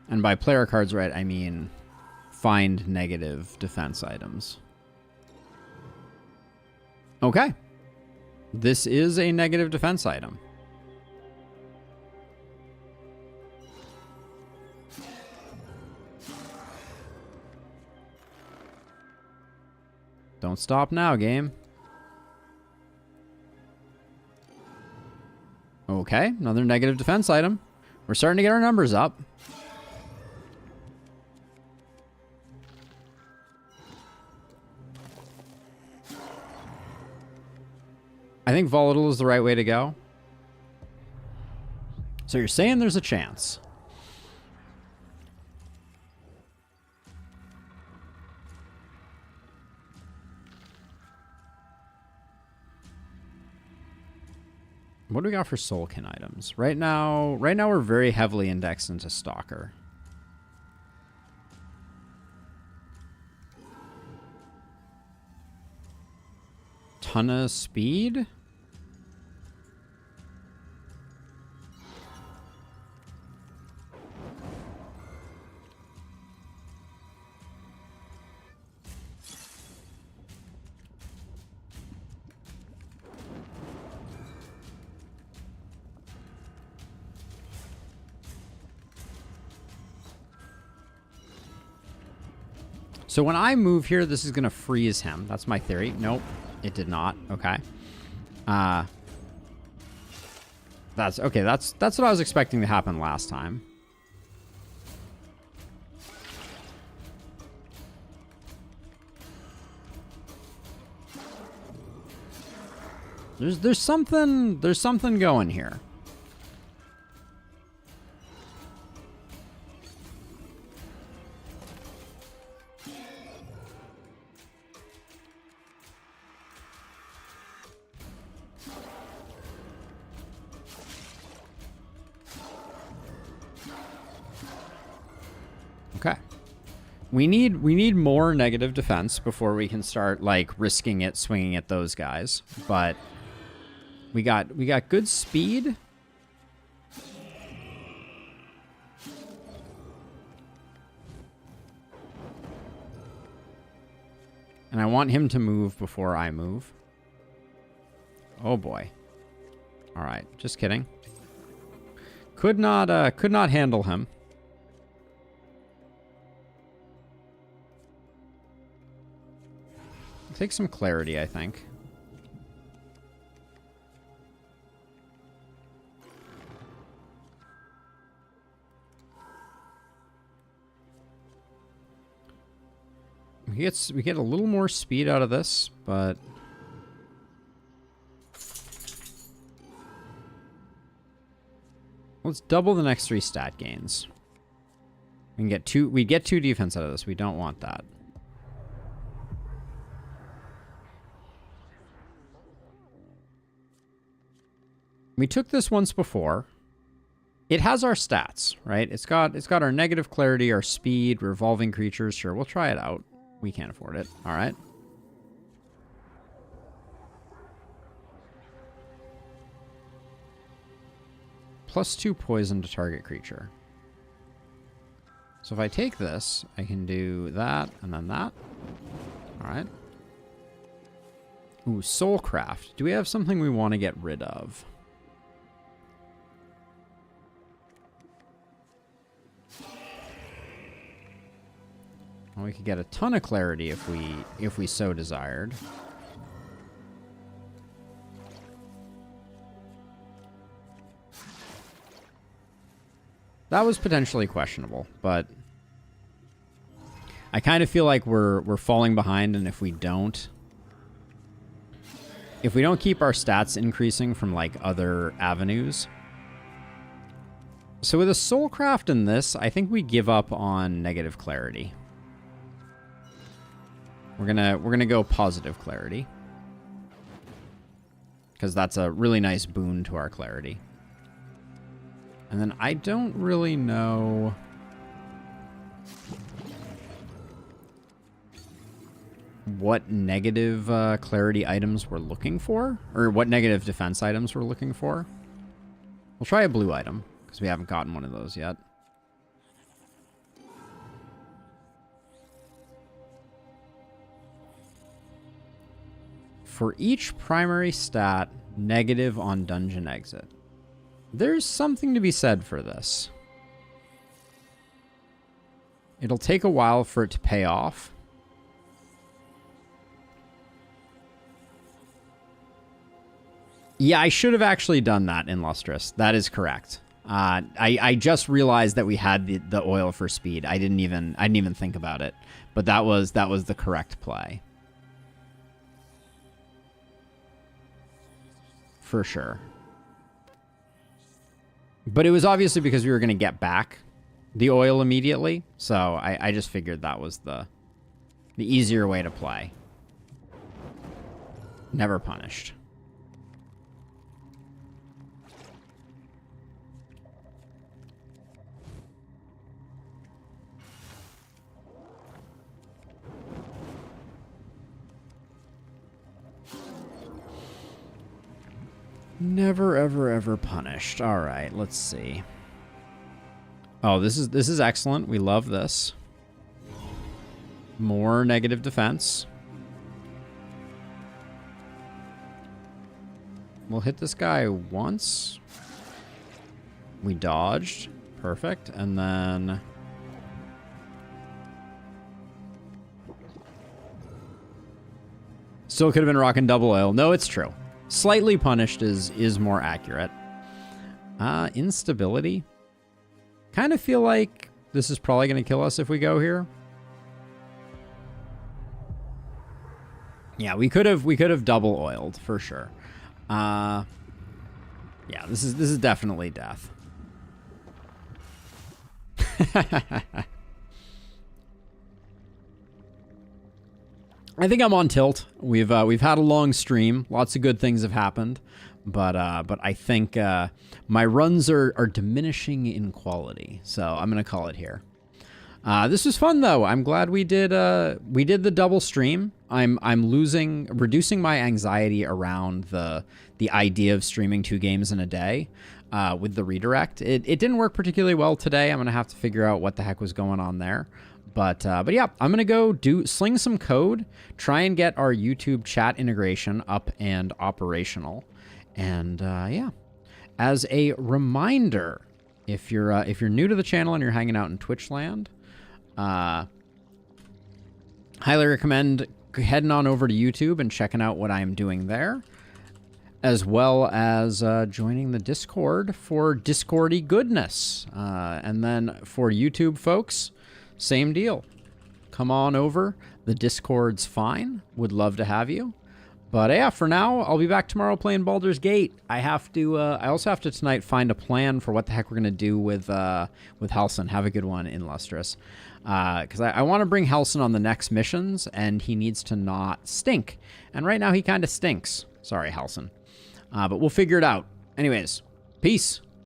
And by play our cards right, I mean find negative defense items. Okay. This is a negative defense item. Don't stop now, game. Okay, another negative defense item. We're starting to get our numbers up. I think volatile is the right way to go. So you're saying there's a chance. What do we got for Soulkin items? Right now we're very heavily indexed into Stalker. Ton of speed? So when I move here, this is going to freeze him. That's my theory. Nope, it did not. Okay. That's okay. That's what I was expecting to happen last time. There's something going here. Okay. We need more negative defense before we can start like risking it, swinging at those guys. But we got good speed. And I want him to move before I move. Oh boy. All right, just kidding. Could not handle him. Take some clarity, I think. we get a little more speed out of this, but let's double the next 3 stat gains. We can get 2. We get 2 defense out of this. We don't want that. We took this once before. It has our stats, right? It's got our negative clarity, our speed, revolving creatures. Sure, we'll try it out. We can't afford it. All right. +2 poison to target creature. So if I take this, I can do that and then that. All right. Ooh, Soulcraft. Do we have something we want to get rid of? Well, we could get a ton of clarity if we so desired. That was potentially questionable, but I kind of feel like we're falling behind, and if we don't keep our stats increasing from like other avenues. So with a Soulcraft in this, I think we give up on negative clarity. We're gonna go positive clarity, because that's a really nice boon to our clarity. And then I don't really know what negative clarity items we're looking for, or what negative defense items we're looking for. We'll try a blue item, because we haven't gotten one of those yet. For each primary stat, negative on dungeon exit. There's something to be said for this. It'll take a while for it to pay off. Yeah, I should have actually done that in Lustrous. That is correct. I just realized that we had the oil for speed. I didn't even think about it. But that was the correct play. For sure. But it was obviously because we were going to get back the oil immediately. So I just figured that was the easier way to play. Never punished. Never, ever, ever punished. All right, let's see. Oh, this is excellent. We love this. More negative defense. We'll hit this guy once. We dodged. Perfect. And then... still could have been rocking double oil. No, it's true. Slightly punished is more accurate. Instability. Kind of feel like this is probably going to kill us if we go here. Yeah, we could have double oiled for sure. Yeah, this is definitely death. I think I'm on tilt. We've had a long stream. Lots of good things have happened, but I think my runs are diminishing in quality. So I'm gonna call it here. This was fun though. I'm glad we did the double stream. I'm reducing my anxiety around the idea of streaming 2 games in a day with the redirect. It didn't work particularly well today. I'm gonna have to figure out what the heck was going on there. But yeah, I'm going to go sling some code, try and get our YouTube chat integration up and operational. And yeah, as a reminder, if you're new to the channel and you're hanging out in Twitch land, highly recommend heading on over to YouTube and checking out what I'm doing there, as well as joining the Discord for Discordy goodness. And then for YouTube folks, same deal. come on over. The Discord's fine. Would love to have you. But yeah, for now, I'll be back tomorrow playing Baldur's Gate. I have to. I also have to tonight find a plan for what the heck we're gonna do with Halsin. Have a good one, Illustrious. Because I want to bring Halsin on the next missions, and he needs to not stink. And right now, he kind of stinks. Sorry, Halsin. But we'll figure it out. Anyways, peace.